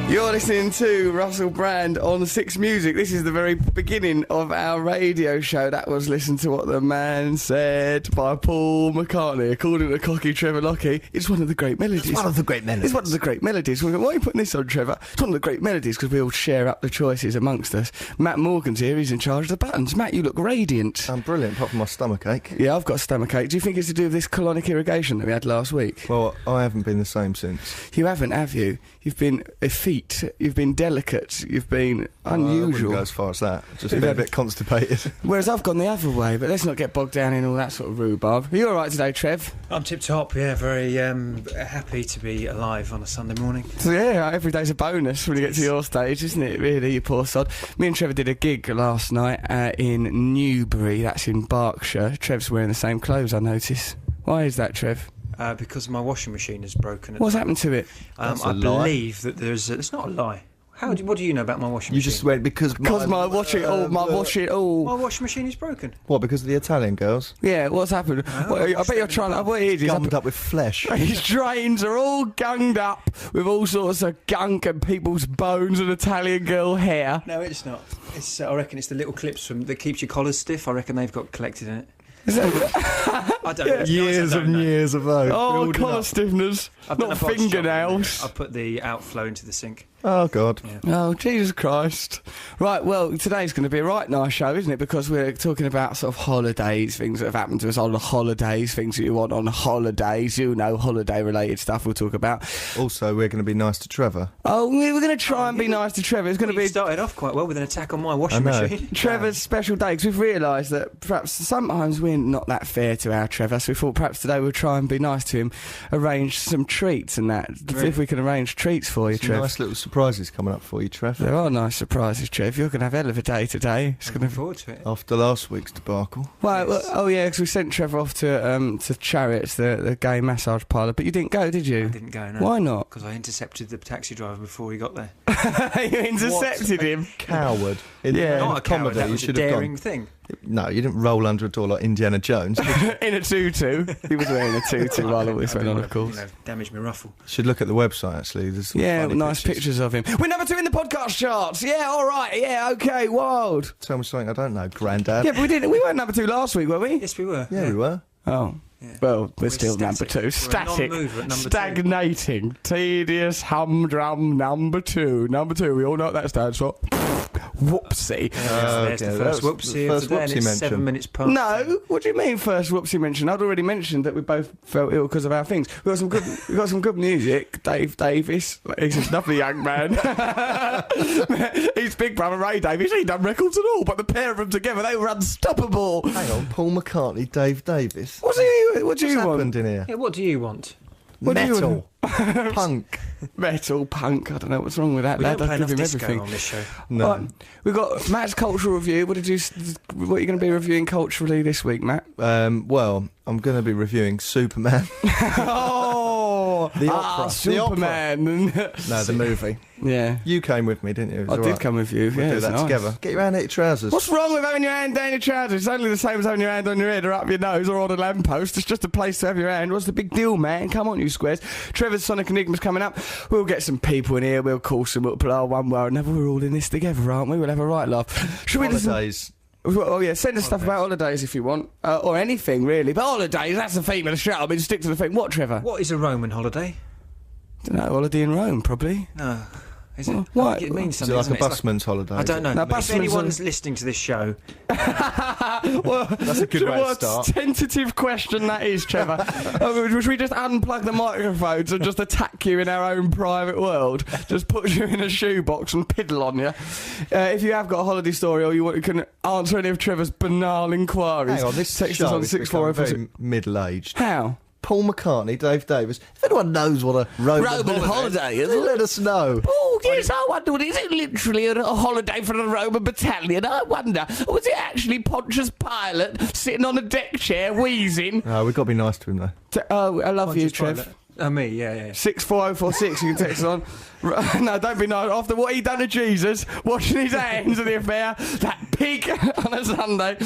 You're listening to Russell Brand on Six Music. This is the very beginning of our radio show. That was Listen to What the Man Said by Paul McCartney. According to Cocky Trevor Lockie, it's one of the great melodies. It's one of the great melodies. It's one of the great melodies. Why are you putting this on, Trevor? It's one of the great melodies because we all share up the choices amongst us. Matt Morgan's here. He's in charge of the buttons. Matt, you look radiant. I'm brilliant, apart from my stomachache. Yeah, I've got a stomachache. Do you think it's to do with this colonic irrigation that we had last week? Well, I haven't been the same since. You haven't, have you? You've been effete. You've been delicate. You've been unusual. I wouldn't go as far as that. Just been a bit constipated. Whereas I've gone the other way, but let's not get bogged down in all that sort of rhubarb. Are you all right today, Trev? I'm tip-top, yeah. Very happy to be alive on a Sunday morning. So, yeah, every day's a bonus when you get to your stage, isn't it, really, you poor sod? Me and Trevor did a gig last night in Newbury. That's in Berkshire. Trev's wearing the same clothes, I notice. Why is that, Trev? Because my washing machine is broken. What's happened to it? I believe that there's... It's not a lie. What do you know about my washing machine? You just went because my washing machine is broken. What, because of the Italian girls? Yeah, what's happened? I bet you're trying... What it is, gummed up with flesh. His drains are all gunged up with all sorts of gunk and people's bones and Italian girl hair. No, it's not. It's I reckon it's the little clips that keeps your collars stiff. I reckon they've got collected in it. I don't know. Years of those. Oh, collar stiffness, not fingernails. I put the outflow into the sink. Oh, God. Yeah. Oh, Jesus Christ. Right, well, today's going to be a right nice show, isn't it? Because we're talking about sort of holidays, things that have happened to us on the holidays, things that you want on the holidays, holiday-related stuff we'll talk about. Also, we're going to be nice to Trevor. Oh, we're going to try and be nice to Trevor. It's going to be... started off quite well with an attack on my washing machine. Trevor's special day, because we've realised that perhaps sometimes we're not that fair to our Trevor, so we thought perhaps today we'll try and be nice to him, arrange some treats and that. Really? See if we can arrange treats for you, Trev. Nice little surprises coming up for you, Trev. There are nice surprises, Trev. You're going to have a hell of a day today. Looking forward to it. After last week's debacle. Well, yes. Oh yeah, because we sent Trevor off to Chariots, the gay massage parlour, but you didn't go, did you? I didn't go, no. Why not? Because I intercepted the taxi driver before he got there. You intercepted him? Coward. Not a comedy. That was a daring thing. No, you didn't roll under a door like Indiana Jones. In a tutu. He was wearing a tutu while all this went on, of course. Damaged my ruffle. Should look at the website, actually. There's some nice pictures of him. We're number 2 in the podcast charts. Yeah, all right. Yeah, okay, wild. Tell me something I don't know, Grandad. Yeah, but we weren't number 2 last week, were we? Yes, we were. Yeah, we were. Oh. Yeah. Well, we're still static. number 2. Static, stagnating, 2. Tedious, humdrum, number 2. Number 2, we all know what that stands for. Whoopsie. There's the first whoopsie of today, and it's 7 minutes past. No, what do you mean first whoopsie mention? I'd already mentioned that we both felt ill because of our things. We got some good music. Dave Davis, he's a lovely young man. His big brother Ray Davis, he done records and all, but the pair of them together, they were unstoppable. Hang on, Paul McCartney, Dave Davis. What do you want? Happened in here? Yeah, what do you want? Metal. Punk. Metal, punk. I don't know what's wrong with that. We don't I'd play give him enough everything disco on this show. No. Right, we've got Matt's cultural review. What are you going to be reviewing culturally this week, Matt? Well, I'm going to be reviewing Superman. Oh, the opera. Superman. No, the movie. Yeah. You came with me, didn't you? I did come with you. We'll do that together. Get your hand out your trousers. What's wrong with having your hand down your trousers? It's only the same as having your hand on your head or up your nose or on a lamppost. It's just a place to have your hand. What's the big deal, man? Come on, you squares. Trevor's Sonic Enigma's coming up. We'll get some people in here. We'll call some up, one way or another. We're all in this together, aren't we? We'll have a right laugh. Should we Holidays. Oh yeah, send us stuff about holidays if you want, or anything really. But holidays, that's the theme of the show. I mean, stick to the theme. What, Trevor? What is a Roman holiday? Don't know. Holiday in Rome, probably. No. Is it? What? It means Is something. it like a busman's holiday? I don't know. No, if anyone's listening to this show, well, that's a good way to start. Tentative question that is, Trevor. Should we just unplug the microphones and just attack you in our own private world? Just put you in a shoebox and piddle on you. If you have got a holiday story or you can answer any of Trevor's banal inquiries, hang on, this text show us on is 64046. middle-aged. How? Paul McCartney, Dave Davis. If anyone knows what a Roman holiday is, let us know. Oh, yes, I wonder, is it literally a holiday for the Roman battalion? I wonder. Or was it actually Pontius Pilate sitting on a deck chair wheezing? No, we've got to be nice to him, though. Oh, I love you, Pontius Trev. Pilate. Me, yeah. 64046, you can text on. No, don't be nice. After what he done to Jesus, washing his hands of the affair, that pig on a Sunday.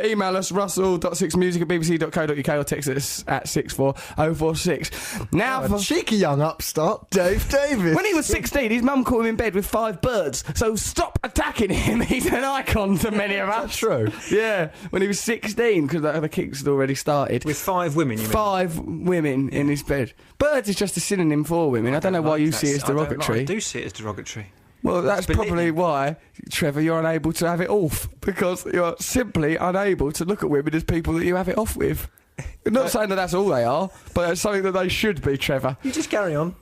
Email us, russell.6music@bbc.co.uk or text us at 64046. Now, A cheeky young upstart, Dave Davis. when he was 16, his mum caught him in bed with 5 birds. So stop attacking him. He's an icon to many of us. That's true. Yeah, when he was 16, because the kicks had already started. With 5 women, you mean? 5 women in his bed. Birds is just a synonym for women. I don't know why you see it as derogatory. I do see it as derogatory. Well, that's probably why, Trevor, you're unable to have it off, because you're simply unable to look at women as people that you have it off with. I'm not saying that that's all they are, but it's something that they should be, Trevor. You just carry on.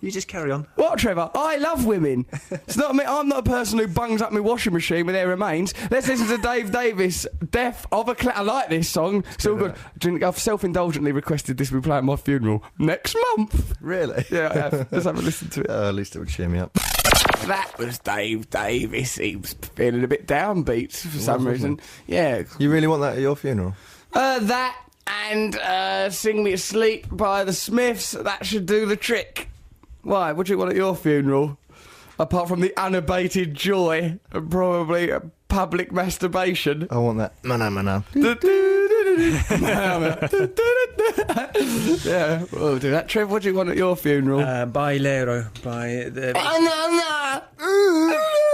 What, Trevor? I love women. It's not me. I'm not a person who bungs up my washing machine with their remains. Let's listen to Dave Davis, Death of a I like this song. It's all good. I've self-indulgently requested this be played at my funeral next month. Really? Yeah, I have. Let's have a listen to it. At least it would cheer me up. That was Dave Davis. He was feeling a bit downbeat for some reason. Yeah. You really want that at your funeral? That and Sing Me to Sleep by the Smiths. That should do the trick. Why? What do you want at your funeral? Apart from the unabated joy and probably public masturbation. I want that. Mana. Yeah, we'll do that. Trev, what do you want at your funeral? Bailero by the...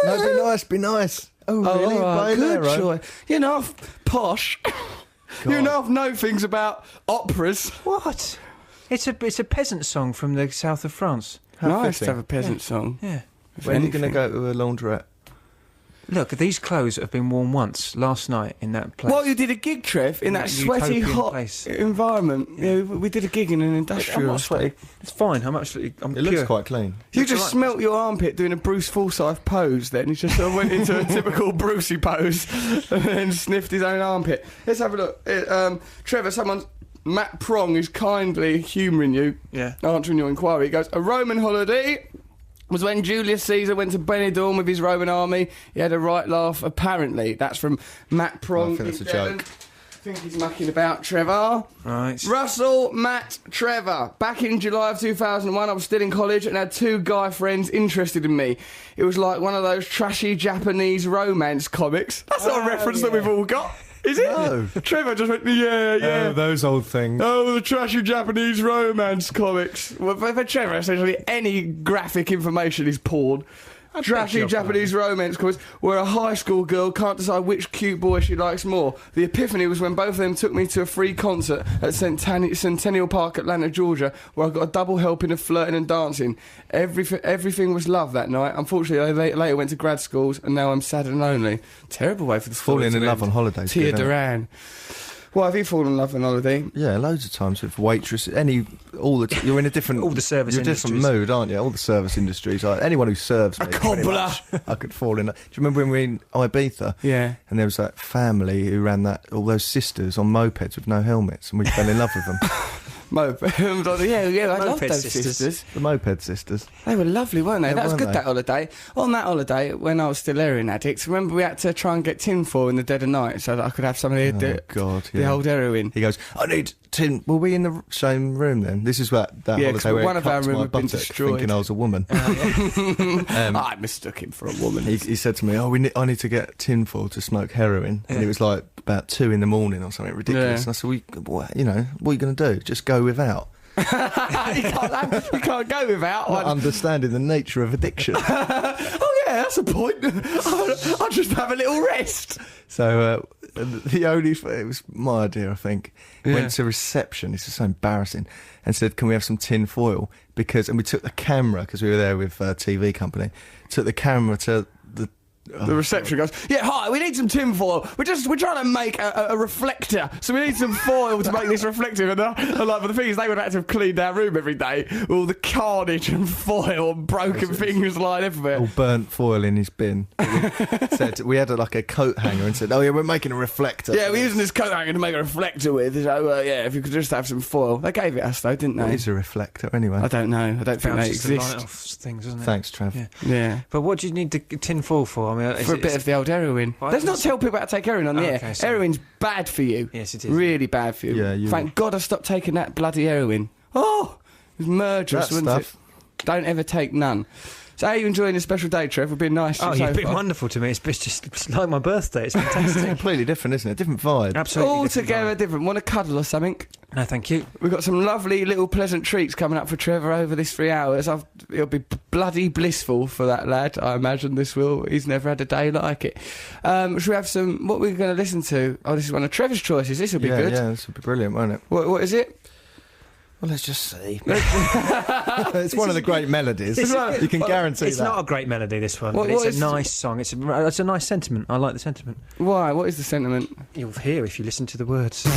No, be nice. Oh, really? Right, good Bailero? choice. You're not posh. You know things about operas. What? It's a peasant song from the south of France. Nice fitting. to have a peasant song. Yeah. When are you going to go to a laundrette? Look, these clothes have been worn once last night in that place. Well, you did a gig, Trev, in that sweaty, utopian hot place. environment. Yeah, we did a gig in an I'm industrial. not sweaty. It's fine. I'm pure. It looks quite clean. You It's just all right. smelt your armpit doing a Bruce Forsyth pose then. He just sort of went into a typical Brucey pose and then sniffed his own armpit. Let's have a look. Trevor, Matt Prong is kindly humouring you, answering your inquiry. He goes, a Roman holiday was when Julius Caesar went to Benidorm with his Roman army. He had a right laugh, apparently. That's from Matt Prong. I think that's in a Devon. joke. I think he's mucking about, Trevor. Right. Russell, Matt, Trevor. Back in July of 2001, I was still in college and had 2 guy friends interested in me. It was like one of those trashy Japanese romance comics. That's not a reference that we've all got, is it? No. Trevor just went, yeah. those old things. Oh, the trashy Japanese romance comics. Well, for Trevor, essentially any graphic information is porn. Trashy Japanese romance comics where a high school girl can't decide which cute boy she likes more. The epiphany was when both of them took me to a free concert at Centennial Park, Atlanta, Georgia, where I got a double helping of flirting and dancing. Everything was love that night. Unfortunately, I later went to grad schools and now I'm sad and lonely. Terrible way for the story Falling to in love end. on holidays. Tia good, isn't it? Duran. Why have you fallen in love on holiday? Yeah, loads of times with waitresses. You're in a different... All the service you're a different industries. mood, aren't you? All the service industries. Anyone who serves me, pretty cobbler. much, I could fall in. Do you remember when we were in Ibiza? Yeah. And there was that family who ran all those sisters on mopeds with no helmets, and we fell in love with them. Moped. I love Moped those sisters. sisters. The moped sisters. They were lovely, weren't they? Yeah, That was weren't good, they? that holiday. On that holiday, when I was still heroin addict, remember we had to try and get tinfoil in the dead of night so that I could have some of the old heroin. He goes, I need tin. Were we in the same room then? This is that Yeah, 'cause holiday where one he of our cupped room my had been buttock destroyed. thinking I was a woman. I mistook him for a woman. He said to me, I need to get tinfoil to smoke heroin. And it was like about 2 in the morning or something ridiculous. Yeah. And I said, what are you going to do? Just go without? you can't go without Not one. understanding the nature of addiction. Oh yeah, that's a point. I'll just have a little rest. So it was my idea, I think. Went to reception. This is so embarrassing, and said, "Can we have some tin foil?" And we took the camera because we were there with a TV company. Took the camera to The reception goes, yeah, hi, we need some tinfoil. We're trying to make a reflector, so we need some foil to make this reflective. And but the thing is, they would have to have cleaned our room every day. All the carnage and foil and broken fingers lying everywhere. all burnt foil in his bin. Said we had a coat hanger and said, "Oh yeah, we're making a reflector." Yeah, we're using this coat hanger to make a reflector with. So, if you could just have some foil. They gave it us, though, didn't they? What is a reflector anyway? I don't know. I don't think they Bounces the light exist. off things, doesn't it? Thanks, Trav. Yeah. Yeah. But what do you need the tin foil for? I mean, For a bit of the old heroin. Why Let's not does- tell people how to take heroin on the air. Okay, sorry. Heroin's bad for you. Yes, it is. Really bad for you. Yeah, Thank God I stopped taking that bloody heroin. Oh, It was murderous, That wasn't stuff. it? Don't ever take none. So how are you enjoying this special day, Trev? We've been nice. Oh, so you've been far. wonderful to me. It's like my birthday. It's It's fantastic. completely different, isn't it? Different vibe. Absolutely. All different together vibe. different. Want a cuddle or something? No, thank you. We've got some lovely little pleasant treats coming up for Trevor over this 3 hours. It'll be bloody blissful for that lad, I imagine this will. He's never had a day like it. Should we have some... What we're going to listen to? Oh, this is one of Trevor's choices. This will be good. Yeah, this would be brilliant, won't it? What is it? Well, let's just see. It's one of the great melodies. You can guarantee It's that. not a great melody, this one. What- But what it's is- a nice song. It's a nice sentiment. I like the sentiment. Why? What is the sentiment? You'll hear if you listen to the words.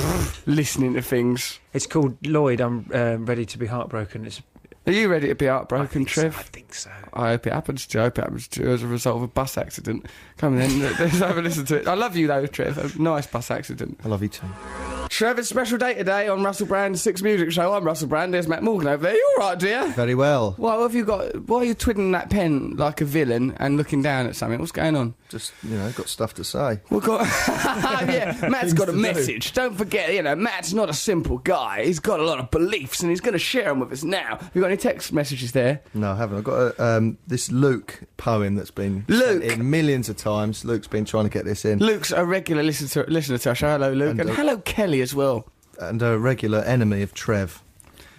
Listening to things. It's called Lloyd, I'm ready to be heartbroken. It's Are you ready to be I heartbroken, think so, Trev? I think so. I hope it happens to you. I hope it happens to you as a result of a bus accident. Come on then, let's have a listen to it. I love you though, Trev. A nice bus accident. I love you too. Trevor's special day today on Russell Brand's Six Music Show. I'm Russell Brand. There's Matt Morgan over there. You all right, dear? Very well. Why have you got? Why are you twiddling that pen like a villain and looking down at something? What's going on? Just, got stuff to say. We've got. Yeah, Matt's got a to do. message. Don't forget, Matt's not a simple guy. He's got a lot of beliefs and he's going to share them with us now. Have you got any text messages there? No, I haven't. I've got this Luke poem that's been Luke? sent in millions of times. Luke's been trying to get this in. Luke's a regular listener to our show. Hello, Luke. And hello, Kelly, as well. And a regular enemy of Trev.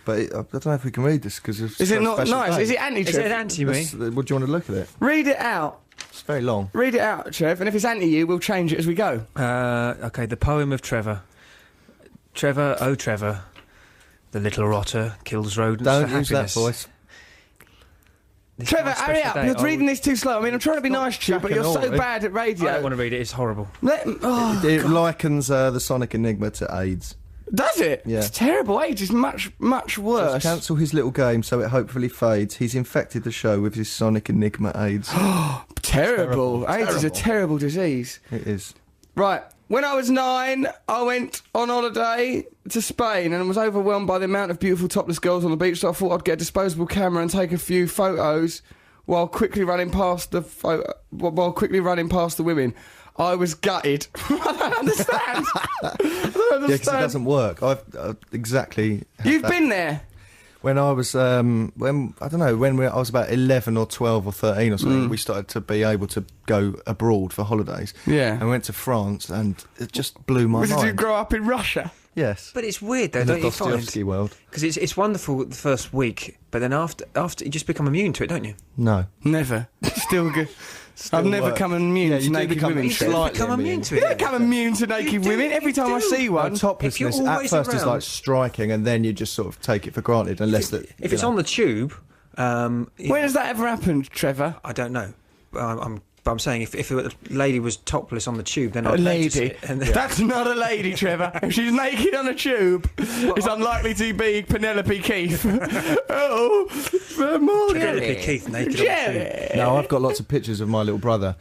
But I don't know if we can read this because it's Is it a not special nice? day. Is it anti-Trev? Is it anti me? What do you want to look at it? Read it out. It's very long. Read it out, Trev. And if it's anti you, we'll change it as we go. Okay, the poem of Trevor. Trevor, oh Trevor, the little rotter kills rodents Don't for use that happiness. voice. This is Trevor, my hurry special up. day. You're reading this too slow. I mean, I'm trying to be nice to you, but Jack you're and so Ori. bad at radio. I don't want to read it. It's horrible. It likens the Sonic Enigma to AIDS. Does it? Yeah. It's terrible. AIDS is much, much worse. Just cancel his little game so it hopefully fades. He's infected the show with his Sonic Enigma AIDS. Terrible. AIDS is a Terrible. terrible disease. It is. Right. When I was 9, I went on holiday to Spain and was overwhelmed by the amount of beautiful topless girls on the beach, so I thought I'd get a disposable camera and take a few photos while quickly running past the women. I was gutted. I don't understand. I don't Yeah, understand. because it doesn't work. I've exactly. had You've that. been there. When I was, I was about 11 or 12 or 13 or something, we started to be able to go abroad for holidays. Yeah. And we went to France, and it just blew my Did mind. you grow up in Russia? Yes. But it's weird though, In the don't you find? Dostoevsky world. Because it's wonderful the first week, but then after you just become immune to it, don't you? No. Never. Still good. I've never work. become immune Yeah, to you do naked become women. You do slightly become immune to it. You become immune to naked do, women every you time I do. see one. Toplessness If you're at always first is around- like striking, and then you just sort of take it for granted, unless that. If it's on the tube, When has that ever happened, Trevor? I don't know. But I'm saying if a lady was topless on the tube, then A I'd lady. notice it. And That's not a lady, Trevor. If she's naked on a tube, it's unlikely to be Penelope Keith. Oh, Morgan. Penelope Keith naked on the tube. Jerry. No, I've got lots of pictures of my little brother.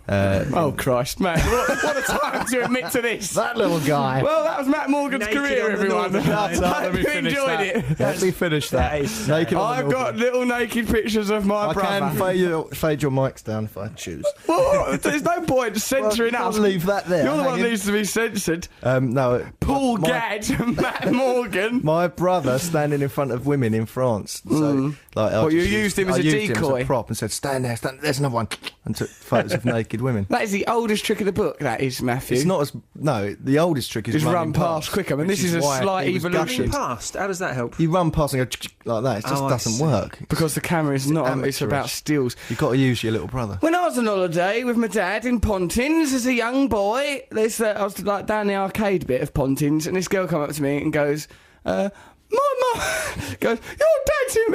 Oh, Christ, man. What a time to admit to this. That little guy. Well, that was Matt Morgan's Naked career, on the everyone. Northern Lights. Hope you enjoyed it. Let me finish that. is Naked on the I've Northern- got little naked pictures of my I brother. can fade your mics down if I choose. Well, there's no point censoring Well, us. I'll leave that there. You're the one hanging. that needs to be censored. No. Paul my, Gadd, Matt Morgan. My brother standing in front of women in France. So, like, What, you used him as I a used him decoy? as a prop and said, stand there, there's another one. And took photos of naked women. That is the oldest trick of the book, that is, Matthew. It's not as... No, the oldest trick is Just running run past quicker. I mean, which this is a why slight he was evolution. gutted. Past. How does that help? You run past and go like that. It just Oh, I doesn't see. work. Because the camera is not, it's amateurish. about stills. You've got to use your little brother. When I was on holiday with my dad in Pontins as a young boy, I was like down the arcade bit of Pontins, and this girl come up to me and goes, my mum goes, your dad's in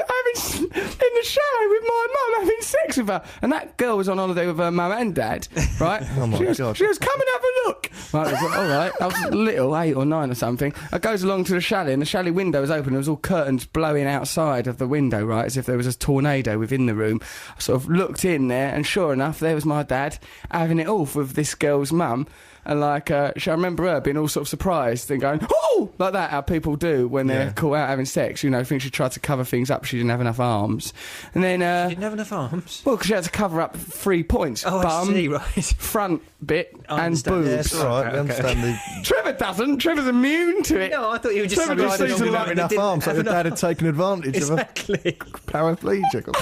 the shower with my mum having sex with her. And that girl was on holiday with her mum and dad, right? Oh my God. She goes, come and have a look. Right, I was like, all right. I was little, 8 or 9 or something. I goes along to the chalet, and the chalet window was open. There was all curtains blowing outside of the window, right, as if there was a tornado within the room. I sort of looked in there, and sure enough, there was my dad having it off with this girl's mum. And like, I remember her being all sort of surprised and going, oh, like that, how people do when they're caught out having sex. You know, I think she tried to cover things up. She didn't have enough arms. And then, You didn't have enough arms. well, because she had to cover up 3 points. Oh, Bum, I see. Right. front bit, I and understand. boobs. Yes. All right, we Okay. understand the Trevor doesn't. Trevor's immune to it. No, I thought you were just Trevor just riding seems on to the like line that enough didn't arms, like have your dad enough- had taken advantage Exactly. of a paraplegic or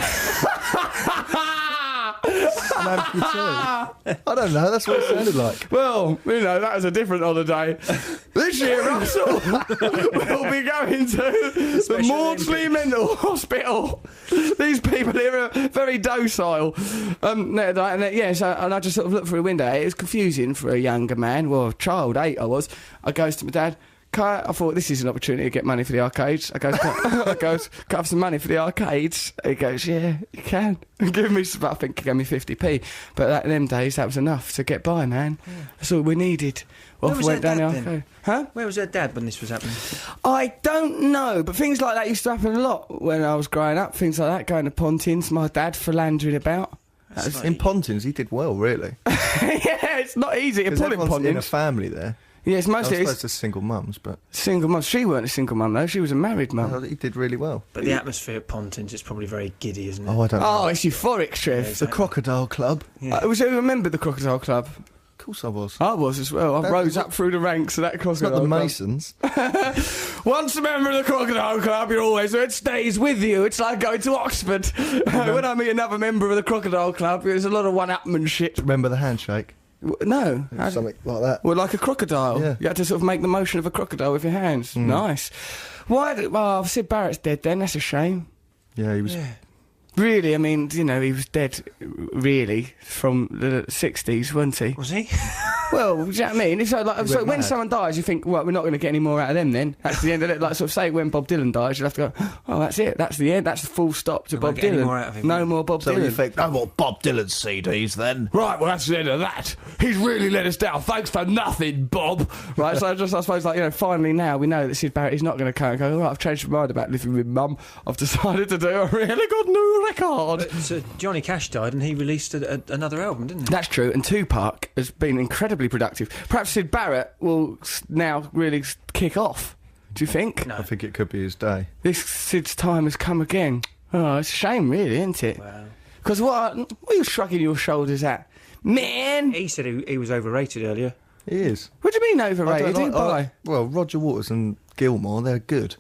an amputee. I don't know, that's what it sounded like. Well, that was a different holiday. This year, Russell, we'll be going to the Special Maudsley Mental Hospital. These people here are very docile. And I just sort of looked through a window. It was confusing for a younger man. Well, a child, 8 I was. I goes to my dad. I thought this is an opportunity to get money for the arcades. Can I have some money for the arcades? He goes, yeah, you can. Give me some, I think he gave me 50p. But in them days, that was enough to get by, man. Yeah. That's all we needed. Where Off was we went her down the dad then? arcade. Huh? Where was her dad when this was happening? I don't know, but things like that used to happen a lot when I was growing up. Things like that, going to Pontins, my dad philandering about. In Pontins, he did well, really. Yeah, it's not easy to Because pull in everyone's in a Pontins. family there. Yeah, it's I mostly suppose there's single mums, but single mum. She weren't a single mum, though. She was a married mum. he did really well. But the atmosphere at Pontins is probably very giddy, isn't it? Oh, I don't know. Oh, it's euphoric, Trev. The Crocodile Club. Yeah. Was you remember the Crocodile Club? Of course I was. I was as well. I That- rose up through the ranks of that It's Crocodile not the Club. Masons. Once a member of the Crocodile Club, you're always, it stays with you. It's like going to Oxford. When I meet another member of the Crocodile Club, there's a lot of one-upmanship. Remember the handshake? No. Something like that. Well, like a crocodile. Yeah. You had to sort of make the motion of a crocodile with your hands. Nice. Sid Barrett's dead then. That's a shame. Yeah, he was. Yeah. Really, I mean, he was dead, really, from the 60s, wasn't he? Was he? Well, do you know what I mean? It's like, He so went when mad. someone dies, you think, well, we're not going to get any more out of them then. That's the end of it. Like, sort of say when Bob Dylan dies, you'll have to go, oh, that's it. That's the end. That's the full stop to We Bob won't get any Dylan. more out of him. No more Bob So Dylan. you think, no more Bob Dylan CDs then? Right, well, that's the end of that. He's really let us down. Thanks for nothing, Bob. Right, so I suppose, finally now we know that Sid Barrett is not going to come and go, all right, I've changed my mind about living with Mum. I've decided to do a really good new record. So Johnny Cash died and he released another album, didn't he? That's true, and Tupac has been incredibly productive. Perhaps Sid Barrett will now really kick off. Do you think? No. I think it could be his day. This Sid's time has come again. Oh, it's a shame, really, isn't it? Wow. Because what are you shrugging your shoulders at? Man! He said he was overrated earlier. He is. What do you mean I overrated? don't Who like- by? well, Roger Waters and Gilmore, they're good.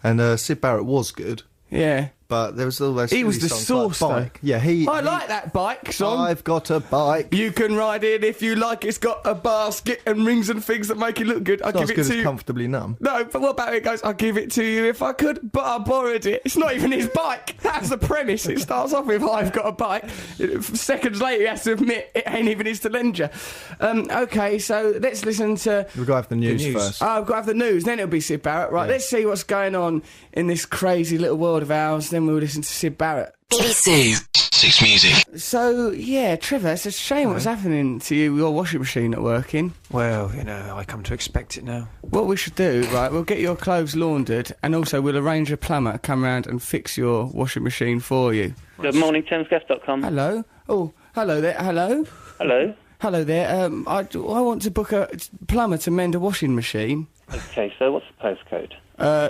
And Sid Barrett was good. Yeah. But there was all those He was silly the songs source, like Bike. Yeah, I like that bike song. I've got a bike. You can ride it if you like. It's got a basket and rings and things that make it look good. I'll Not give as it good to as you. Comfortably Numb. No, but what about it goes, I'll give it to you if I could, but I borrowed it. It's not even his bike. That's the premise. It starts off with, I've got a bike. Seconds later, he has to admit it ain't even his to lend you. Okay, so let's listen to... We've got to have the news, news. first. I've got to have the news, then it'll be Sid Barrett. Right, Yeah. let's see what's going on in this crazy little world of ours, then we'll listen to Sid Barrett. BBC Six Music. So, yeah, Trevor, it's a shame what's happening to you, your washing machine not working. Well, I come to expect it now. What we should do, right, we'll get your clothes laundered and also we'll arrange a plumber to come round and fix your washing machine for you. Good morning, TimsGuest.com. Hello? Oh, hello there, hello? Hello. Hello there, I want to book a plumber to mend a washing machine. Okay, so what's the postcode?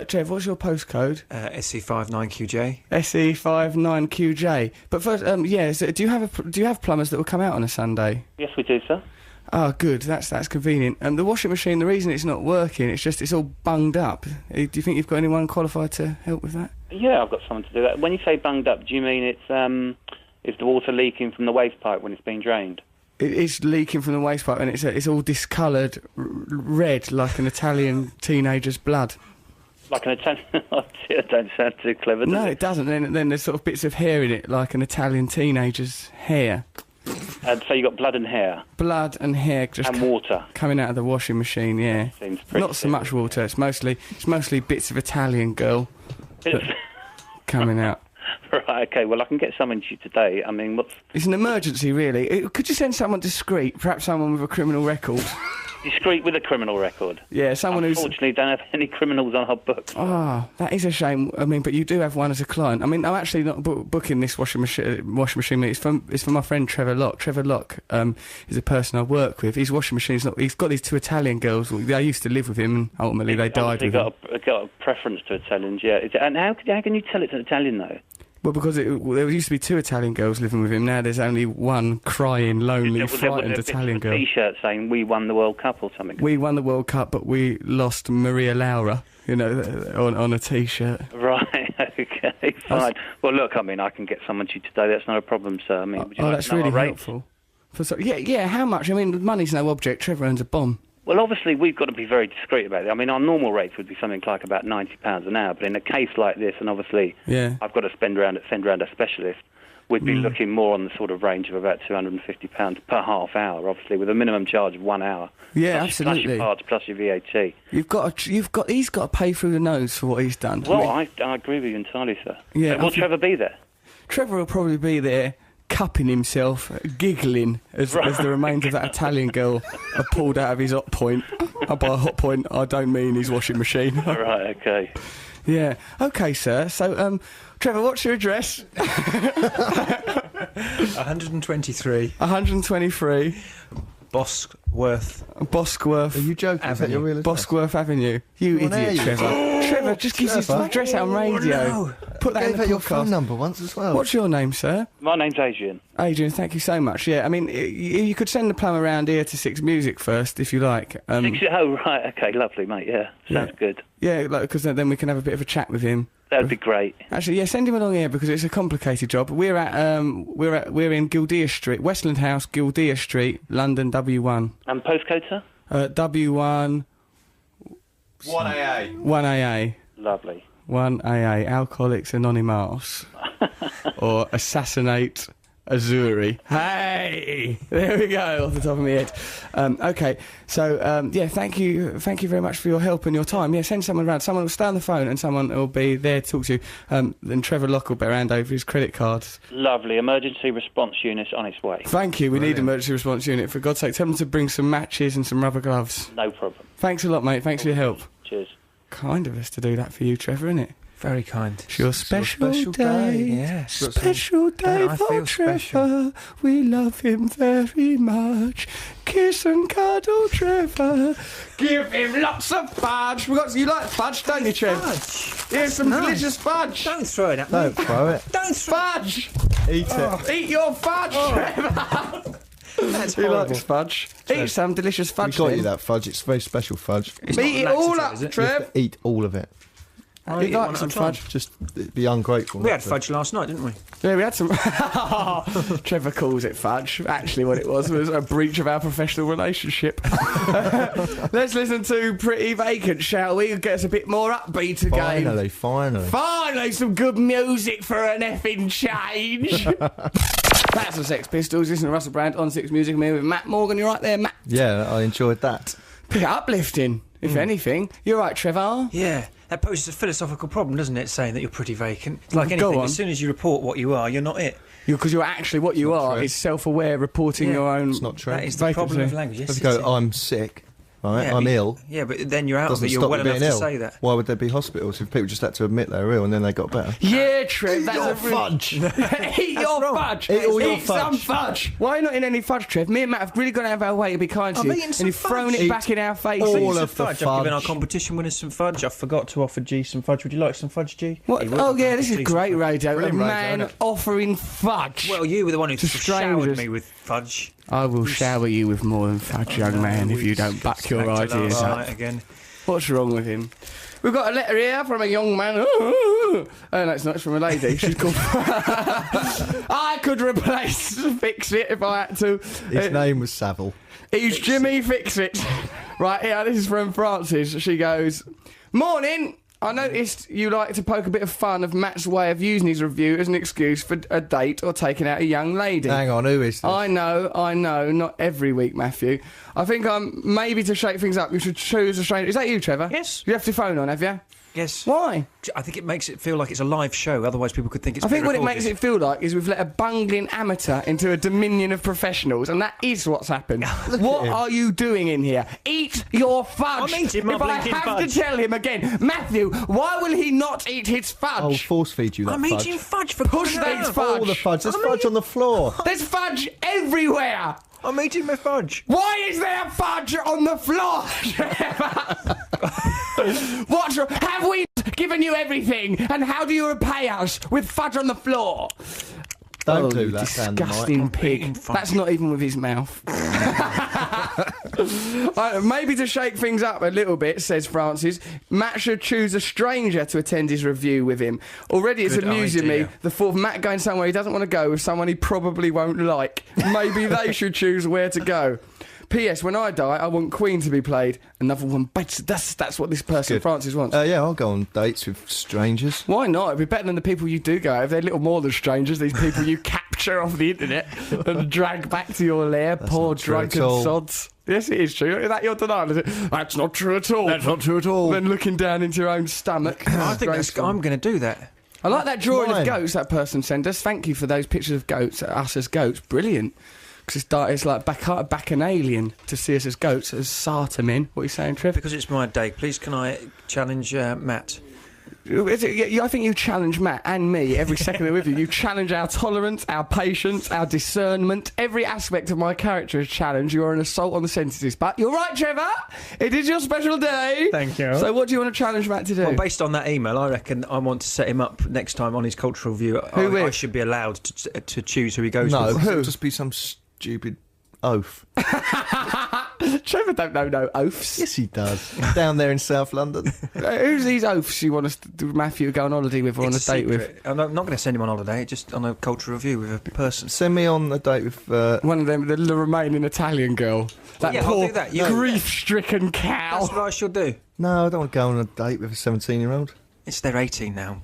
Trev, what's your postcode? SC59QJ. SE59QJ. But first, so do you have plumbers that will come out on a Sunday? Yes, we do, sir. Oh, good. That's convenient. The washing machine, the reason it's not working, it's all bunged up. Do you think you've got anyone qualified to help with that? Yeah, I've got someone to do that. When you say bunged up, do you mean is the water leaking from the waste pipe when it's being drained? It's leaking from the waste pipe and it's all discoloured red like an Italian teenager's blood. Like an Italian... Oh, dear, don't sound too clever, does No, it? it doesn't. Then there's sort of bits of hair in it like an Italian teenager's hair. So you got blood and hair Blood and hair just and water. coming out of the washing machine, yeah. Seems pretty Not so much water, it's mostly bits of Italian girl coming out. Right, okay, well, I can get someone to you today. I mean, what's It's an emergency, really. Could you send someone discreet, perhaps someone with a criminal record? discreet with a criminal record? Yeah, someone who's... Unfortunately, don't have any criminals on our books. Ah, that is a shame. I mean, but you do have one as a client. I mean, I'm actually not booking this washing machine. It's for my friend Trevor Locke. Trevor Locke is a person I work with. His washing machine's not... He's got these two Italian girls. They used to live with him, and ultimately they died with him. Got a preference to Italians, yeah. And how can you tell it's an Italian, though? Well, because there used to be 2 Italian girls living with him. Now there's only one crying, lonely, frightened Italian girl. A T-shirt saying "We won the World Cup" or something. We won the World Cup, but we lost Maria Laura. You know, on a T-shirt. Right. Okay. Fine. Well, look. I mean, I can get someone to you today. That's not a problem, sir. I mean, would you like that's to know really our rates? helpful. Yeah. How much? I mean, money's no object. Trevor earns a bomb. Well, obviously, we've got to be very discreet about it. I mean, our normal rates would be something like about £90 an hour, but in a case like this, and obviously I've got to send around a specialist, we'd be looking more on the sort of range of about £250 per half hour, obviously, with a minimum charge of 1 hour. Yeah, plus, absolutely. Plus your parts, plus your VAT. He's got to pay through the nose for what he's done. Well, I agree with you entirely, sir. Yeah, will Trevor be there? Trevor will probably be there, cupping himself, giggling as the remains of that Italian girl are pulled out of his hot point. By a hot point, I don't mean his washing machine. Right, okay. Yeah. Okay, sir. So, Trevor, what's your address? 123. 123. Bosworth. Are you joking? Is that your real address? Bosworth Avenue. You Come on, idiot, hey. Trevor. Trevor just gives his Trevor. address out on radio. Oh, no. Put that in Gave the out your podcast. phone number once as well. What's your name, sir? My name's Adrian. Adrian, thank you so much. Yeah, I mean, you could send the plumber around here to 6 Music first, if you like. Oh, right, okay, lovely, mate, yeah. Sounds good. Yeah, because then we can have a bit of a chat with him. That'd be great. Actually, yeah, send him along here because it's a complicated job. We're in Gildea Street, Westland House, Gildea Street, London, W1. And postcode, sir? W1 1AA. 1AA. Lovely. 1AA, Alcoholics Anonymous. Or Assassinate Azuri. Hey! There we go, off the top of my head. Okay, so, thank you very much for your help and your time. Yeah, send someone around. Someone will stay on the phone and someone will be there to talk to you. Then Trevor Locke will be around over his credit cards. Lovely. Emergency response unit on its way. Thank you, we need an emergency response unit. For God's sake, tell them to bring some matches and some rubber gloves. No problem. Thanks a lot, mate. Thanks for your help. Cheers. Kind of us to do that for you, Trevor, isn't it? Very kind. It's your special day. Yeah. Special day I for feel Trevor. special. We love him very much. Kiss and cuddle Trevor. Give him lots of fudge. You like fudge, don't you, Trev? Fudge. Here's some nice. delicious fudge. Don't throw it at me. Don't throw it. Don't throw Fudge. Eat it. Eat your fudge, Trevor. That's He horrible. likes fudge. Eat some delicious We fudge. got then. you that fudge. It's very special fudge. It's not Eat it all laxative, up, is it? Trev. Eat all of it. I'll He eat it one likes at a some time. fudge. Just be ungrateful. We not had to. fudge last night, didn't we? Yeah, we had some. Trevor calls it fudge. Actually, what it was a breach of our professional relationship. Let's listen to Pretty Vacant, shall we? Get us a bit more upbeat again. Finally. Finally, some good music for an effing change. That's the Sex Pistols. Listen to Russell Brand on 6 Music. I'm here with Matt Morgan. You're right there, Matt. Yeah, I enjoyed that. Bit uplifting, if anything. You're right, Trevor. Yeah. That poses a philosophical problem, doesn't it, saying that you're pretty vacant? It's like Go anything, on. as soon as you report what you are, you're not it. Because you're actually what you are true. is self-aware, reporting Yeah. your own. It's not true. That is the problem vacancy. of language. Yes, If you it's go, it. I'm sick, right? Yeah, I'm but- ill. Yeah, but then you're out Doesn't of it. You're stop well you being enough to ill. say that. Why would there be hospitals if people just had to admit they were ill and then they got better? Yeah, Trev, that's your a fudge. Eat your wrong. fudge. Eat all your some fudge. fudge. Why not in any fudge, Trev? Me and Matt have really gone out of our way to be kind to I'm you, eating and some you've thrown fudge. it back in our faces. all Eat some of the I've given our fudge. competition winners some fudge. I forgot to offer G some fudge. Would you like some fudge, G? What? He would. Oh yeah, this is G some great fudge. radio. A Brilliant radio, man isn't it? offering fudge. Well, you were the one who To showered strangers. me with fudge. I will shower you with more than fudge, young man, if you don't back your Back to ideas last up. night again. What's wrong with him? We've got a letter here from a young man. Oh, no, it's not. It's from a lady. She's called... I could replace Fix It if I had to. His name was Savile. He's Jimmy Fix It. Right here, this is from Frances. She goes, Morning. I noticed you like to poke a bit of fun of Matt's way of using his review as an excuse for a date or taking out a young lady. Hang on, who is this? I know, not every week, Matthew. I think maybe to shake things up, you should choose a stranger. Is that you, Trevor? Yes. You have your phone on, have you? Yes. Why? I think it makes it feel like it's a live show. Otherwise, people could think it's. I think what it pre-recorded. makes it feel like is we've let a bungling amateur into a dominion of professionals, and that is what's happened. What are you doing in here? Eat your fudge! I'm eating my if I blinking have fudge. to tell him again, Matthew, why will he not eat his I'll fudge? force feed you that I'm fudge. eating fudge for Push crying that out fudge. loud. All the fudge. There's fudge on the floor. There's fudge everywhere! I'm eating my fudge. Why is there fudge on the floor, Trevor? What's wrong? Have we given you everything, and how do you repay us? With fudge on the floor. Don't do that, Dan the disgusting mic. pig. That's not even with his mouth. Maybe to shake things up a little bit, says Francis, Matt should choose a stranger to attend his review with him. Already it's Good amusing idea. me, the thought of Matt going somewhere he doesn't want to go with someone he probably won't like. Maybe they should choose where to go. P.S. When I die, I want Queen to be played. Another one. That's what this person, Good. Francis, wants. Yeah, I'll go on dates with strangers. Why not? It'd be better than the people you do go with. They're little more than strangers. These people you capture off the internet and drag back to your lair. Poor not true at drunken all. sods. Yes, it is true. Is that your denial? Is it? That's not true at all. That's not true at all. Then looking down into your own stomach. I think I'm going to do that. I like that drawing Mine. of goats that person sent us. Thank you for those pictures of goats, us as goats. Brilliant. Because it's like bacchanalian to see us as goats, as Sartamin. What are you saying, Trev? Because it's my day, please can I challenge Matt? I think you challenge Matt and me every second we're with you. You challenge our tolerance, our patience, our discernment. Every aspect of my character is challenged. You are an assault on the senses. But you're right, Trevor. It is your special day. Thank you. So what do you want to challenge Matt to do? Well, based on that email, I reckon I want to set him up next time on his cultural view. Who I with? should be allowed to choose who he goes No, with. it'll just be some stupid oaf. Trevor don't know no oaths. Yes, he does. Down there in South London. Who's these oaths you want us to, Matthew to go on holiday with or on a It's date with? secret. I'm not going to send him on holiday, just on a cultural review with a person. Send me on a date with... One of them, the Romanian Italian girl. That Yeah, I'll poor do that. Yeah. grief-stricken cow. That's what I shall do. No, I don't want to go on a date with a 17-year-old. They're 18 now.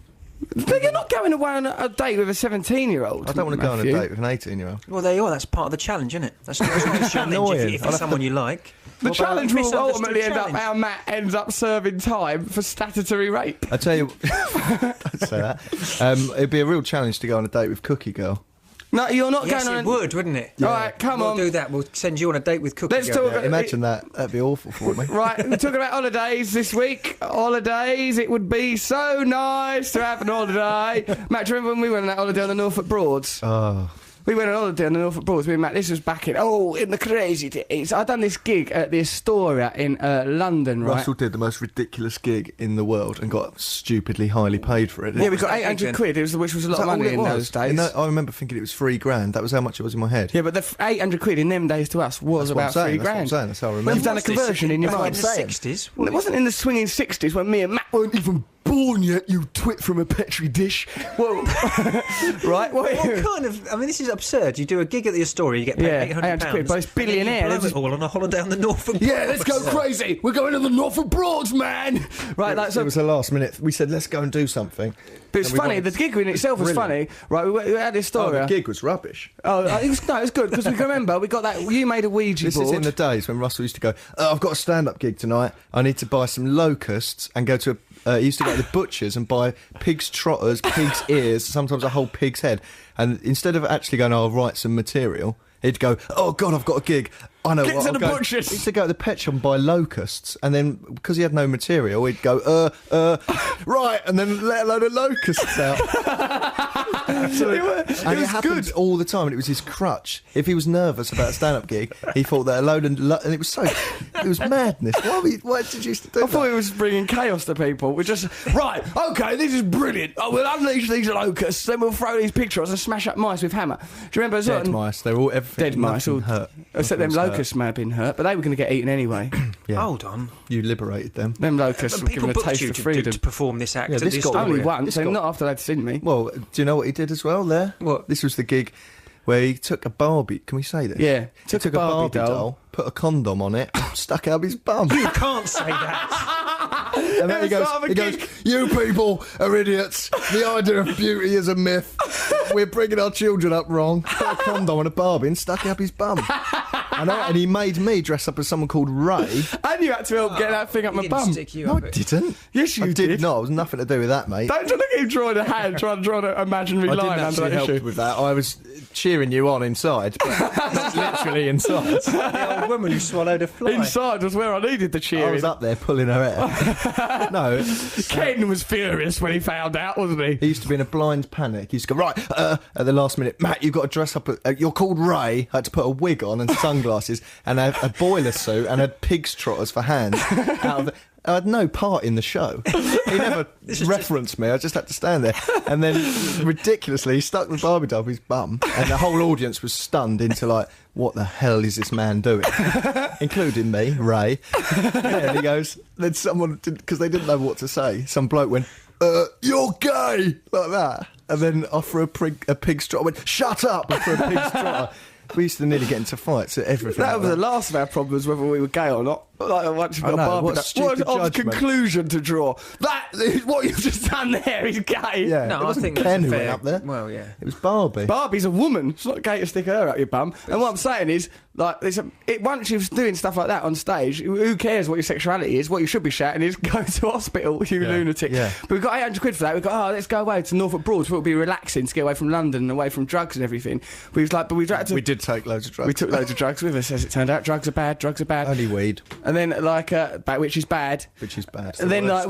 But you're not going away on a date with a 17-year-old. I don't want to go on a Matthew. date with an 18-year-old. Well, there you are. That's part of the challenge, isn't it? That's not a challenge annoying. if it's someone you like. The challenge will misunderstood ultimately end up challenge. how Matt ends up serving time for statutory rape. I tell you... don't say that. It'd be a real challenge to go on a date with Cookie Girl. No, you're not Yes, going it on. would, wouldn't it? All right, come we'll on. do that. We'll send you on a date with Cookie Let's Girl. talk. Imagine that. That'd be awful for me. Right, we're talking about holidays this week. Holidays. It would be so nice to have an holiday. Matt, do you remember when we went on that holiday on the Norfolk Broads? Oh... We went on holiday on the Norfolk Broads. Me and Matt, this was back in the crazy days. I done this gig at the Astoria in London, right? Russell did the most ridiculous gig in the world and got stupidly highly paid for it. Yeah, we was got that gig 800 then? quid, which was a lot Is of that all money it in was? those days. I remember thinking it was $3,000. That was how much it was in my head. Yeah, but the 800 quid in them days to us was That's what I'm about saying, £3,000. that's what I'm saying, that's how I remember. You've done a conversion in your Back mind. in the 60s. Well, it wasn't in the swinging 60s when me and Matt weren't even born yet, you twit from a petri dish. Whoa. Right? What kind of... I mean, this is absurd. You do a gig at the Astoria, you get paid Yeah, 800 quid, but it's billionaire. You They're blow just- it all on a holiday on the Norfolk Yeah, let's go Broads. crazy. We're going to the Norfolk Broads, man. Right, that's It was the last minute. We said, let's go and do something. But it's And we funny, wanted- the gig in itself was Brilliant. funny. Right, we had this Oh, story. the gig was rubbish. It was good, because we can remember, we got that, you made a Ouija This board. is in the days when Russell used to go, I've got a stand-up gig tonight. I need to buy some locusts and go to he used to go to the butchers and buy pig's trotters, pig's ears, sometimes a whole pig's head. And instead of actually going, I'll write some material, he'd go, oh, God, I've got a gig. I know Get what to I'll the go. butchers. He used to go to the pet shop and buy locusts. And then, because he had no material, he'd go, right, and then let a load of locusts out. It And it was happened good. all the time, and it was his crutch. If he was nervous about a stand-up gig, he thought that a load of... and it was madness. Why did you used to do I that? thought it was bringing chaos to people. We're just, right, okay, this is brilliant. Oh, we'll unleash these locusts, then we'll throw these pictures and smash up mice with hammer. Do you remember as well? Dead mice, they're all... Dead mice. All, hurt. except them Nothing's hurt. locusts may have been hurt, but they were going to get eaten anyway. Yeah. Hold on. You liberated them. Them locusts were People given a booked taste you of to freedom. perform this act Yeah, at this the got- Astoria. Only once, This so got- not after they'd seen me. Well, do you know what he did as well there? What? This was the gig where he took a Barbie... Can we say this? Yeah, He took a Barbie doll, put a condom on it, stuck it up his bum. You can't say that. And then he It was part of a goes, gig. you people are idiots. The idea of beauty is a myth. We're bringing our children up wrong. Put a condom on a Barbie and stuck it up his bum. And he made me dress up as someone called Ray. And you had to help get that thing up He my didn't bum. stick you No, up I it. didn't. Yes, you I did did. not. It was nothing to do with that, mate. Don't you look at him drawing a hand, trying to draw an imaginary I line didn't under actually that help issue. with that. I was cheering you on inside, but literally inside. The old woman who swallowed a fly. Inside was where I needed the I cheering. was up there pulling her hair. No, Ken was furious when he found out, wasn't he? he used to be in a blind panic. He used to go, right, at the last minute, Matt, you've got to dress up. You're called Ray. I had to put a wig on and sunglasses. sunglasses and a boiler suit and had pig's trotters for hands. I had no part in the show. He never referenced me. I just had to stand there. And then, ridiculously, he stuck the Barbie doll up his bum, and the whole audience was stunned into like, what the hell is this man doing? Including me, Ray. And he goes, then someone, because they didn't know what to say, some bloke went, you're gay, like that. And then I threw a pig's trotter. I went, shut up, and threw a pig's trotter. We used to nearly get into fights at everything. That was the last of our problems, whether we were gay or not. Like, once you've got a Barbie, what odd conclusion to draw. That is what you've just done there is gay. Yeah, no, it wasn't I think Ken that's who fair. went up there. Well, yeah. It was Barbie. Barbie's a woman. It's not gay to stick her up your bum. And what I'm saying is, like, once you're doing stuff like that on stage, who cares what your sexuality is? What you should be shouting is, go to hospital, you lunatic. Yeah. But we've got 800 quid for that. We've got, let's go away to Norfolk Broads. It'll be relaxing to get away from London and away from drugs and everything. We did take loads of drugs. We took loads of drugs with us, as it turned out. Drugs are bad. Only weed. And then, like, which is bad. And then, like,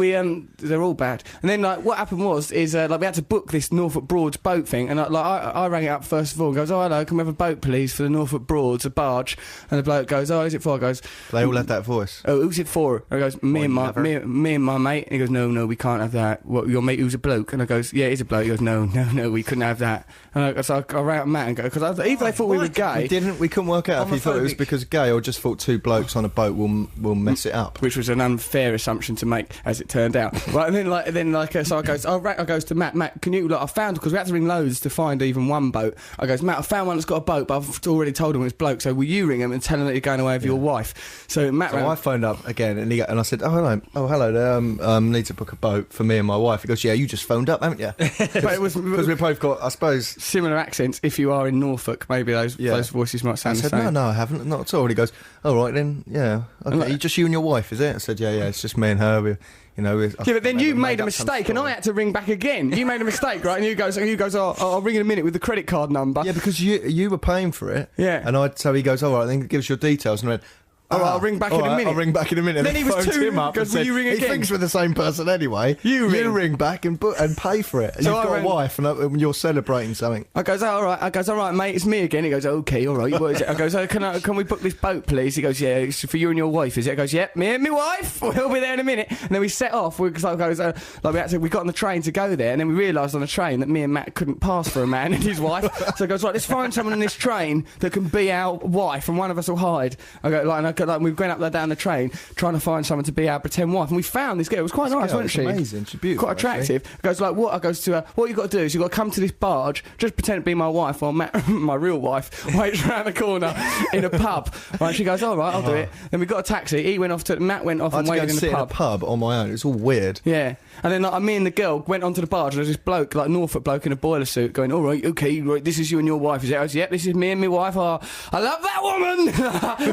they're all bad. And then, like, what happened is, like, we had to book this Norfolk Broads boat thing. And, I rang it up first of all and goes, oh, hello, can we have a boat, please, for the Norfolk Broads, a barge? And the bloke goes, oh, who's it for? I goes... They all had that voice. Oh, who's it for? And I goes, me and my mate. And he goes, no, we can't have that. What, your mate who's a bloke? And I goes, yeah, he's a bloke. He goes, no, we couldn't have that. And so I rang up Matt and go, because even they thought we were gay... We couldn't work out if he thought it was because gay or just thought two blokes on a boat will mess it up. Which was an unfair assumption to make, as it turned out. Right, and then so I goes to Matt, can you, I found, because we had to ring loads to find even one boat. I goes, Matt, I found one that's got a boat, but I've already told him it's bloke, so will you ring him and tell him that you're going away with your wife? So Matt I phoned up again and I said, hello there, need to book a boat for me and my wife. He goes, yeah, you just phoned up, haven't you? But it was because we both got, I suppose, similar accents. If you are in Norfolk, maybe those voices might sound the same. No, I haven't, not at all. And he goes, all right then, yeah, okay, just you and your wife, is it? I said, yeah, it's just me and her. But then you made a mistake, and I had to ring back again. You made a mistake, right? And you goes, I'll ring in a minute with the credit card number. Yeah, because you were paying for it. Yeah. And so he goes, all right, then give us your details, and I went, all right, I'll ring back in a minute. I'll ring back in a minute. Then he was him up and said, you ring again? He thinks we're the same person anyway. You ring back and pay for it. And so you've got a wife and you're celebrating something. I goes, all right, mate, it's me again. He goes, okay, all right, what is it? I goes, can we book this boat, please? He goes, yeah, it's for you and your wife, is it? I goes, yeah, me and my wife. We'll be there in a minute. And then we set off because we got on the train to go there, and then we realised on the train that me and Matt couldn't pass for a man and his wife. So I goes, right, let's find someone on this train that can be our wife, and one of us will hide. I go, we went up there down the train trying to find someone to be our pretend wife, and we found this girl. It was quite nice, wasn't she? Amazing, she's beautiful, quite attractive. Actually. I goes, like, what? I goes to her, what you got to do is you got to come to this barge, just pretend to be my wife, while Matt, my real wife, waits around the corner in a pub. Right, she goes, all right, I'll do it. Then we got a taxi. Matt went off and waited in the pub. In a pub on my own. It's all weird. Yeah. And then me and the girl went onto the barge, and there was this bloke, like Norfolk bloke in a boiler suit, going, all right, okay, right, this is you and your wife, is it? I was, yep, this is me and my wife. Oh, I love that woman.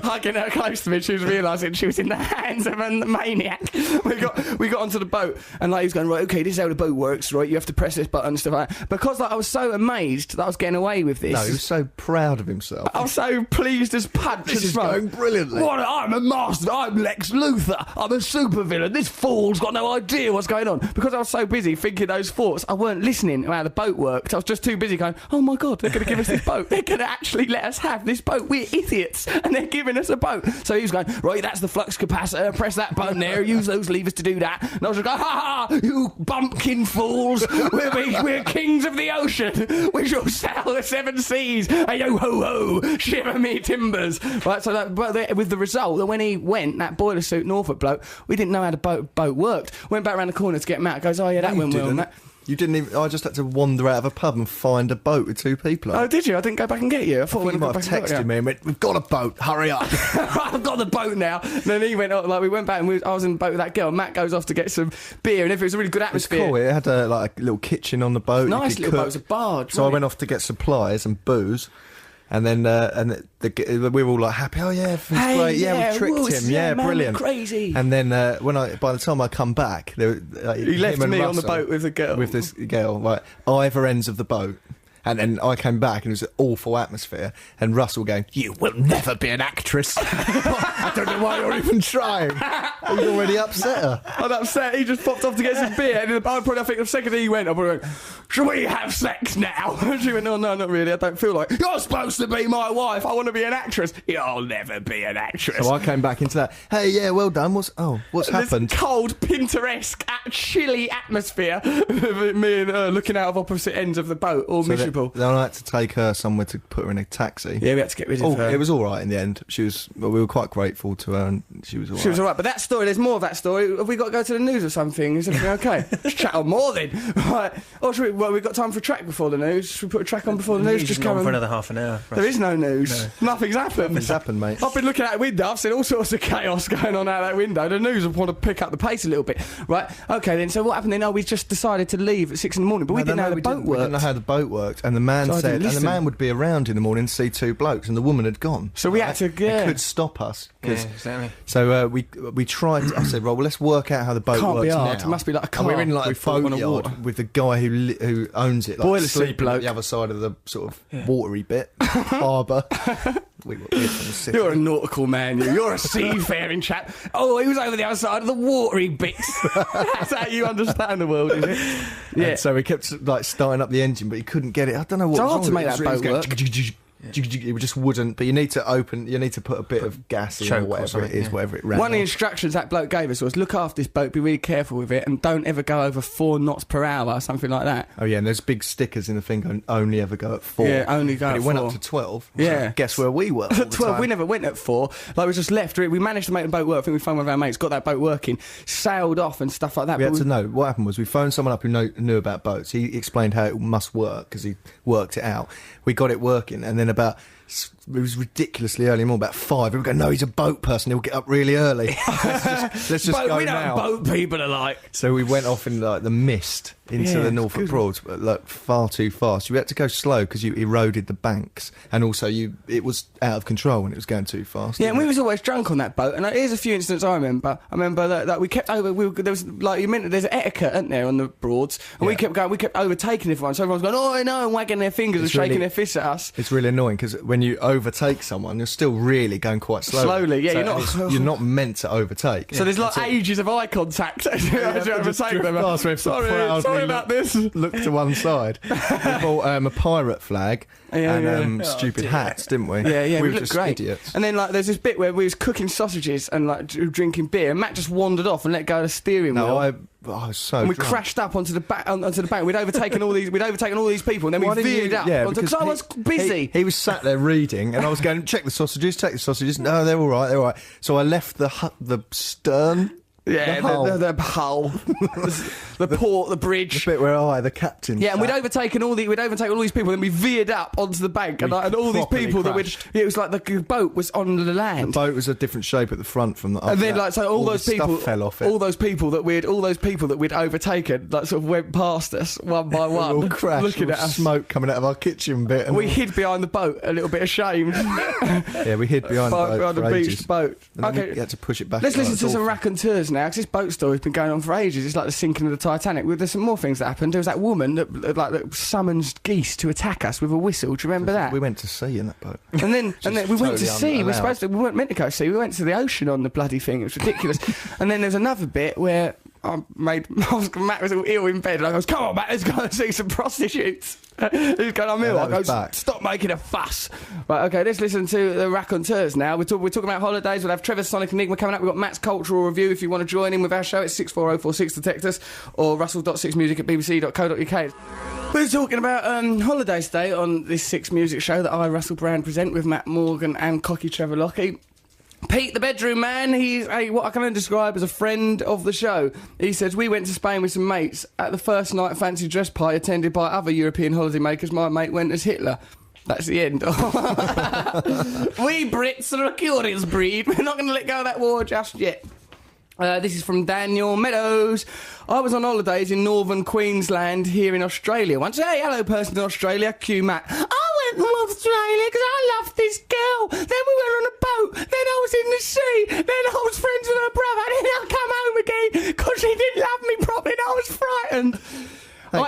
Hugging her close to me. She was realising she was in the hands of a maniac. We got onto the boat, and like he was going, right, okay, this is how the boat works, right? You have to press this button and stuff like that. Because I was so amazed that I was getting away with this. No, he was so proud of himself. I was so pleased as punch. This is going brilliantly. What? I'm a master. I'm Lex Luthor. I'm a supervillain. This fool's got no idea what's going on. Because I was so busy thinking those thoughts, I weren't listening to how the boat worked. I was just too busy going, oh my God, they're going to give us this boat. They're going to actually let us have this boat. We're idiots. And they're giving us a boat. So he was going, right, that's the flux capacitor. Press that button there. Use those levers to do that. And I was just going, ha ha, you bumpkin fools. We're kings of the ocean. We shall sail the seven seas. Hey, yo, ho, ho. Shiver me timbers. Right, so with the result that when he went, that boiler suit Norfolk bloke, we didn't know how the boat worked. Went back around the corner to get Matt. Goes, oh yeah, that went well. Matt. You didn't even... I just had to wander out of a pub and find a boat with two people on. Oh, did you? I didn't go back and get you. I thought you might have texted me and went, we've got a boat, hurry up. I've got the boat now. And then he went, we went back and I was in the boat with that girl. Matt goes off to get some beer, and if it was a really good atmosphere... It was cool. It had a little kitchen on the boat. Nice little boat. It was a barge. So I went off to get supplies and booze. And then we were all like happy. Oh yeah, it's great. Yeah, we tricked him. Yeah, man, brilliant. Crazy. And then by the time I come back, he left me on the boat with the girl. With this girl, like either ends of the boat. And then I came back and it was an awful atmosphere. And Russell going, "You will never be an actress." I don't know why you're even trying. You'd already upset her. I'm upset. He just popped off to get some beer. And I think the second he went, I went, "Shall we have sex now?" And she went, "Oh, no, not really. I don't feel like you're supposed to be my wife. I want to be an actress." "You'll never be an actress." So I came back into that. "Hey, yeah, well done. What's happened?" This cold, Pinteresque, chilly atmosphere of me and her looking out of opposite ends of the boat, all miserable. Then I had to take her somewhere to put her in a taxi. Yeah, we had to get rid of her. It was all right in the end. We were quite grateful to her, and she was all right. She was all right. But that story, there's more of that story. Have we got to go to the news or something? Is everything okay? Let's chat on more then. Right. Or we've got time for a track before the news. Should we put a track on before the news? Just come on for another half an hour. There is no news. No. Nothing's happened. Nothing's happened, mate. I've been looking out the window. I've seen all sorts of chaos going on out that window. The news want to pick up the pace a little bit. Right. Okay, then. So what happened then? Oh, we just decided to leave at 6 a.m, but we didn't know how the boat worked. We didn't know how the boat worked, and the man said, and the man would be around in the morning to see two blokes, and the woman had gone. So we had to. Yeah. It could stop us. Yeah, exactly. So we tried. I said, well, let's work out how the boat works now. It must be like a car. And we're in like a boatyard with the guy who owns it, like boiler seat bloke, at the other side of the sort of watery bit, harbour. You're a nautical man, you're a seafaring chap. Oh, he was over the other side of the watery bits. That's how you understand the world, is it? Yeah. And so we kept like starting up the engine, but he couldn't get it. I don't know what. It's hard to make that boat work. It just wouldn't. But you need to put a bit of gas in or whatever it is, whatever it ran. One of the instructions that bloke gave us was look after this boat, be really careful with it, and don't ever go over 4 knots per hour, or something like that. Oh yeah, and there's big stickers in the thing going only ever go at 4. Yeah, only go at 4. It went up to 12. Yeah. So guess where we were? At 12, we never went at 4. Like we just left. We managed to make the boat work. I think we phoned one of our mates, got that boat working, sailed off and stuff like that. We had to know what happened was we phoned someone up who knew about boats. He explained how it must work because he worked it out. We got it working, and then it was ridiculously early, more about 5. We were going, no, he's a boat person. He'll get up really early. Let's just go we now. We know boat people are like. So we went off in like the mist into the Norfolk Broads, but like far too fast. You had to go slow because you eroded the banks, and also it was out of control when it was going too fast. Yeah, and we was always drunk on that boat. And here's a few incidents I remember. I remember that we kept over. There was like you meant there's etiquette, isn't there, on the Broads, and we kept going. We kept overtaking everyone. So everyone's going, oh, I know, and wagging their fingers and shaking their fists at us. It's really annoying because when you overtake someone, you're still really going quite slowly. Yeah, so you're not meant to overtake. So there's like ages of eye contact as you overtake them. Sorry about this. Look to one side. We bought a pirate flag and stupid hats, didn't we? Yeah, we looked just great. Idiots. And then like there's this bit where we was cooking sausages and like drinking beer, and Matt just wandered off and let go of the steering wheel. I was so and we drunk. crashed up onto the bank. We'd overtaken all these people, and then we veered up. Yeah, because I was busy. He was sat there reading, and I was going, check the sausages. No, they're all right. So I left the stern. Yeah, the hull, the port, the bridge, the bit where the captain. Yeah, and we'd overtaken all these people. Then we veered up onto the bank, and all these people crashed. It was like the boat was on the land. The boat was a different shape at the front from the. And then all those people fell off it. All those people that we'd overtaken, like sort of went past us one by one, all crashed, looking at us. Smoke coming out of our kitchen bit. And we hid behind the boat, a little bit ashamed. Yeah, we hid behind the beach boat. Okay, you had to push it back. Let's listen to some raconteurs now, because this boat story's been going on for ages. It's like the sinking of the Titanic. There's some more things that happened. There was that woman that summoned geese to attack us with a whistle. Do you remember that? We went to sea in that boat. And then we went to sea. We weren't meant to go sea. We went to the ocean on the bloody thing. It was ridiculous. And then there's another bit where Matt was all ill in bed, and I goes, come on, Matt, let's go and see some prostitutes. He's going, I'm ill. I go, stop making a fuss. Right, okay, let's listen to the raconteurs now. We're talking about holidays. We'll have Trevor's Sonic Enigma coming up. We've got Matt's Cultural Review. If you want to join in with our show, it's 64046 to text us, or russell.6music@bbc.co.uk. We're talking about holidays today on this 6 Music show that I, Russell Brand, present with Matt Morgan and Cocky Trevor Lockie. Pete, the bedroom man, he's what I can only describe as a friend of the show. He says, we went to Spain with some mates. At the first night fancy dress party attended by other European holidaymakers, my mate went as Hitler. That's the end. We Brits are a curious breed. We're not going to let go of that war just yet. This is from Daniel Meadows. I was on holidays in northern Queensland here in Australia once. Hey, hello, person in Australia. Cue Matt. I went to Australia because I loved this girl. Then we went on a boat. Then I was in the sea. Then I was friends with her brother. Then I come home again because she didn't love me properly and I was frightened.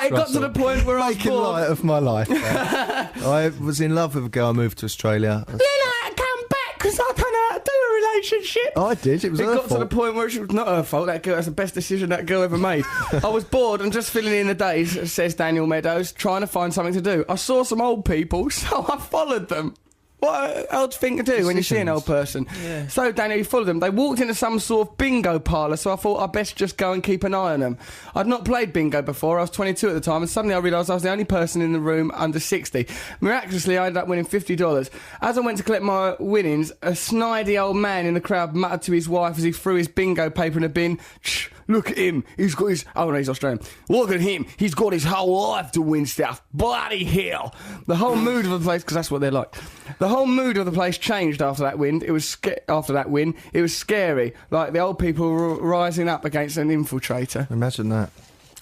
it got to the point where I was making bored. light of my life. I was in love with a girl. I moved to Australia. Then I come back because I don't know how to do a relationship. I did. It was It her got to fault. the point where it was not her fault. That girl, that's the best decision that girl ever made. I was bored and just filling in the days, says Daniel Meadows, trying to find something to do. I saw some old people, so I followed them. What an odd thing to do when you see an old person. Yeah. So, Daniel, you followed them. They walked into some sort of bingo parlour, so I thought I'd best just go and keep an eye on them. I'd not played bingo before. I was 22 at the time, and suddenly I realised I was the only person in the room under 60. Miraculously, I ended up winning $50. As I went to collect my winnings, a snidey old man in the crowd muttered to his wife as he threw his bingo paper in a bin, "Shh, look at him. He's got his..." Oh, no, he's Australian. "Look at him. He's got his whole life to win stuff. Bloody hell." The whole mood of the place, because that's what they're like. The whole mood of the place changed after that win. It was after that win. It was scary. Like the old people were rising up against an infiltrator. Imagine that.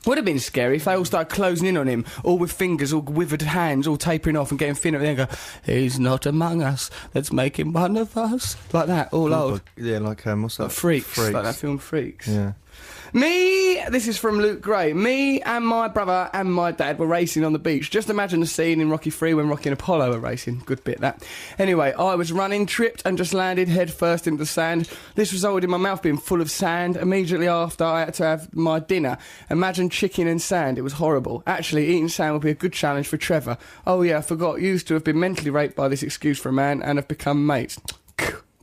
Would have been scary if they all started closing in on him, all with fingers, all withered hands, all tapering off and getting thin at the end and go, "He's not among us. Let's make him one of us." Like that, all old. Yeah, like what's that? Like Freaks. Like that film Freaks. Yeah. This is from Luke Gray. Me and my brother and my dad were racing on the beach. Just imagine the scene in Rocky 3 when Rocky and Apollo were racing. Good bit, that. Anyway, I was running, tripped and just landed head first into the sand. This resulted in my mouth being full of sand. Immediately after, I had to have my dinner. Imagine chicken and sand. It was horrible. Actually, eating sand would be a good challenge for Trevor. Oh yeah, I forgot. Used to have been mentally raped by this excuse for a man and have become mates.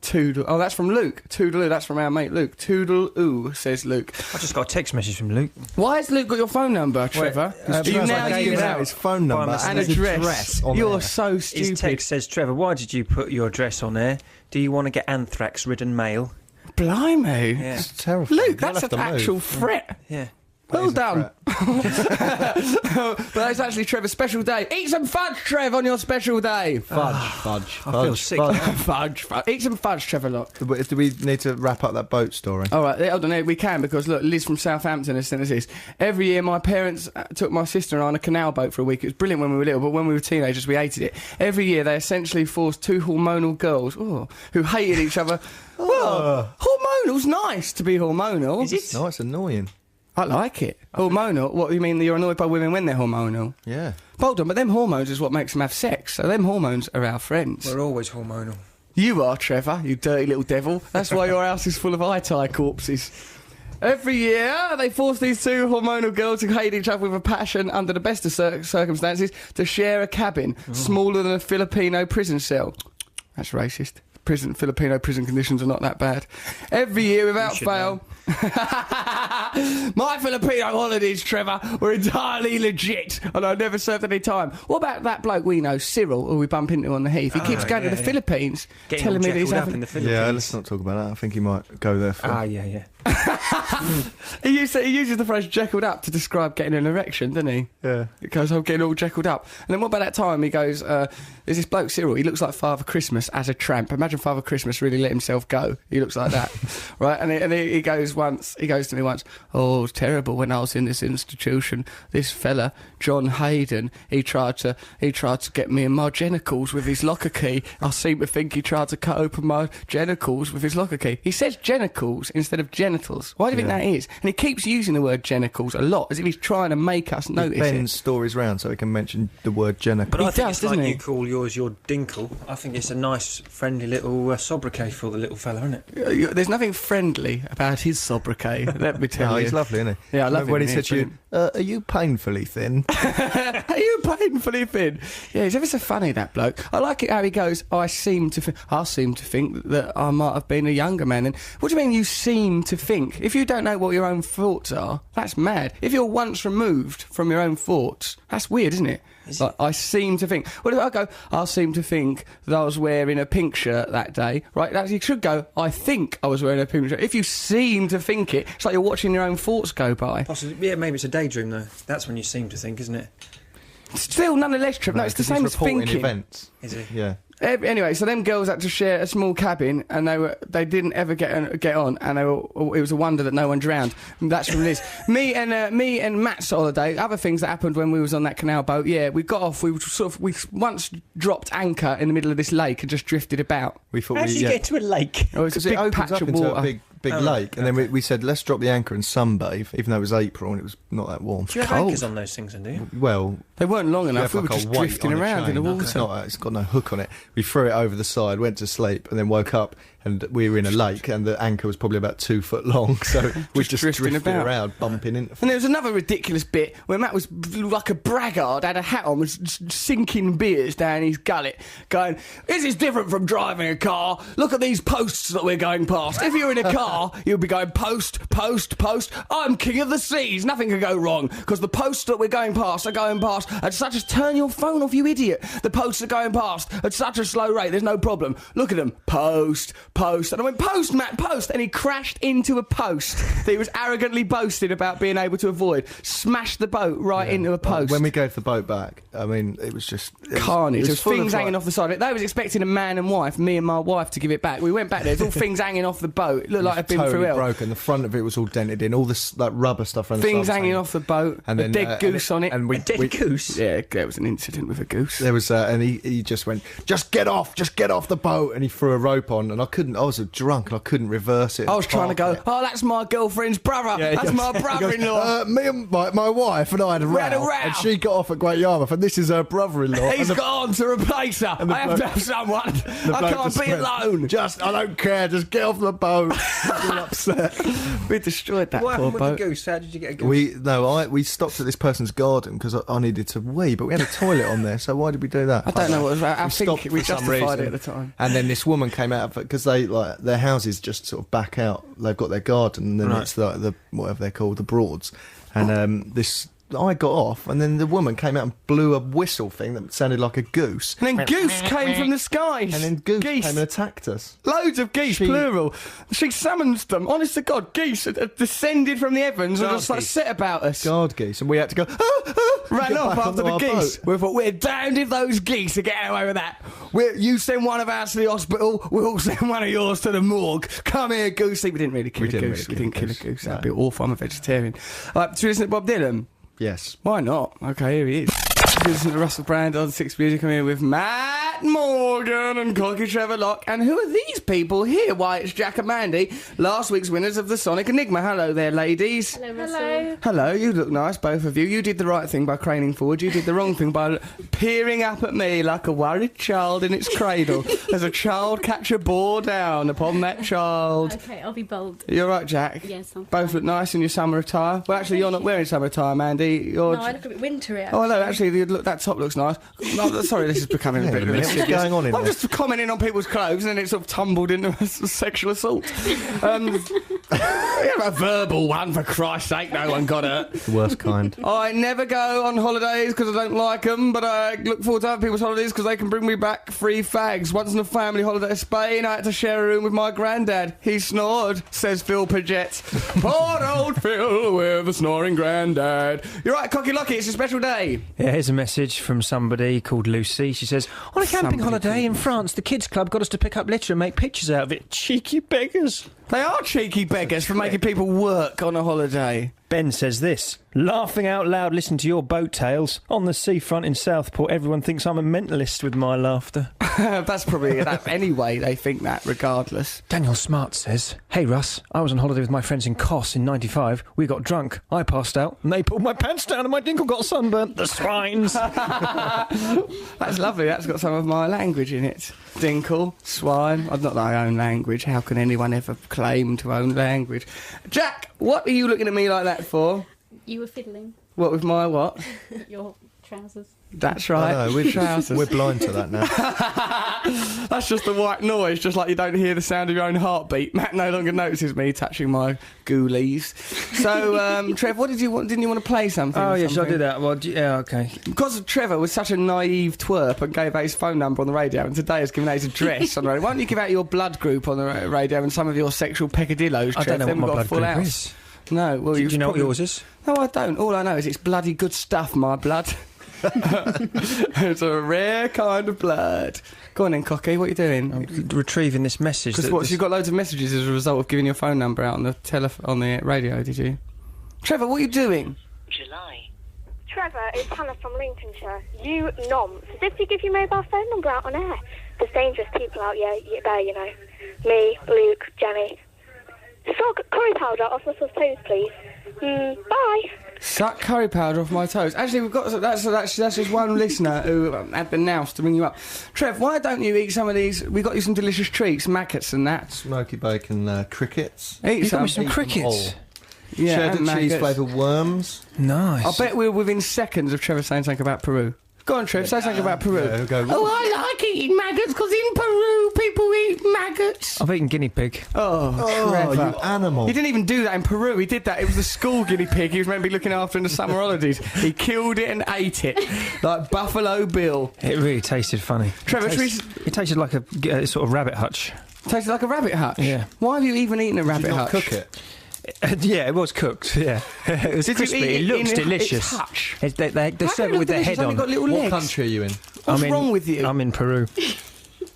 Toodle. Oh, that's from Luke. Toodle-oo. That's from our mate Luke. Toodle-oo, says Luke. I just got a text message from Luke. Why has Luke got your phone number, Trevor? because now I gave giving it out out his phone by number mistake. and his address. on You're there. so His stupid. text says, "Trevor, why did you put your address on there? Do you want to get anthrax-ridden mail?" Blimey. Yeah. It's terrifying. Luke, You'll that's have an to move. actual threat. Yeah. Well is a done. But it's actually Trevor's special day. Eat some fudge, Trev, on your special day. Fudge. I feel sick. Fudge. Eat some fudge, Trevor, look. Do we need to wrap up that boat story? All right, hold on, we can, because look, Liz from Southampton has sent us this. Every year my parents took my sister and I on a canal boat for a week. It was brilliant when we were little, but when we were teenagers we hated it. Every year they essentially forced two hormonal girls who hated each other. Well, hormonal's nice to be hormonal. Is it? No, it's annoying. I like it. Hormonal? What, you mean you're annoyed by women when they're hormonal? Yeah. Hold on, but them hormones is what makes them have sex, so them hormones are our friends. We're always hormonal. You are, Trevor, you dirty little devil. That's why your house is full of eye-tie corpses. Every year, they force these two hormonal girls who hate each other with a passion under the best of circumstances to share a cabin smaller than a Filipino prison cell. That's racist. Filipino prison conditions are not that bad. Every year, without fail... My Filipino holidays, Trevor, were entirely legit, and I never served any time. What about that bloke we know, Cyril, who we bump into on the heath? He keeps going to the Philippines, Getting telling all me that he's jackaled up having... in the Philippines. Yeah, let's not talk about that. I think he might go there for... Yeah. He uses the phrase jackaled up to describe getting an erection, doesn't he? Yeah. He goes, I'm getting all jackaled up. And then what about that time he goes, there's this bloke Cyril, he looks like Father Christmas as a tramp. Imagine Father Christmas really let himself go. He looks like that. Right? And he goes to me once, "Oh, it was terrible when I was in this institution. This fella, John Hayden, he tried to get me in my genitals with his locker key. I seem to think he tried to cut open my genitals with his locker key." He says genitals instead of genitals. Why do you think that is? And he keeps using the word genitals a lot, as if he's trying to make us notice Bends it. stories round so he can mention the word genital. But I think does, it's like doesn't he? you call yours your dinkle. I think it's a nice, friendly little sobriquet for the little fella, isn't it? There's nothing friendly about his sobriquet, let me tell Oh, you. he's lovely, isn't he? Yeah, I love Remember when him, he yeah, said to you, "Are you painfully thin?" Are you painfully thin? Yeah, he's ever so funny, that bloke. I like it how he goes, I seem to think that I might have been a younger man. And what do you mean you seem to think? If you don't know what your own thoughts are, that's mad. If you're once removed from your own thoughts, that's weird, isn't it? Like, I seem to think. What if I go, I seem to think that I was wearing a pink shirt that day, right? You should go, I think I was wearing a pink shirt. If you seem to think it, it's like you're watching your own thoughts go by. Possibly, yeah, maybe it's a daydream, though. That's when you seem to think, isn't it? Still, nonetheless, Trip, no, it's the 'cause he's same as reporting thinking. events. Is it? Yeah. Anyway, so them girls had to share a small cabin, and they didn't ever get on, and it was a wonder that no one drowned. And that's from Liz. me and Matt's holiday. Other things that happened when we was on that canal boat. Yeah, we got off. We once dropped anchor in the middle of this lake and just drifted about. We thought How did you get to a lake? It was a Because it big opens patch up of into water. a big big lake, and then we said, let's drop the anchor and sunbathe, even though it was April and it was not that warm. Do you have anchors on those things, then, do you? Well, they weren't long enough. We were like just drifting around in the water. It's got no hook on it. We threw it over the side, went to sleep, and then woke up, and we were in a lake, and the anchor was probably about 2 foot long, so we just drifted around, bumping into. And there was another ridiculous bit where Matt was like a braggart, had a hat on, was sinking beers down his gullet, going, "This is different from driving a car. Look at these posts that we're going past. If you're in a car, you'll be going post, post, post. I'm king of the seas. Nothing can go wrong, because the posts that we're going past are going past at such as turn your phone off, you idiot. The posts are going past at such a slow rate. There's no problem. Look at them. Post, post." And I went, "Post, Matt, post." And he crashed into a post that he was arrogantly boasting about being able to avoid. Smashed the boat right into a post. When we gave the boat back, I mean, it was just carnage. There was things hanging off the side of it. They was expecting a man and wife, me and my wife, to give it back. We went back there. There's all things hanging off the boat. It looked like I'd been through hell. Broken. The front of it was all dented in. All this like rubber stuff around the things hanging off the boat. And a dead goose on it. And a dead goose. Yeah, there was an incident with a goose. There was, and he just went, just get off the boat, and he threw a rope on, and I was drunk and I couldn't reverse it. I was trying to go, "Oh, that's my girlfriend's brother. That's my brother-in-law." Me and my wife and I had a row, and she got off at Great Yarmouth, and this is her brother-in-law. He's gone to replace her. I have to have someone. I can't be alone. I don't care. Just get off the boat. I'm upset. We destroyed that what poor happened boat. with the goose? How did you get a goose? We stopped at this person's garden because I needed to wee, but we had a toilet on there, so why did we do that? I don't know what was. I think we for some justified reason. it at the time. And then this woman came out of it because they like their houses just sort of back out. They've got their garden, and then it's like the whatever they're called, the Broads, and I got off, and then the woman came out and blew a whistle thing that sounded like a goose. And then goose came from the skies. And then geese came and attacked us. Loads of geese, plural. She summons them. Honest to God, geese had descended from the heavens and just like set about us. Guard geese, and we had to go, ran off after the geese. We thought, we're damned if those geese are getting away with that. You send one of ours to the hospital, we'll send one of yours to the morgue. Come here, goosey. We didn't really kill a goose. We didn't kill a goose. That'd be awful. I'm a vegetarian. Should we listen to Bob Dylan? Yes. Why not? Okay, here he is. Listen to Russell Brand on Six Music. I'm here with Matt Morgan and Cocky Trevor Locke. And who are these people here? Why, it's Jack and Mandy, last week's winners of the Sonic Enigma. Hello there, ladies. Hello, Russell. Hello, you look nice, both of you. You did the right thing by craning forward. You did the wrong thing by peering up at me like a worried child in its cradle. As a child catch a ball down upon that child. Okay, I'll be bold. You're right, Jack. Yes, I'm both look nice in your summer attire. Well, actually, you're not wearing summer attire, Mandy. No, I look a bit wintry, actually. Oh, no, actually, that top looks nice. No, sorry, this is becoming a bit of a What's going on in I'm there? just commenting on people's clothes, and then it sort of tumbled into a sexual assault. A verbal one, for Christ's sake, no one got hurt. The worst kind. I never go on holidays because I don't like them, but I look forward to other people's holidays because they can bring me back free fags. Once on a family holiday to Spain, I had to share a room with my granddad. He snored, says Phil Paget. Poor old Phil with a snoring granddad. You're right, Cocky Locky, it's a special day. Yeah, here's a message from somebody called Lucy. She says, on a camping holiday in France, the kids' club got us to pick up litter and make pictures out of it. Cheeky beggars. They are cheeky beggars for making people work on a holiday. Ben says this, laughing out loud listening to your boat tales. On the seafront in Southport, everyone thinks I'm a mentalist with my laughter. That's probably that anyway, they think that regardless. Daniel Smart says, hey Russ, I was on holiday with my friends in Kos in 95. We got drunk, I passed out, and they pulled my pants down and my dinkle got sunburnt. The swines. That's lovely, that's got some of my language in it. Dinkle, swine. Not that I own language. How can anyone ever claim to own language? Jack, what are you looking at me like that for? You were fiddling. What, with my what? Your trousers. That's right. I know, we're blind to that now. That's just the white noise, just like you don't hear the sound of your own heartbeat. Matt no longer notices me touching my ghoulies. So, Trev, what did you want? Didn't you want to play something? Oh, yeah, should I do that? Well, yeah, okay. Because Trevor was such a naive twerp and gave out his phone number on the radio, and today has given out his address on the radio. Why don't you give out your blood group on the radio and some of your sexual peccadillos, Trev? I don't know Then what my we've got blood a full group house. is. No, well, Do you know what yours is? No, I don't. All I know is it's bloody good stuff, my blood. It's a rare kind of blood. Go on then, Cocky, what are you doing? I'm retrieving this message. Because what, you got loads of messages as a result of giving your phone number out on the radio, did you? Trevor, what are you doing? July. Trevor, it's Hannah from Lincolnshire. You nonce. As if you give your mobile phone number out on air. There's dangerous people out there, you know. Me, Luke, Jenny. Suck curry powder off Russell's toes, please. Bye. Suck curry powder off my toes. Actually, we've got that's just one listener who had the nous to ring you up. Trev, why don't you eat some of these? We got you some delicious treats, maggots and that. Smoky bacon crickets. Eat Got me some Eat them crickets. all. Yeah, Cheddar and cheese maggots. flavoured worms. Nice. I bet we're within seconds of Trevor saying something about Peru. Go on, Trev, say something about Peru. Yeah, he'll go, Oh, I like eating maggots because in Peru people eat maggots. I've eaten guinea pig. Oh, Trevor. you animal. He didn't even do that in Peru. He did that. It was the school guinea pig he was meant to be looking after in the summer holidays. He killed it and ate it like Buffalo Bill. It really tasted funny. Trevor, It tasted like a sort of rabbit hutch. tasted like a rabbit hutch. Yeah. Why have you even eaten a Did rabbit you not hutch? cook it? Yeah, it was cooked. Yeah, it was Did you crispy. eat It it looks in delicious. its hutch? They How serve can it it with their look head delicious? Only on. got little What legs. country are you in? What's I'm in- wrong with you? I'm in Peru.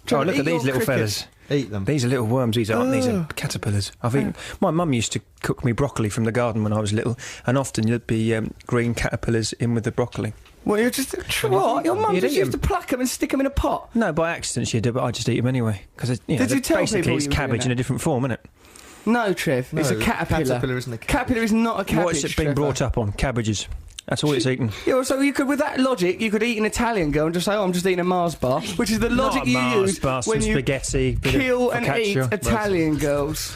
Trevor, Oh, look eat at these your little crickets. fellas. Eat them. These are little worms. These aren't. These are caterpillars. I've eaten. My mum used to cook me broccoli from the garden when I was little, and often there'd be green caterpillars in with the broccoli. Well, you're just what? Your mum You'd just eat used to pluck them and stick them in a pot. No, by accident she did, but I just eat them anyway because Did you tell basically people it's you were doing cabbage in that? a different form, isn't it? No, Trev, it's a No, caterpillar. caterpillar isn't a cabbage. Caterpillar is not a cabbage. What's it been Trevor. brought up on? Cabbages. That's all it's eaten. Yeah, well, so you could, with that logic, you could eat an Italian girl and just say, "Oh, I'm just eating a Mars bar," which is the logic Not a you Mars use bar, when some you spaghetti, bit of kill and eat focaccia. Italian girls.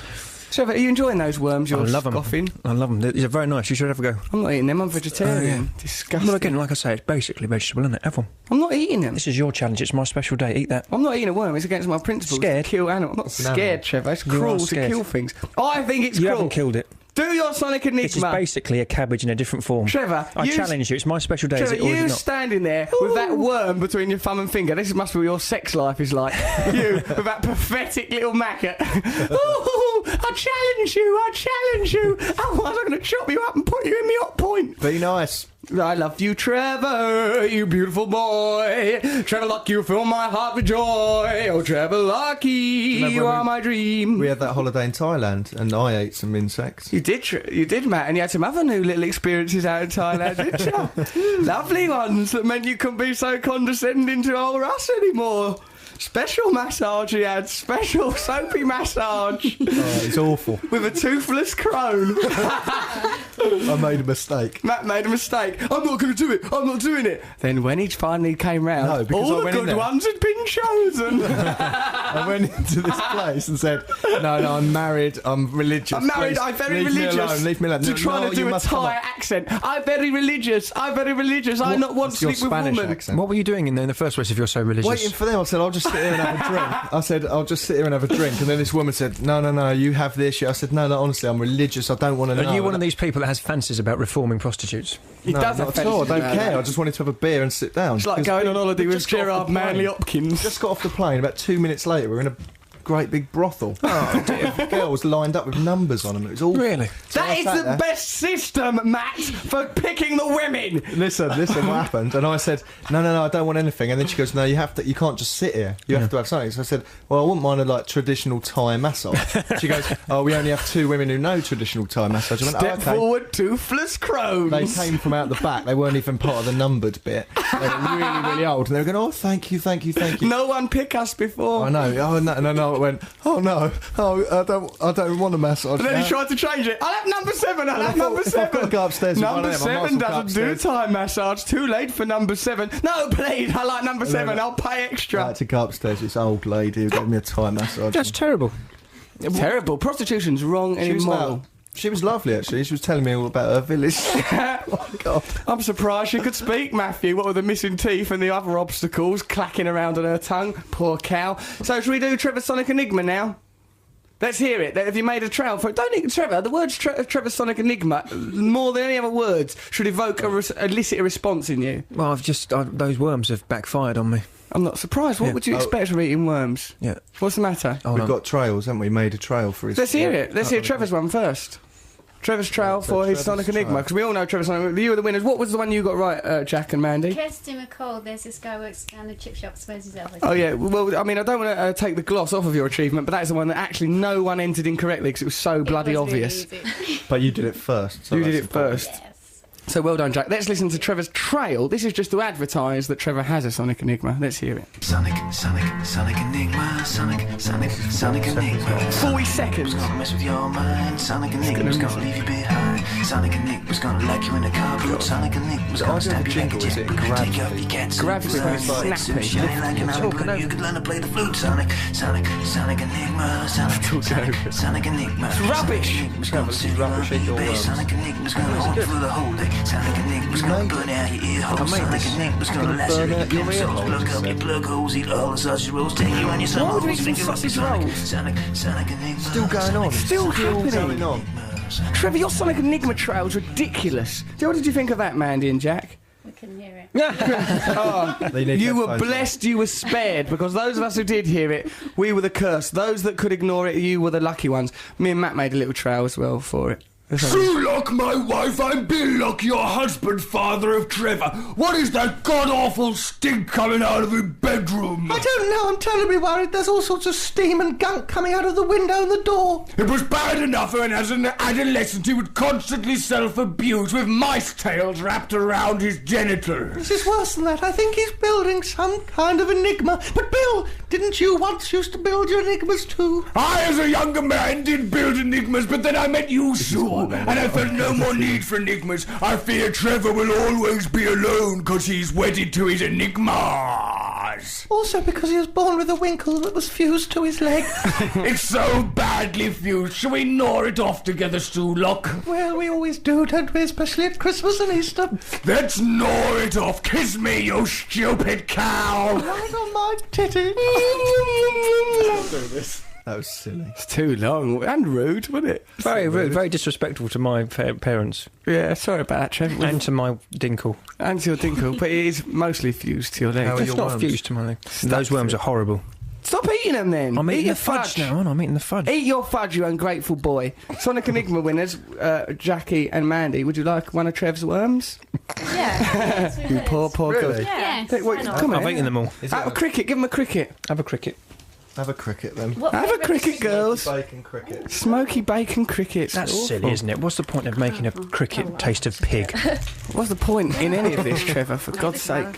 Trevor, are you enjoying those worms you're I love them. scoffing? I love them. They're very nice. You should have a go. I'm not eating them. I'm vegetarian. Disgusting. Well, again, like I say, it's basically vegetable, isn't it? Have one. I'm not eating them. This is your challenge. It's my special day. Eat that. I'm not eating a worm. It's against my principles. Scared? To kill animals. I'm not an scared, animal. Trevor. It's You are cruel to scared. kill things. I think it's You cruel. haven't killed it. Do your Sonic This is Enigma. basically a cabbage in a different form. Trevor, I you challenge you. It's my special day. Trevor, is it, or is you it not? standing there with that worm between your thumb and finger. This must be what your sex life is like. You with that pathetic little maggot. Oh, I challenge you! I challenge you! Otherwise, I'm going to chop you up and put you in the hot point. Be nice. I love you, Trevor, you beautiful boy. Trevor Lucky, you fill my heart with joy. Oh, Trevor Lucky, you are my dream. We had that holiday in Thailand, and I ate some insects. You did, Matt, and you had some other new little experiences out in Thailand, didn't you? Lovely ones that meant you couldn't be so condescending to old Russ anymore. Special massage he had, special soapy massage. Oh, it's awful. With a toothless crone. I made a mistake. Matt made a mistake. I'm not going to do it. I'm not doing it. Then when he finally came round, No, because all I the went in good there. ones had been chosen. I went into this place and said, no, I'm married, I'm religious. I'm married, please, I'm very leave religious. Me alone, leave me alone. To No, try no, to do you a must come Thai up. accent. I'm very religious. I'm very religious. I not want to Your sleep with Spanish women. accent. What were you doing in there in the first place if you're so religious? Waiting for them. I said, I'll just sit here and have a drink. I said, I'll just sit here and have a drink. And then this woman said, no, you have this. I said, no, honestly, I'm religious. I don't want to know. Are you one of these people that has fancies about reforming prostitutes? He No, does not have at all. I fancies don't about care. that. I just wanted to have a beer and sit down. It's like Because going on holiday we with just got off Gerard the plane. Manley Hopkins. Just got off the plane. About 2 minutes later, we're in a great big brothel. Oh, dear. Girls lined up with numbers on them. It was all Really? That I is sat the there. best system, Matt, for picking the women. Listen, what happened? And I said, no, I don't want anything. And then she goes, no, you can't just sit here. You have to have something. So I said, well, I wouldn't mind a traditional Thai massage. She goes, oh, we only have 2 women who know traditional Thai massage. I went, Step oh, okay. forward, toothless crones. They came from out the back. They weren't even part of the numbered bit. They were really, really old. And they were going, oh, thank you. No one pick us before. I know. Oh, no. I went, oh, no. Oh, I don't want a massage. And then now. he tried to change it. I'll have number 7. I'll have I thought, number if I've 7. got to go upstairs with Number one of them, I might 7 as well go doesn't do upstairs. Thai massage. Too late for number 7. No, please. I like number 7. I'll pay I extra. had to go upstairs. This old lady who gave me a Thai massage. That's terrible. Terrible. Prostitution's wrong and She was immoral. about- She was lovely, actually. She was telling me all about her village. Oh, my God. I'm surprised she could speak, Matthew. What with the missing teeth and the other obstacles clacking around on her tongue. Poor cow. So, shall we do Trevor Sonic Enigma now? Let's hear it. Have you made a trail for it? Don't think, Trevor, the words Trevor Sonic Enigma, more than any other words, should evoke elicit a response in you. Well, those worms have backfired on me. I'm not surprised. What Yeah. would you expect from eating worms? Yeah. What's the matter? Hold We've on. got trails, haven't we? Made a trail for his... Let's hear it. Let's hear Trevor's one first. Trevor's trail for his Trevor's Sonic Enigma, trail. because we all know Trevor Sonic. You were the winners. What was the one you got right, Jack and Mandy? Kirsty McCall, there's this guy who works down the chip shop, suppose he's over. Oh yeah, well, I mean, I don't want to take the gloss off of your achievement, but that's the one that actually no one entered incorrectly because it was so bloody obvious. Really easy. But you did it first. So You did that's it first. Yes. So well done, Jack. Let's listen to Trevor's trail. This is just to advertise that Trevor has a Sonic Enigma. Let's hear it. Sonic Enigma, Sonic Enigma. 40 seconds. Gonna mess with your mind. Sonic Enigma's gonna leave you behind. Sonic Enigma's gonna lock you in a car boot. Sonic Enigma's gonna stab you like a jet. Take off your cat suit. Gravity is snappy. Shine like an eye. You could learn to play the flute. Sonic Enigma, Sonic Enigma. It's rubbish. Sonic Enigma's gonna hold you for the whole day. Sonic Enigma's gonna burn out your ear holes. Sonic Enigma's gonna lacerate your pencils. Plug up your plug holes. Eat all the sausage rolls. Take you on your summer holes. Finger up your Sonic Enigma. Still going on. Still happening. Trevor, your Sonic Enigma trail's ridiculous. What did you think of that, Mandy and Jack? We couldn't hear it. You were blessed, you were spared, because those of us who did hear it, we were the cursed. Those that could ignore it, you were the lucky ones. Me and Matt made a little trail as well for it. Sue Lock, my wife, I'm Bill Lock, your husband, father of Trevor. What is that god-awful stink coming out of your bedroom? I don't know, I'm terribly worried. There's all sorts of steam and gunk coming out of the window and the door. It was bad enough when as an adolescent he would constantly self-abuse with mice tails wrapped around his genitals. This is worse than that. I think he's building some kind of enigma. But Bill, didn't you once used to build your enigmas too? I, as a younger man, did build enigmas, but then I met you, Sue. And I felt no more need for enigmas. I fear Trevor will always be alone because he's wedded to his enigmas. Also because he was born with a winkle that was fused to his leg. It's so badly fused. Shall we gnaw it off together, Stu Lock? Well, we always do, don't we? Especially at Christmas and Easter. Let's gnaw it off. Kiss me, you stupid cow. Right on my titty. That was silly. It's too long and rude, wasn't it? Very rude, very disrespectful to my parents. Yeah, sorry about that, Trevor. And to my dinkle. And to your dinkle, but it is mostly fused to your leg. It's not fused to my leg. Those worms are horrible. Stop eating them then. I'm eating Eat the fudge now, aren't I? I'm eating the fudge. Eat your fudge, you ungrateful boy. Sonic Enigma winners, Jackie and Mandy, would you like one of Trev's worms? Yeah. You poor girl. Really? Yeah. Come on. I've eaten them all. Have a cricket, give him a cricket. Have a cricket. Have a cricket then. Have a cricket, girls. Bacon cricket. Smoky bacon crickets. That's awful. silly, isn't it? What's the point of making a cricket taste of pig? What's the point in any of this, Trevor, for God's sake?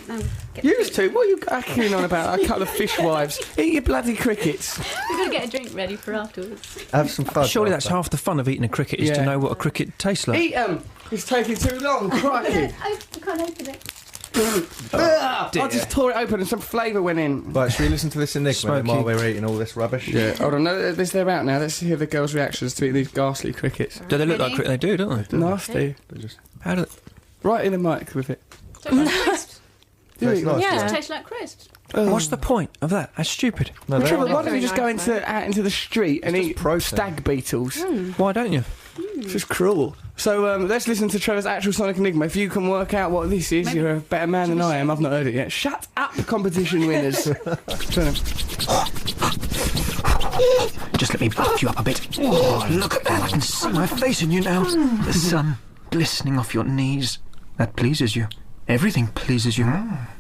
You two, what are you acting on about? A couple of fishwives. Eat your bloody crickets. We've got to get a drink ready for afterwards. Have some fudge. Surely after. that's half the fun of eating a cricket, is to know what a cricket tastes like. Eat them. It's taking too long. Crikey. I can't open it. I just tore it open and some flavour went in. Right, should we listen to this enigma Smoky. while we're eating all this rubbish? Yeah, hold on, no, they're out now. Let's hear the girls' reactions to these ghastly crickets. Do they look like cricket? They do, don't they? Nasty. How do Right in the mic with it. Tastes like crisps. Tastes nice, Yeah, doesn't it? tastes like crisps. What's the point of that? That's stupid. No, they Trevor, aren't. why don't you just go out into the street and eat stag beetles? Why don't you? It's just cruel. So let's listen to Trevor's actual Sonic Enigma. If you can work out what this is, you're a better man than I am. I've not heard it yet. Shut up, competition winners. Just let me buff you up a bit. Oh, look at that. I can see my face in you now. The sun glistening off your knees. That pleases you. Everything pleases you.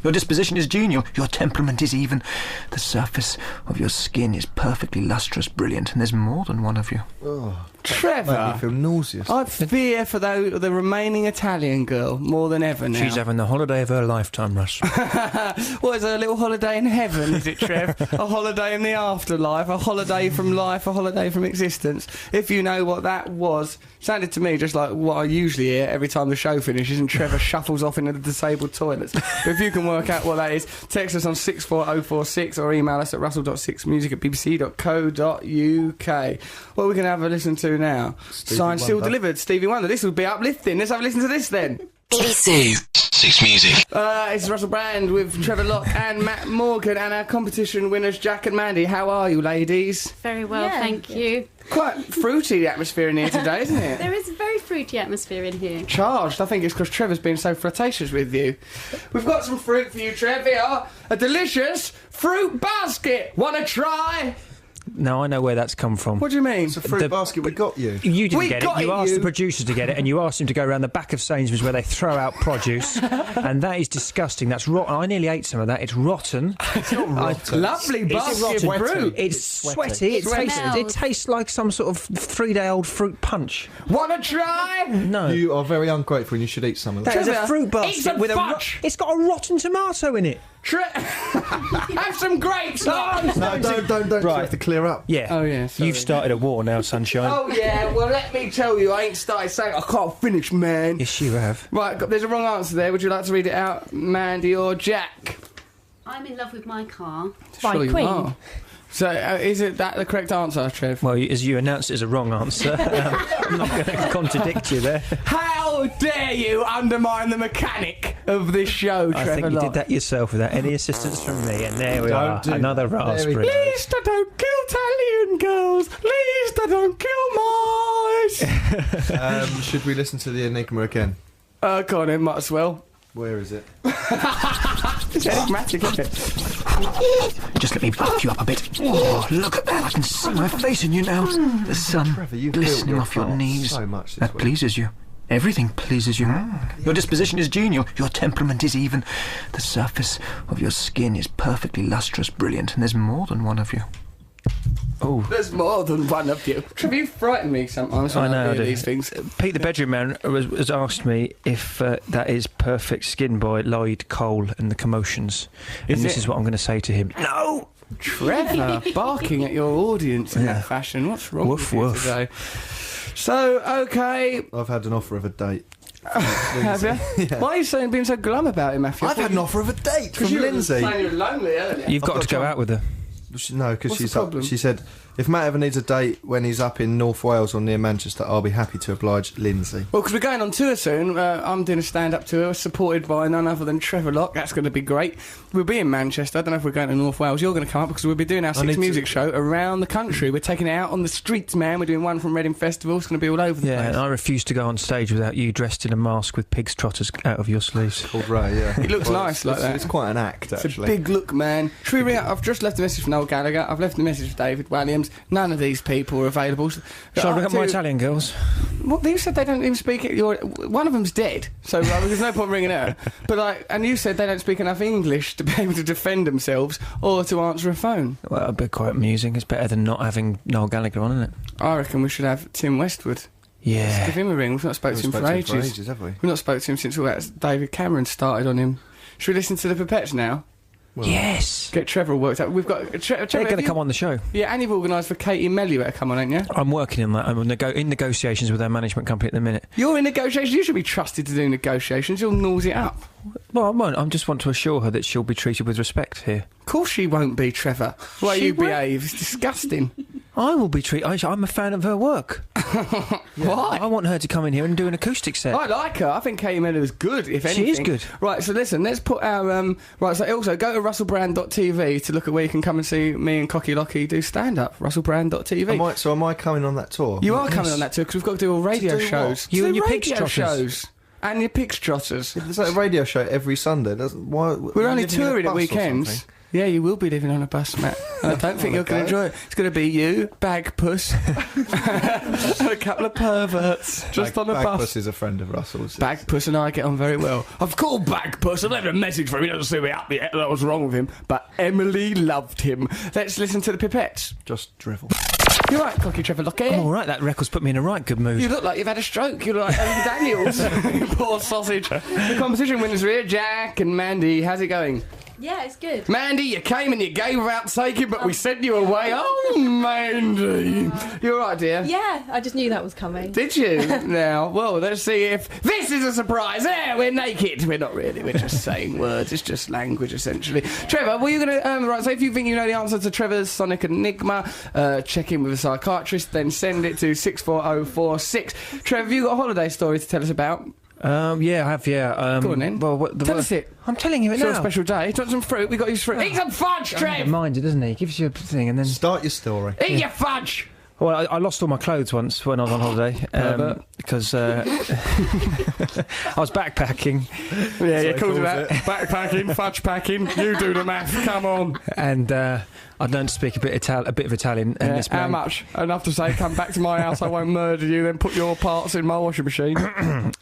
Your disposition is genial. Your temperament is even. The surface of your skin is perfectly lustrous, brilliant, and there's more than one of you. Trevor, I feel nauseous. I fear for the remaining Italian girl more than ever now. She's having the holiday of her lifetime, Russ. What is it, a little holiday in heaven, is it, Trev? A holiday in the afterlife, a holiday from life, a holiday from existence. If you know what that was, sounded to me just like what I usually hear every time the show finishes and Trevor shuffles off into the disabled toilets. But if you can work out what that is, text us on 64046 or email us at russell.6music@bbc.co.uk. What are we going to have a listen to now? Signed, still delivered, Stevie Wonder. This will be uplifting. Let's have a listen to this then. BBC Six Music. It's Russell Brand with Trevor Locke and Matt Morgan and our competition winners Jack and Mandy. How are you, ladies? Very well, thank you. Quite fruity, the atmosphere in here today, isn't it? There is a very fruity atmosphere in here. Charged. I think it's because Trevor's been so flirtatious with you. We've got some fruit for you, Trev. Here, a delicious fruit basket. Want to try? Now I know where that's come from. What do you mean? It's a fruit basket we got you. You didn't We get got it. You it, asked you. the producers to get it, and you asked him to go around the back of Sainsbury's where they throw out produce, and that is disgusting. That's rotten. I nearly ate some of that. It's rotten. It's not rotten. Lovely basket of sweaty. fruit. It's sweaty. It Smells. tastes like some sort of 3-day-old fruit punch. Wanna try? No. You are very ungrateful and you should eat some of that. That is a Trevor, fruit eat basket some with fudge. it's got a rotten tomato in it. Have some grapes. No, don't. Right. You have to clear up. Yeah. Oh, yeah, sorry. You've started a war now, sunshine. Oh yeah, well let me tell you, I ain't started saying I can't finish, man. Yes, you have. Right, there's a wrong answer there. Would you like to read it out, Mandy or Jack? I'm in love with my car. Surely you Queen. are. So is it that the correct answer, Trev? Well, as you announced it as a wrong answer, I'm not going to contradict you there. How dare you undermine the mechanic of this show, Trevor? I think you Locke? did that yourself without any assistance from me, and there we are, do another that. raspberry. Least I don't kill Italian girls. Least I don't kill mice. Should we listen to the Enigma again? Go on then, might as well. Where is it? It's enigmatic, isn't it? Just let me buff you up a bit. Oh, look at that. I can see my face in you now. The sun Trevor, you've built glistening your off your car knees. so much this That week. pleases you. Everything pleases you. Your disposition is genial. Your temperament is even. The surface of your skin is perfectly lustrous, brilliant, and there's more than one of you. Oh, There's more than one of you. Trevor, you frighten me sometimes when I know. I I hear do. these things. Pete, the bedroom man, has asked me if that is Perfect Skin by Lloyd Cole and the Commotions. Is and this it? is what I'm going to say to him. No! Trevor, barking at your audience in Yeah. that fashion. What's wrong Woof, with you woof. today? So, okay. I've had an offer of a date. Have you? Yeah. Why are you being so glum about it, Matthew? I've had an offer of a date from you were Lindsay. saying you were lonely earlier. You've got got to go John. out with her. No, because What's the she's up. problem? She said, if Matt ever needs a date when he's up in North Wales or near Manchester, I'll be happy to oblige Lindsay. Well, because we're going on tour soon. I'm doing a stand-up tour supported by none other than Trevor Locke. That's going to be great. We'll be in Manchester. I don't know if we're going to North Wales. You're going to come up because we'll be doing our need Six to- Music show around the country. We're taking it out on the streets, man. We're doing one from Reading Festival. It's going to be all over the Yeah, and place. I refuse to go on stage without you dressed in a mask with pig's trotters out of your sleeves. Called Ray, yeah. It looks nice like that. It's quite an act, It's a actually. big look, man. Should we ring up? I've just left a message from Noel Gallagher. I've left a message for David Williams. None of these people are available. Shall I ring up my Italian girls? Well, you said they don't even speak it. One of them's dead, so there's no point ringing her. But and you said they don't speak enough English to be able to defend themselves or to answer a phone. Well, it'd be quite amusing. It's better than not having Noel Gallagher on, isn't it? I reckon we should have Tim Westwood. Let's Yeah. give him a ring. We've not spoken to him for ages. have we? We've not spoken to him since all that David Cameron started on him. Should we listen to the Pipettes now? Well, Yes. Get Trevor worked out. We've got Trevor. They're going to come on the show. Yeah, and you've organised for Katie Mellier to come on, ain't you? I'm working on that. I'm in negotiations with our management company at the minute. You're in negotiations. You should be trusted to do negotiations. You'll nose it up. Well, I won't. I just want to assure her that she'll be treated with respect here. Of course she won't be, Trevor. The way She you won't. behave. It's disgusting. I will be treated. I'm a fan of her work. Why? I want her to come in here and do an acoustic set. I like her. I think Katie Mellier is good, if anything. She is good. Right, so listen, let's put our... right, so also go to russellbrand.tv to look at where you can come and see me and Cocky Locky do stand-up. russellbrand.tv. Am I coming on that tour? You are coming on that tour because we've got to do all radio do what? shows. You To and do your pigs radio trotters. shows. And your pigs trotters. There's like a radio show every Sunday. Why? We're only touring at weekends. Yeah, you will be living on a bus, Matt. And I don't think you're going to enjoy it. It's going to be you, Bagpuss, and a couple of perverts just on a bus. Bagpuss is a friend of Russell's. Bagpuss and I get on very well. I've called Bagpuss. I've left a message for him. He doesn't see me up yet. That was wrong with him. But Emily loved him. Let's listen to the Pipettes. Just drivel. You're right, Cocky Trevor Locke. I'm all right. That record's put me in a right good mood. You look like you've had a stroke. You look like Ellen Daniels. You poor sausage. The competition winners are here. Jack and Mandy. How's it going? Yeah, it's good. Mandy, you came and you gave without taking, but we sent you away. Oh, Mandy. You all right, dear? Yeah, I just knew that was coming. Did you? Now, well, let's see if this is a surprise. There, we're naked. We're not really. We're just saying words. It's just language, essentially. Trevor, were you going to... right, so if you think you know the answer to Trevor's Sonic Enigma, check in with a psychiatrist, then send it to 64046. Trevor, have you got a holiday story to tell us about? Yeah, I have, yeah. Go on, then. Well, Tell us it. I'm telling you it It's your now. special day. Do you want some fruit? We got you fruit. Eat some fudge, He Trev! minds it, doesn't he? He gives you a thing and then... Start your story. Eat your fudge! Well, I lost all my clothes once when I was on holiday because I was backpacking. Yeah, he calls calls that. it. Backpacking, fudge packing. You do the math. Come on. And I I learned to speak a bit of Italian. And this How man, much? Enough to say, come back to my house, I won't murder you, then put your parts in my washing machine.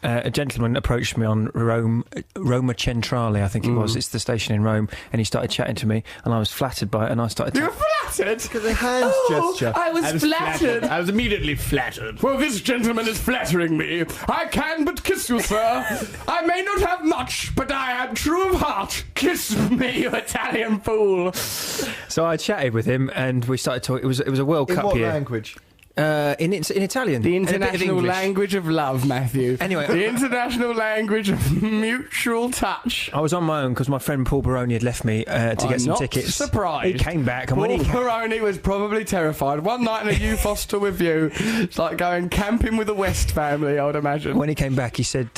a gentleman approached me on Roma Centrale, I think it was. It's the station in Rome, and he started chatting to me, and I was flattered by it, and I started. You were flattered? Because the hands gesture. I was flattered. I was immediately flattered. Well, this gentleman is flattering me. I can but kiss you, sir. I may not have much, but I am true of heart. Kiss me, you Italian fool. So I chatted with him, and we started talking. It was a World In Cup what year. language? In Italian. The and a bit of international English. language of love, Matthew. Anyway. The international language of mutual touch. I was on my own because my friend Paul Baroni had left me to get some not tickets. surprised. He came back, and Paul when he Baroni was probably terrified. One night in a youth hostel with you, it's like going camping with the West family, I would imagine. When he came back, he said,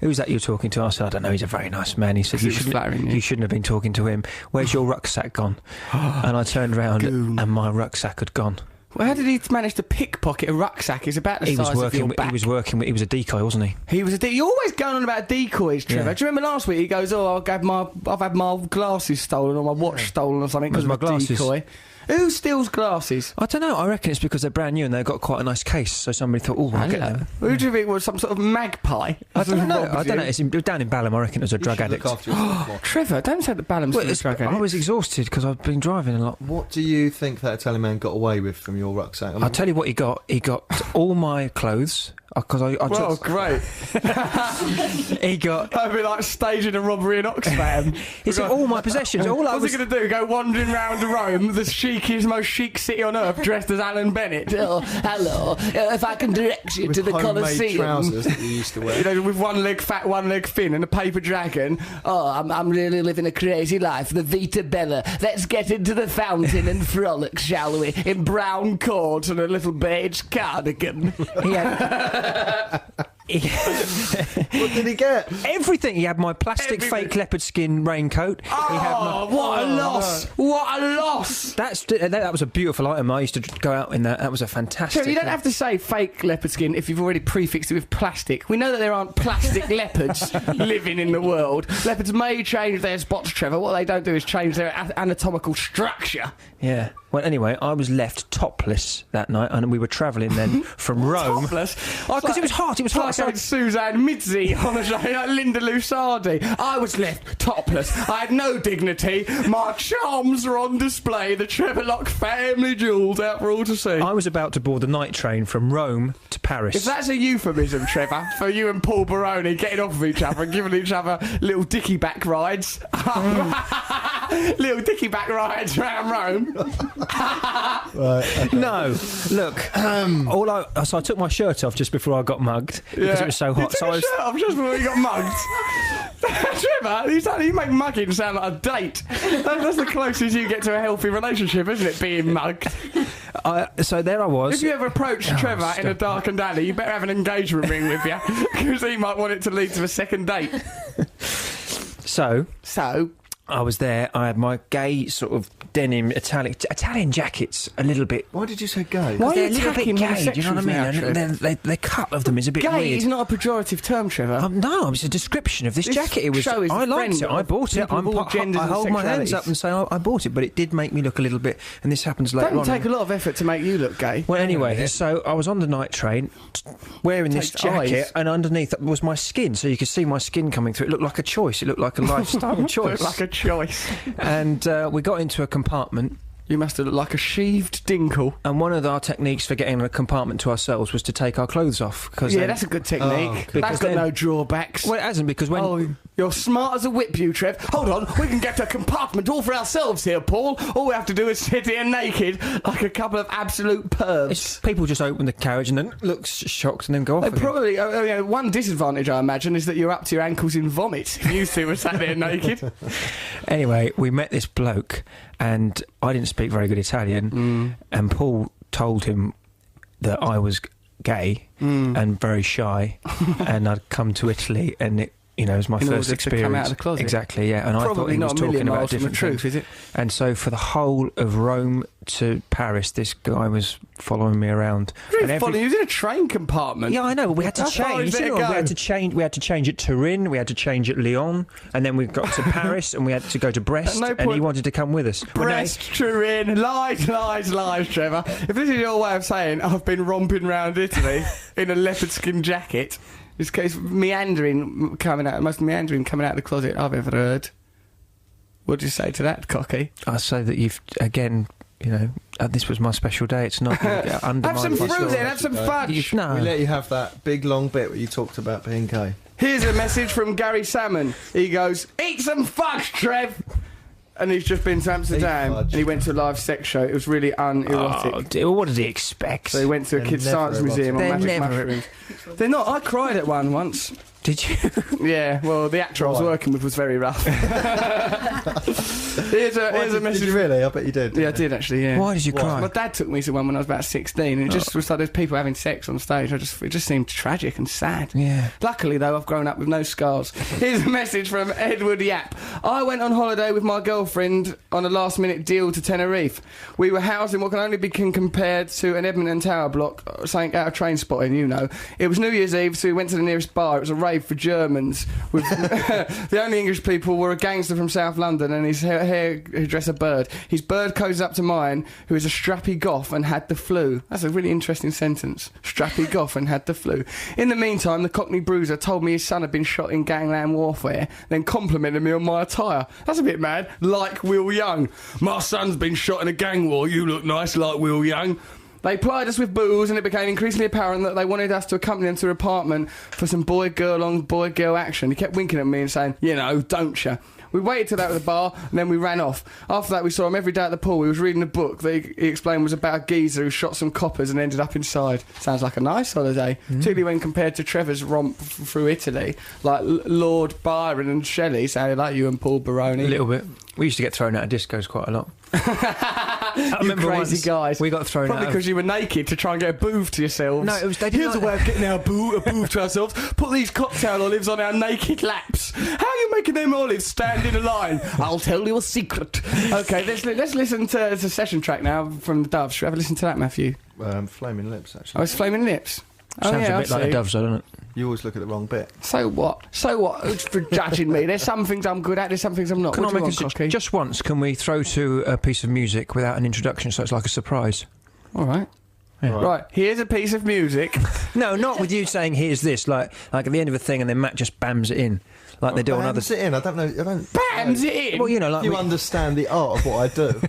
who's that you're talking to? I said, I don't know, he's a very nice man. He said, you shouldn't have been talking to him. Where's your rucksack gone? And I turned round, and my rucksack had gone. Well, how did he manage to pickpockhack a rucksack? It's about the size of your back. He was a decoy, wasn't he? He was You're always going on about decoys, Trevor. Yeah. Do you remember last week he goes, I've had my glasses stolen or my watch stolen or something because of my a glasses? decoy. Who steals glasses? I don't know. I reckon it's because they're brand new and they've got quite a nice case. So somebody thought, I'll get them. Who do you think was some sort of magpie? I don't know. It's down in Balham. I reckon it was a drug addict. Trevor, don't say that Balham's a drug addict. I was exhausted because I've been driving a lot. What do you think that Italian man got away with from your rucksack? I'll tell you what he got. He got all my clothes. Because I well, great. He got. That'd be like staging a robbery in Oxfam. He said all my possessions. What's he going to do? Go wandering round Rome, the chicest, most chic city on earth, dressed as Alan Bennett? Oh, hello. If I can direct you to the Colosseum. Trousers that you used to wear. You know, with one leg fat, one leg thin, and a paper dragon. Oh, I'm really living a crazy life. The Vita Bella. Let's get into the fountain and frolic, shall we? In brown coat and a little beige cardigan. What did he get? Everything. He had my plastic fake leopard skin raincoat. What a loss! What a loss! That was a beautiful item. I used to go out in that. That was a fantastic. So you don't have to say fake leopard skin if you've already prefixed it with plastic. We know that there aren't plastic leopards living in the world. Leopards may change their spots, Trevor. What they don't do is change their anatomical structure. Yeah. Well, anyway, I was left topless that night, and we were travelling then from Rome. Topless? Because it was hot. It was hot. Like Suzanne Midzi on a show, like Linda Lusardi. I was left topless. I had no dignity. My charms were on display. The Trevorlock family jewels out for all to see. I was about to board the night train from Rome to Paris. If that's a euphemism, Trevor, for you and Paul Baroni getting off of each other and giving each other little dicky back rides. Little dicky back rides around Rome. No, look. So I took my shirt off just before I got mugged because it was so hot. You took your shirt off just before you got mugged. Trevor, you make mugging sound like a date. That's the closest you get to a healthy relationship, isn't it? Being mugged. So there I was. If you ever approach Trevor in a darkened alley, you better have an engagement ring with you because he might want it to lead to a second date. So I was there. I had my gay sort of denim Italian jackets, a little bit. Why did you say gay? Why are They're you a little bit attacking gay? Do you know what I mean? homosexuals now, And the cut of them is a bit gay weird. is not a pejorative term, Trevor. No, it's a description of this jacket. It was. show is I a liked friend it. I of bought it. people of all genders I and hold my hands sexualities. up and say I bought it, but it did make me look a little bit. And this happens later on. Doesn't take a lot of effort to make you look gay. Well, anyway, so I was on the night train wearing this Takes jacket, eyes. and underneath was my skin, so you could see my skin coming through. It looked like a choice. It looked like a lifestyle choice. Looked like a choice. And we got into a compartment. You must have looked like a sheaved dinkle. And one of our techniques for getting a compartment to ourselves was to take our clothes off. Yeah, that's a good technique. Because That's got then- no drawbacks. Well, it hasn't, because when... Oh, you're smart as a whip, you, Trev. Hold on, we can get a compartment all for ourselves here, Paul. All we have to do is sit here naked like a couple of absolute pervs. People just open the carriage and then look shocked and then go off again. Probably, one disadvantage, I imagine, is that you're up to your ankles in vomit. If you two were sat there naked. Anyway, we met this bloke, and I didn't speak very good Italian, and Paul told him that I was gay and very shy, and I'd come to Italy, and you know, it was my first experience. To come out of the closet. Exactly, yeah. And Probably I thought he was not a million talking about miles from the different truth, things. is it? And so for the whole of Rome to Paris, this guy was following me around. He was in a train compartment. Yeah, I know, but we had to change. We had to change. We had to change at Turin. We had to change at Lyon, and then we got to Paris, and we had to go to Brest. And he wanted to come with us. Brest, Turin, lies, Trevor. If this is your way of saying I've been romping round Italy in a leopard skin jacket, it's most meandering coming out of the closet I've ever heard. What do you say to that, Cocky? I say that you've again. You know, this was my special day. It's not undermined. Have some fruit then, have some fudge. No. We let you have that big long bit where you talked about being gay. Here's a message from Gary Salmon. He goes, "Eat some fudge, Trev." And he's just been to Amsterdam and he went to a live sex show. It was really unerotic. Oh, what did he expect? So he went to a kids' science museum on magic mushrooms. They're not. I cried at one once. Did you? Yeah, well, the actor I was working with was very rough. Here's a message. Did you really? I bet you did. Yeah, I did actually, yeah. Why did you cry? My dad took me to one when I was about 16 and it just was like there's people having sex on stage. It just seemed tragic and sad. Yeah. Luckily, though, I've grown up with no scars. Here's a message from Edward Yap. I went on holiday with my girlfriend on a last-minute deal to Tenerife. We were housed in what can only be compared to an Edmonton Tower block, something out of Train Spotting, you know. It was New Year's Eve, so we went to the nearest bar. It was a rave for Germans. With the only English people were a gangster from South London and his hairdresser Bird. His bird codes up to mine, who is a strappy goth and had the flu. That's a really interesting sentence. Strappy goth and had the flu. In the meantime, the Cockney Bruiser told me his son had been shot in gangland warfare, then complimented me on my attire. That's a bit mad. Like Will Young. My son's been shot in a gang war. You look nice like Will Young. They plied us with booze and it became increasingly apparent that they wanted us to accompany them to their apartment for some boy-girl action. He kept winking at me and saying, you know, don't you? We waited till they were at the bar and then we ran off. After that we saw him every day at the pool. He was reading a book that he explained was about a geezer who shot some coppers and ended up inside. Sounds like a nice holiday. Particularly when compared to Trevor's romp through Italy. Like Lord Byron and Shelley sounded like you and Paul Baroni. A little bit. We used to get thrown out of discos quite a lot. I remember crazy once guys. We got thrown probably out because you were naked to try and get a booth to yourselves. No, it was. Here's a way of getting a booth to ourselves. Put these cocktail olives on our naked laps. How are you making them olives stand in a line? I'll tell you a secret. Okay, let's listen to a session track now from the Doves. Should we have a listen to that, Matthew? Flaming Lips, actually. Oh, it's Flaming Lips. Sounds a bit like the Doves, doesn't it? You always look at the wrong bit. So what? For judging me? There's some things I'm good at, there's some things I'm not. Can I make a just once, can we throw to a piece of music without an introduction so it's like a surprise? All right. Yeah. Right, here's a piece of music. No, not with you saying here's this, like at the end of a thing and then Matt just bams it in. Like they do on other... Bams it in? I don't know. Bams it in? Well, you know, like... You understand the art of what I do.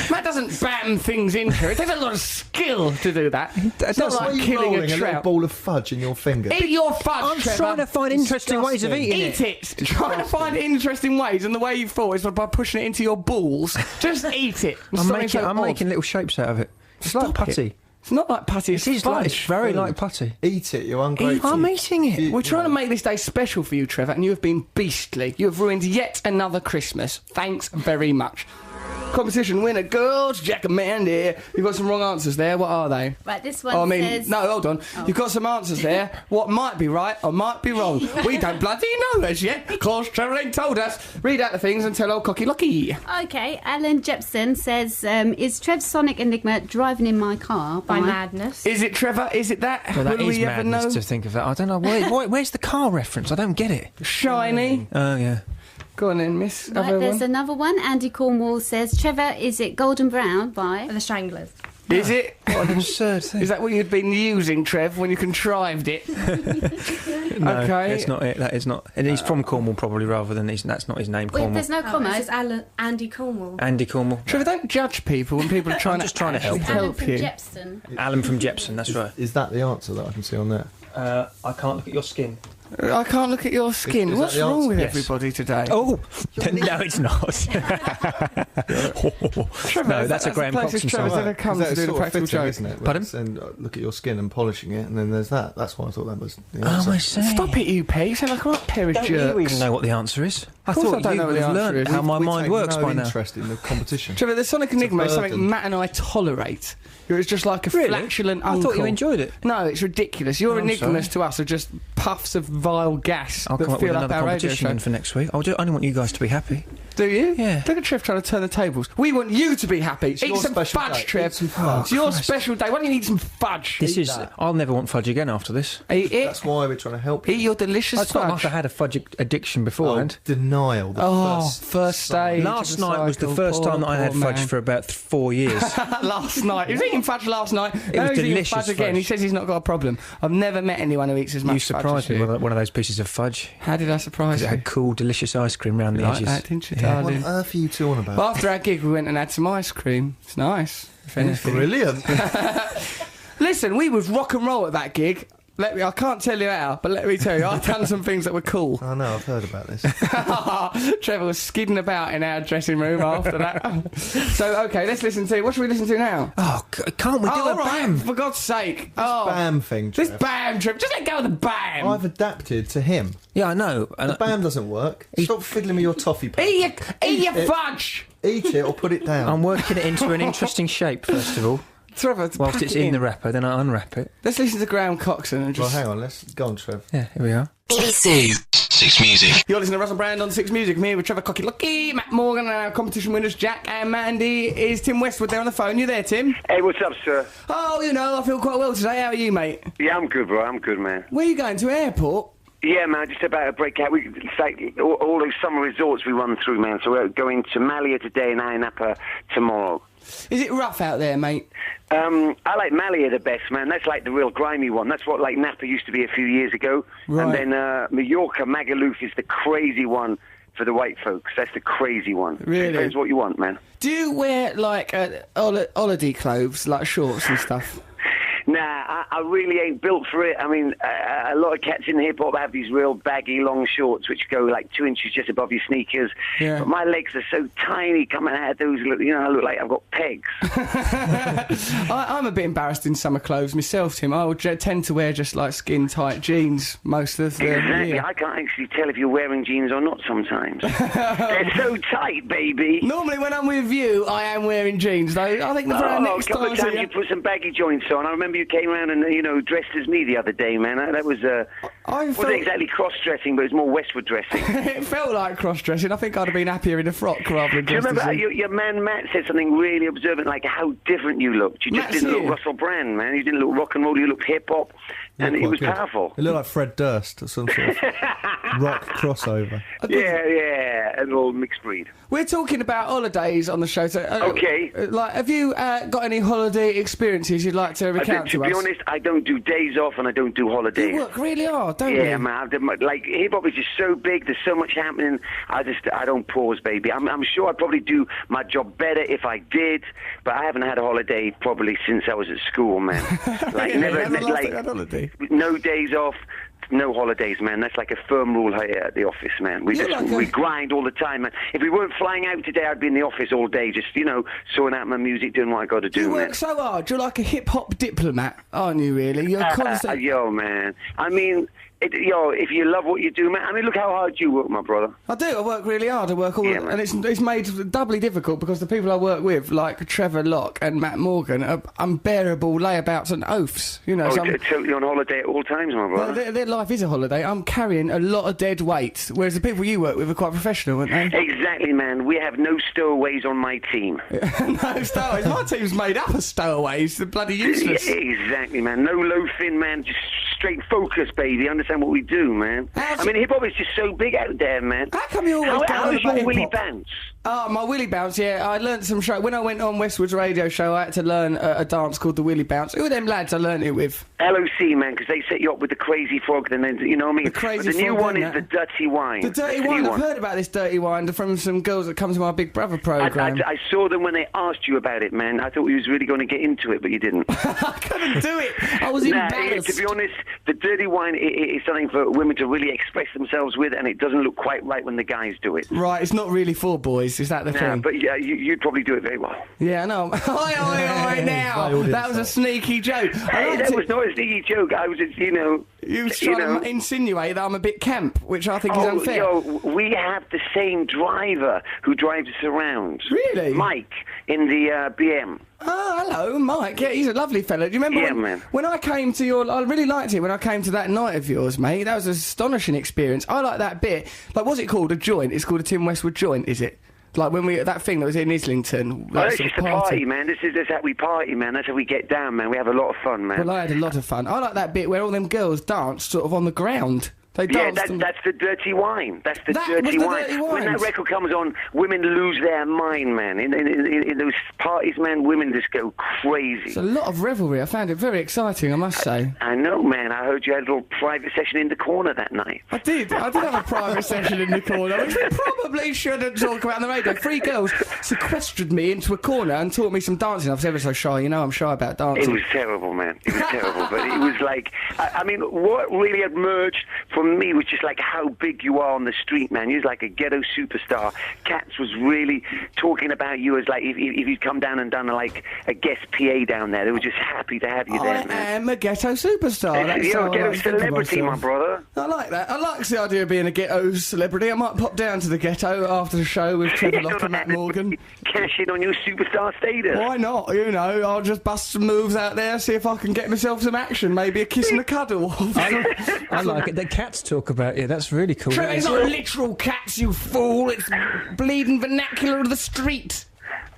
Matt doesn't bam things into it. It takes a lot of skill to do that. It's not like killing a trout. A little ball of fudge in your finger. Eat your fudge, I'm Trevor. trying to find interesting ways of eating it. Eat it. Trying to find interesting ways, and the way you thought is by pushing it into your balls. Just eat it. I'm making little shapes out of it. It's like putty. It's not like putty, it's very like putty. Eat it, you're ungrateful. I'm eating it. We're trying to make this day special for you, Trevor, and you have been beastly. You have ruined yet another Christmas. Thanks very much. Competition winner, girls, Jack and Mandy. You've got some wrong answers there. What are they? Right, this one says... No, hold on. Oh. You've got some answers there. What might be right or might be wrong. We don't bloody know as yet, because Trevor ain't told us. Read out the things and tell old Cocky Locky. Okay, Alan Jepson says, is Trev's Sonic Enigma driving in my car by madness? Is it, Trevor? Is it that? Well, that Will is we ever madness know? to think of that. I don't know. Where's the car reference? I don't get it. Shiny. Oh, yeah. Go on then, miss. Right, there's another one. Andy Cornwall says, Trevor, is it Golden Brown by The Stranglers? Is it? What an absurd thing. Is that what you'd been using, Trev, when you contrived it? No, okay. That's not it. That is not. And he's from Cornwall, probably, rather than that's not his name. Wait, Cornwall. there's no comma. It's Andy Cornwall. Andy Cornwall. Trevor, don't judge people when people are trying just trying to help you. Alan from Jepson. Alan from Jepson, that's right. Is that the answer that I can see on there? I can't look at your skin. I can't look at your skin. Is What's that the wrong answer? with Yes. everybody today? Oh, no, it's not. Trevor, no, that's a Graham Coxon Trevor's song. ever come to do the practical joke, isn't it? Pardon? And look at your skin and polishing it, and then there's that. That's why I thought that was the Oh, answer. I see. Stop it, you pig. You sound like a right pair of jerks. Don't you even know what the answer is? I thought don't know you what the would have answer learned is. how my We mind take works no by now. interest in the competition. Trevor, the Sonic Enigma is something burden. Matt and I tolerate. It's just like a flatulent uncle. I thought you enjoyed it. No, it's ridiculous. Your enigmas to us are just puffs of vile gas I'll that come up with fill up another our radio competition show. then for next week. I only want you guys to be happy. Do you? Yeah. Look at Trev trying to turn the tables. We want you to be happy. Eat your some special fudge, day. Trev. Eat some fudge. It's your special day. Why don't you eat some fudge? I'll never want fudge again after this. Eat it. That's why we're trying to help you. Eat your delicious It's not fudge. like I had a fudge addiction beforehand. Denial. First stage. Last of the night was the cycle. first time that I had Poor fudge man. for about 4 years. Last night. He was eating fudge last night. It Now was he's eating delicious fudge again. He fudge. says he's not got a problem. I've never met anyone who eats as much You fudge surprised as me you. with one of those pieces of fudge. How did I surprise Because it you? had cool, delicious ice cream round the Like edges. that, didn't you, Yeah. What darling? on earth are you talking about? Well, after our gig, we went and had some ice cream. It's nice. If anything. Brilliant. Listen, we was rock and roll at that gig. I can't tell you how, but let me tell you, I've done some things that were cool. I know, I've heard about this. Trevor was skidding about in our dressing room after that. So, okay, let's listen to... What should we listen to now? Oh, can't we do all a right, bam? for God's sake. Bam thing, This Trev. bam, Trevor. Just let go of the bam. I've adapted to him. Yeah, I know. The bam doesn't work. Stop fiddling with your toffee paper. Eat your fudge. Eat it or put it down. I'm working it into an interesting shape, first of all. Trevor, Whilst pack it's it in the wrapper, then I unwrap it. Let's listen to Graham Coxon and Well, just... hang on, let's go on, Trev. Yeah, here we are. BBC Six Music. You're listening to Russell Brand on Six Music. Me with Trevor Cocky Lucky, Matt Morgan, and our competition winners, Jack and Mandy. Is Tim Westwood there on the phone? You there, Tim? Hey, what's up, sir? Oh, you know, I feel quite well today. How are you, mate? Yeah, I'm good, bro. I'm good, man. Where are you going to, airport? Yeah, man, just about to break out. It's like all those summer resorts we run through, man. So we're going to Malia today and Ayia Napa tomorrow. Is it rough out there, mate? I like Malia the best, man. That's like the real grimy one. That's what like Napa used to be a few years ago. Right. And then Mallorca, Magaluf is the crazy one for the white folks. That's the crazy one. Really? Depends what you want, man. Do you wear, like, holiday clothes, like shorts and stuff? Nah, I really ain't built for it. I mean, a lot of cats in hip-hop have these real baggy, long shorts which go like 2 inches just above your sneakers. Yeah. But my legs are so tiny coming out of those, I look like I've got pegs. I'm a bit embarrassed in summer clothes myself, Tim. I would tend to wear just, like, skin-tight jeans most of the Exactly. year. I can't actually tell if you're wearing jeans or not sometimes. They're so tight, baby. Normally when I'm with you, I am wearing jeans, though. I think for our A next couple time... of times you put some baggy joints on. I remember you came around and, dressed as me the other day, man. That was, wasn't exactly cross-dressing, but it was more Westwood dressing. It felt like cross-dressing. I think I'd have been happier in a frock rather than Do you dressed remember as you. your man Matt said something really observant, like how different you looked? You just Matt's didn't look here. Russell Brand, man. You didn't look rock and roll. You looked hip-hop, and it was powerful. It looked like Fred Durst or some sort of rock crossover. Yeah, a little mixed breed. We're talking about holidays on the show. So, Okay. Have you got any holiday experiences you'd like to recount To to be us? honest, I don't do days off and I don't do holidays. You work really hard, don't Yeah, you? man. Like hip hop is just so big. There's so much happening. I don't pause, baby. I'm sure I'd probably do my job better if I did, but I haven't had a holiday probably since I was at school, man. Like holiday. No days off. No holidays, man. That's like a firm rule here at the office, man. We grind all the time, man. If we weren't flying out today, I'd be in the office all day, just sorting out my music, doing what I got to do. You man. work so hard. You're like a hip hop diplomat, aren't you? Really? You're constant. Yo, man. I mean, if you love what you do, man. I mean, look how hard you work, my brother. I do. I work really hard. I work and it's made doubly difficult because the people I work with, like Trevor Locke and Matt Morgan, are unbearable layabouts and oafs. Totally on holiday at all times, my brother. Their life is a holiday. I'm carrying a lot of dead weight, whereas the people you work with are quite professional, aren't they? Exactly, man. We have no stowaways on my team. No stowaways. My team's made up of stowaways. They're bloody useless. Yeah, exactly, man. No loafing, man. Just straight focus, baby. Understand what we do, man. I mean, hip-hop is just so big out there, man. How come you always How is your Willy Bounce? Oh, my Willy Bounce, yeah. I learnt some show. When I went on Westwood's radio show, I had to learn a dance called the Willy Bounce. Who are them lads I learnt it with? LOC, man, because they set you up with the crazy frog, and then, you know what I mean? The crazy but the new frog, one isn't is it? the dirty wine. The dirty That's wine. new I've heard about this dirty wine from some girls that come to my Big Brother programme. I saw them when they asked you about it, man. I thought you was really going to get into it, but you didn't. I couldn't do it. I was embarrassed. To be honest, the dirty wine is something for women to really express themselves with, and it doesn't look quite right when the guys do it. Right, it's not really for boys, is that the thing? But yeah, you'd probably do it very well. Yeah, I know. Oi, oi, oi, now. Wow, that was a sneaky joke. Hey, that was not a sneaky joke. I was just, You was trying to insinuate that I'm a bit camp, which I think is unfair. We have the same driver who drives us around. Really? Mike in the BM. Oh, hello, Mike. Yeah, he's a lovely fella. Do you remember when I came to I really liked it when I came to that night of yours, mate. That was an astonishing experience. I like that bit. Like, what's it called? A joint? It's called a Tim Westwood joint, is it? Like when that thing that was in Islington. That's just a party, man. This is how we party, man. That's how we get down, man. We have a lot of fun, man. Well, I had a lot of fun. I like that bit where all them girls danced sort of on the ground. They danced. Yeah, that's the dirty wine. That's the dirty wine. When that record comes on, women lose their mind, man. In those parties, man, women just go crazy. It's a lot of revelry. I found it very exciting, I must say. I know, man. I heard you had a little private session in the corner that night. I did have a private session in the corner, which we probably shouldn't talk about on the radio. 3 girls sequestered me into a corner and taught me some dancing. I was ever so shy. You know I'm shy about dancing. It was terrible, man. It was terrible. But it was like, I mean, what really emerged from me was just like how big you are on the street, man. You're like a ghetto superstar. Cats was really talking about you as like if you'd come down and done like a guest PA down there, they were just happy to have you there, man. I am a ghetto superstar. You're a ghetto celebrity, my brother. I like that. I like the idea of being a ghetto celebrity. I might pop down to the ghetto after the show with Trevor Locke and Matt Morgan. Cash in on your superstar status. Why not? You know, I'll just bust some moves out there, see if I can get myself some action. Maybe a kiss and a cuddle. I like it. The cats talk about you. That's really cool. Trevor, it's not literal cats, you fool. It's bleeding vernacular of the street.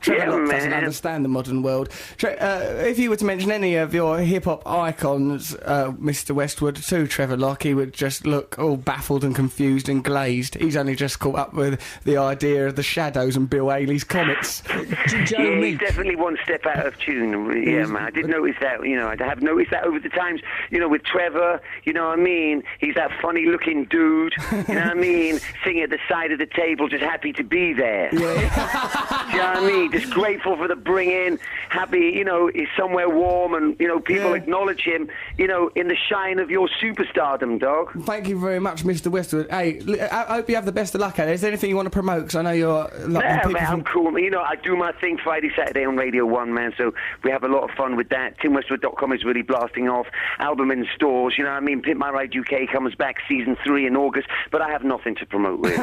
Trevor Locke doesn't understand the modern world. If you were to mention any of your hip-hop icons, Mr. Westwood, to Trevor Locke, he would just look all baffled and confused and glazed. He's only just caught up with the idea of the Shadows and Bill Haley's comics. He's definitely one step out of tune. Yeah, man, I did notice that. You know, I have noticed that over the times. You know, with Trevor, you know what I mean? He's that funny-looking dude, you know what I mean? Sitting at the side of the table, just happy to be there. Yeah. Do you know what I mean? Just grateful for the bring-in, happy, you know, he's somewhere warm and, you know, people acknowledge him, you know, in the shine of your superstardom, dog. Thank you very much, Mr. Westwood. Hey, I hope you have the best of luck at it. Is there anything you want to promote? Because I know you're... man, I'm cool. You know, I do my thing Friday, Saturday on Radio 1, man, so we have a lot of fun with that. TimWestwood.com is really blasting off. Album in stores, you know what I mean? Pimp My Ride UK comes back season 3 in August, but I have nothing to promote, really.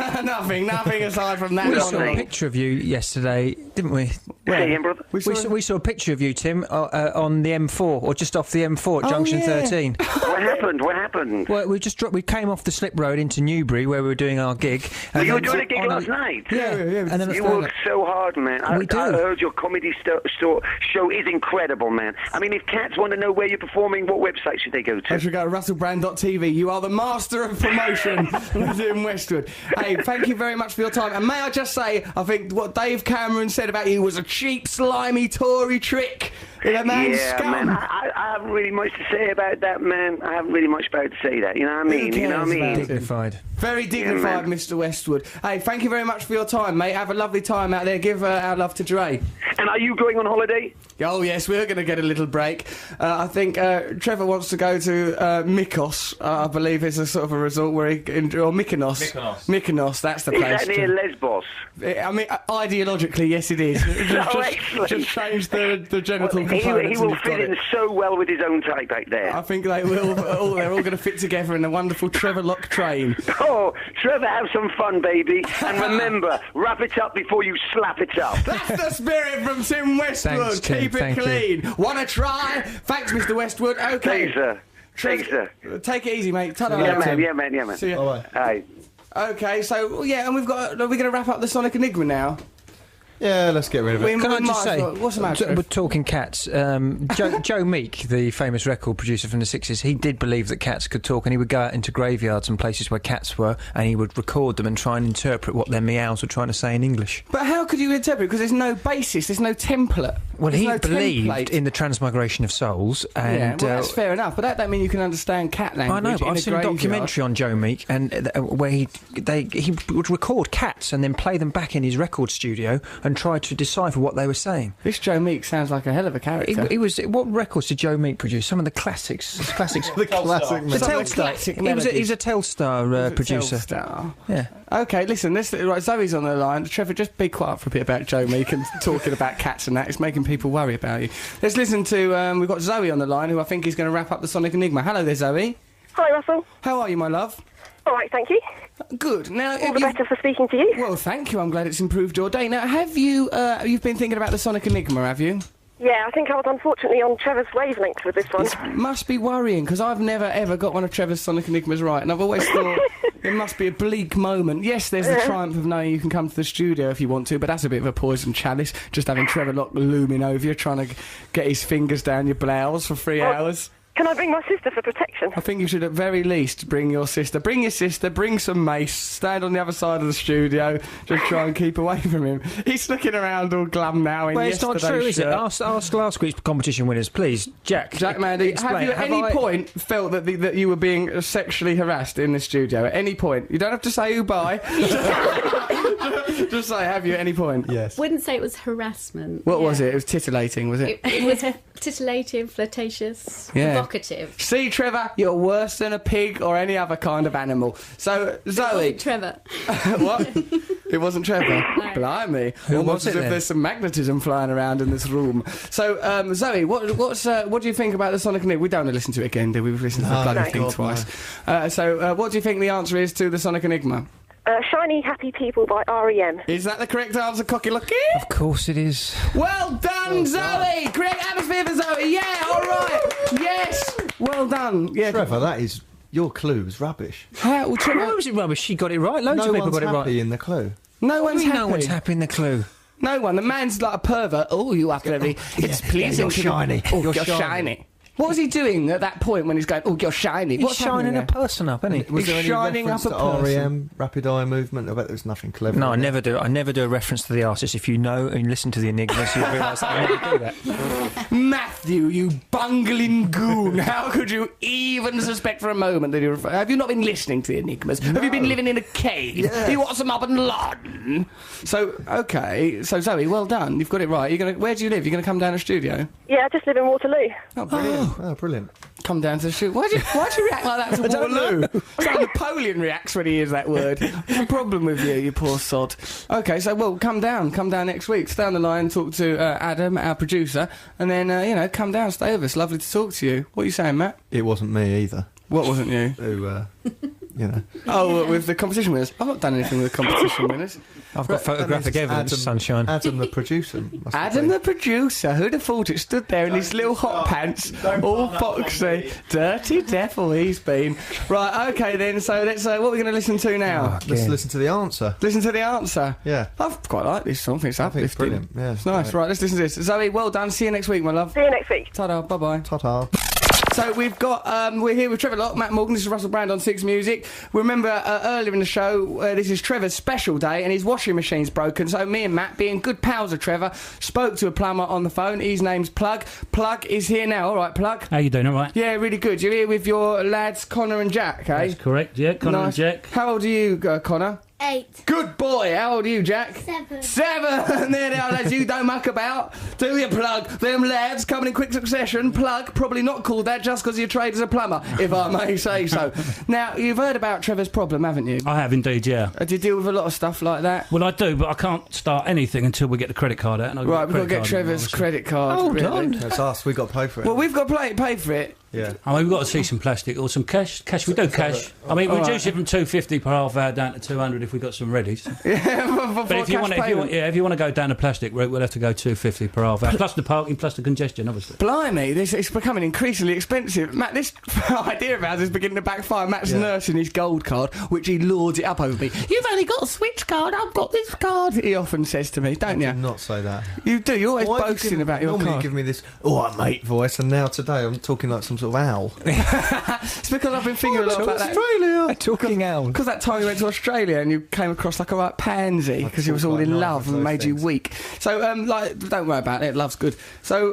nothing aside from that. We saw a picture of you yesterday, didn't we? Say again, brother? We saw a picture of you, Tim, on the M4, or just off the M4 at Junction 13. What happened? Well, we came off the slip road into Newbury, where we were doing our gig. And you were doing a gig last night? Yeah. And then you worked so hard, man. I heard your comedy show is incredible, man. I mean, if cats want to know where you're performing, what website should they go to? They should go to russellbrand.tv. You are the master of promotion, Tim Westwood. Hey, thank you very much for your time. And may I just say, I think what Dave Cameron said about you was a cheap, slimy Tory trick in a man's scum. Man, I haven't really much to say about that, man. I haven't really much about to say that. You know what I mean? You know what I mean? Dignified. Very dignified, Mr. Westwood. Hey, thank you very much for your time, mate. Have a lovely time out there. Give our love to Dre. And are you going on holiday? Oh, yes, we're going to get a little break. I think Trevor wants to go to Mykonos, I believe is a sort of a resort where he... Or Mykonos. Mykonos, that's the place. Is that near Lesbos? I mean, ideologically, yes, it is. Just change the genital components. He will fit in so well with his own type back there. I think they will. They're all going to fit together in a wonderful Trevor Locke train. Oh, Trevor, have some fun, baby. And remember, wrap it up before you slap it up. That's the spirit from Tim Westwood. Thanks, Tim. Keep it clean. Want to try? Thanks, Mr. Westwood. Okay. Thanks, sir. Take it easy, mate. Ta-da. Yeah, man. See you. Bye. Hi. Okay, so, and are we going to wrap up the Sonic Enigma now? Yeah, let's get rid of it. Can I just say, what's the matter? We're talking cats. Joe Meek, the famous record producer from the 60s, he did believe that cats could talk, and he would go out into graveyards and places where cats were, and he would record them and try and interpret what their meows were trying to say in English. But how could you interpret? Because there's no basis, there's no template. Well, he believed in the transmigration of souls, and that's fair enough. But that don't mean you can understand cat language. I know, but I've seen a documentary on Joe Meek, and where he would record cats and then play them back in his record studio and and try to decipher what they were saying. This Joe Meek sounds like a hell of a character. He was. What records did Joe Meek produce? Some of the classics. The classic. The Telstar. He's a Telstar producer. Telstar. Yeah. Okay, listen. Right, Zoe's on the line. Trevor, just be quiet for a bit about Joe Meek and talking about cats and that. It's making people worry about you. Let's listen to. We've got Zoe on the line, who I think is going to wrap up the Sonic Enigma. Hello there, Zoe. Hi, Russell. How are you, my love? All right, thank you. Good. Now, all the better for speaking to you. Well, thank you. I'm glad it's improved your day. Now, have you? You've been thinking about the Sonic Enigma, have you? Yeah, I think I was unfortunately on Trevor's wavelength with this one. It must be worrying, because I've never ever got one of Trevor's Sonic Enigmas right, and I've always thought it must be a bleak moment. Yes, there's the triumph of knowing you can come to the studio if you want to, but that's a bit of a poison chalice, just having Trevor Locke looming over you, trying to get his fingers down your blouse for 3 hours. Can I bring my sister for protection? I think you should at very least bring your sister. Bring your sister, bring some mace, stand on the other side of the studio, just try and keep away from him. He's looking around all glum now in it's not true, is it? Ask last week's competition winners, please. Jack Mandy, have you at any point felt that you were being sexually harassed in the studio? At any point? You don't have to say who by. Just say, have you at any point? Yes. Wouldn't say it was harassment. What was it? It was titillating, was it? It was titillating, flirtatious, provocative. See, Trevor, you're worse than a pig or any other kind of animal. So, Zoe... It wasn't Trevor. What? It wasn't Trevor? No. Blimey. Who Almost was it as if then? there's some magnetism flying around in this room. So, Zoe, what do you think about the Sonic Enigma? We don't want to listen to it again, do we? We've listened to the bloody thing twice. So, what do you think the answer is to the Sonic Enigma? Shiny Happy People by R.E.M. Is that the correct answer, Cocky Lucky? Of course it is. Well done, Zoe! Correct atmosphere for Zoe, yeah, alright! Yes! Well done. Yeah. Trevor, that is... Your clue was rubbish. How? Well, Trevor, Why was it rubbish? She got it right. Loads of people got it right. No one's happy in the clue. No one's happy. No one's happy in the clue. No one. The man's like a pervert. Oh, you have to be. It's pleasing. You're shiny. Oh, you're shiny. What was he doing at that point when he's going, oh, you're shiny? He's shining a person up, isn't he? Was there any shining reference up a to person. R.E.M. Rapid Eye Movement? I bet there's nothing clever. No, I in it. never do. I never do a reference to the artist. If you know and listen to the Enigmas, you'll realise that I never do that. Matthew, you bungling goon. How could you even suspect for a moment that you're... Have you not been listening to the Enigmas? No. Have you been living in a cave? Yes. You watch them up in London? So, OK. So, Zoe, well done. You've got it right. Where do you live? You're going to come down to the studio? Yeah, I just live in Waterloo. Oh, brilliant. Oh, brilliant. Come down to the shoot. Why do you react like that to Waterloo? It's how Napoleon reacts when he hears that word. What's the problem with you poor sod? OK, so, well, come down next week. Stay on the line, talk to Adam, our producer, and then, come down, stay with us. Lovely to talk to you. What are you saying, Matt? It wasn't me either. What wasn't you? Who, Oh, with the competition winners? I've not done anything with the competition winners. I've got photographic evidence, sunshine. Adam the producer. Adam the producer, who'd have thought it, stood there in his little hot pants, all foxy, dirty devil he's been. Right, OK then, so let's, what are we going to listen to now? Let's listen to the answer. Listen to the answer? Yeah. I've quite like this song, it's uplifting. It's brilliant, yeah. It's nice, right, let's listen to this. Zoe, well done, see you next week, my love. See you next week. Ta-da, bye-bye. Ta-ta. So we've got, we're here with Trevor Locke, Matt Morgan, this is Russell Brand on Six Music. Remember earlier in the show, this is Trevor's special day and his washing machine's broken, so me and Matt, being good pals of Trevor, spoke to a plumber on the phone. His name's Plug. Plug is here now, alright Plug? How you doing, alright? Yeah, really good. You're here with your lads Connor and Jack, eh? That's correct, yeah, Connor and Jack. How old are you, Connor? 8. Good boy. How old are you, Jack? 7. 7. There they are, lads. You don't muck about. Do you, Plug? Them lads coming in quick succession. Plug, probably not called that just because your trade as a plumber, if I may say so. Now, you've heard about Trevor's problem, haven't you? I have indeed, yeah. Do you deal with a lot of stuff like that? Well, I do, but I can't start anything until we get the credit card out. And Right, we've got to get Trevor's credit card. Hold on. That's us. We've got to pay for it. Well, we've got to pay for it. Yeah. I mean, we've got to see some plastic or some cash. Cash, we do cash. I mean, we reduce it from $250 per half hour down to $200 if we've got some ready. Yeah, but if you want to go down the plastic route, we'll have to go $250 per half hour, plus the parking, plus the congestion, obviously. Blimey, it's becoming increasingly expensive. Matt, this idea of ours is beginning to backfire. Matt's nursing his gold card, which he lords it up over me. You've only got a Switch card, I've got this card, he often says to me, don't you? I do not say that. You do, you're always boasting about your normally card. you give me this, mate voice, and now today I'm talking like some sort of owl. It's because I've been thinking a lot about that. Australia! A talking owl. Because that time you went to Australia and you came across like a right pansy because he was all in love and made you weak. So, don't worry about it. Love's good. So,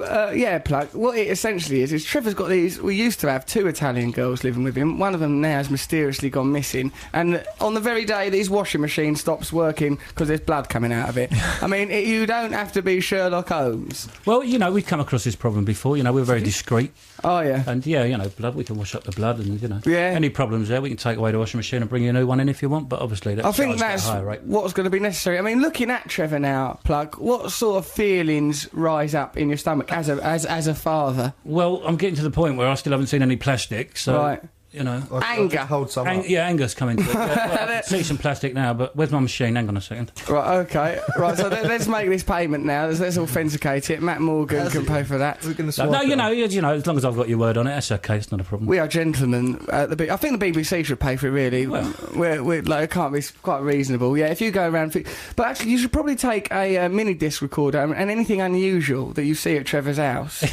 Plug, what it essentially is Trevor's got these. We used to have 2 Italian girls living with him. One of them now has mysteriously gone missing. And on the very day that his washing machine stops working because there's blood coming out of it. I mean, you don't have to be Sherlock Holmes. Well, we've come across this problem before. We're very discreet. Oh, yeah. And, blood, we can wash up the blood and, Yeah. any problems there, we can take away the washing machine and bring you a new one in if you want, but obviously that's I think charged at a that's higher rate. what's going to be necessary. I mean, looking at Trevor now, Plug, what sort of feelings rise up in your stomach as a father? Well, I'm getting to the point where I still haven't seen any plastic, so... Right. Anger. Hold some up. Yeah, anger's coming to it. I see some plastic now, but where's my machine? Hang on a second. Right, okay. Right, so let's make this payment now. Let's authenticate it. Matt Morgan can pay for that. We're going to No, as long as I've got your word on it, that's okay. It's not a problem. We are gentlemen at the I think the BBC should pay for it, really. Well. We're like, it can't be quite reasonable. Yeah, if you go around... But actually, you should probably take a mini-disc recorder and anything unusual that you see at Trevor's house.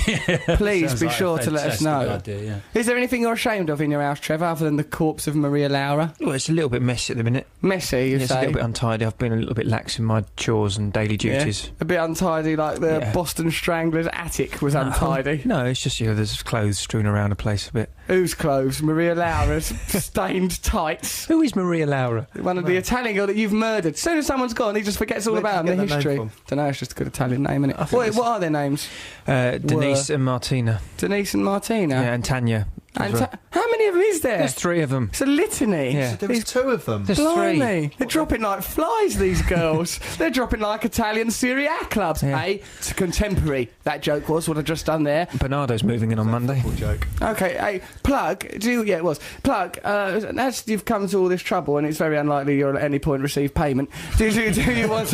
Please be sure to let us know. Idea, yeah. Is there anything you're ashamed of in your house, Trevor, other than the corpse of Maria Laura? Well, it's a little bit messy at the minute. Messy, you It's say? a little bit untidy. I've been a little bit lax in my chores and daily duties. Yeah. A bit untidy, like the Boston Strangler's attic was untidy. No, it's just, there's clothes strewn around the place a bit. Whose clothes? Maria Laura's stained tights. Who is Maria Laura? One of the Italian girl that you've murdered. As soon as someone's gone, he just forgets all about them, the history. Don't know, it's just a good Italian name, isn't it? What are their names? Denise and Martina. Denise and Martina? Yeah, and Tanya. And how many of them is there? There's 3 of them. It's a litany. Yeah. There was 2 of them. There's Blimey. 3. They're dropping like flies, these girls. They're dropping like Italian Serie A clubs. Yeah. Hey, it's contemporary. That joke was what I've just done there. Bernardo's moving in on Monday. Joke. Okay, hey, Plug, it was. Plug, as you've come to all this trouble, and it's very unlikely you'll at any point receive payment, do you want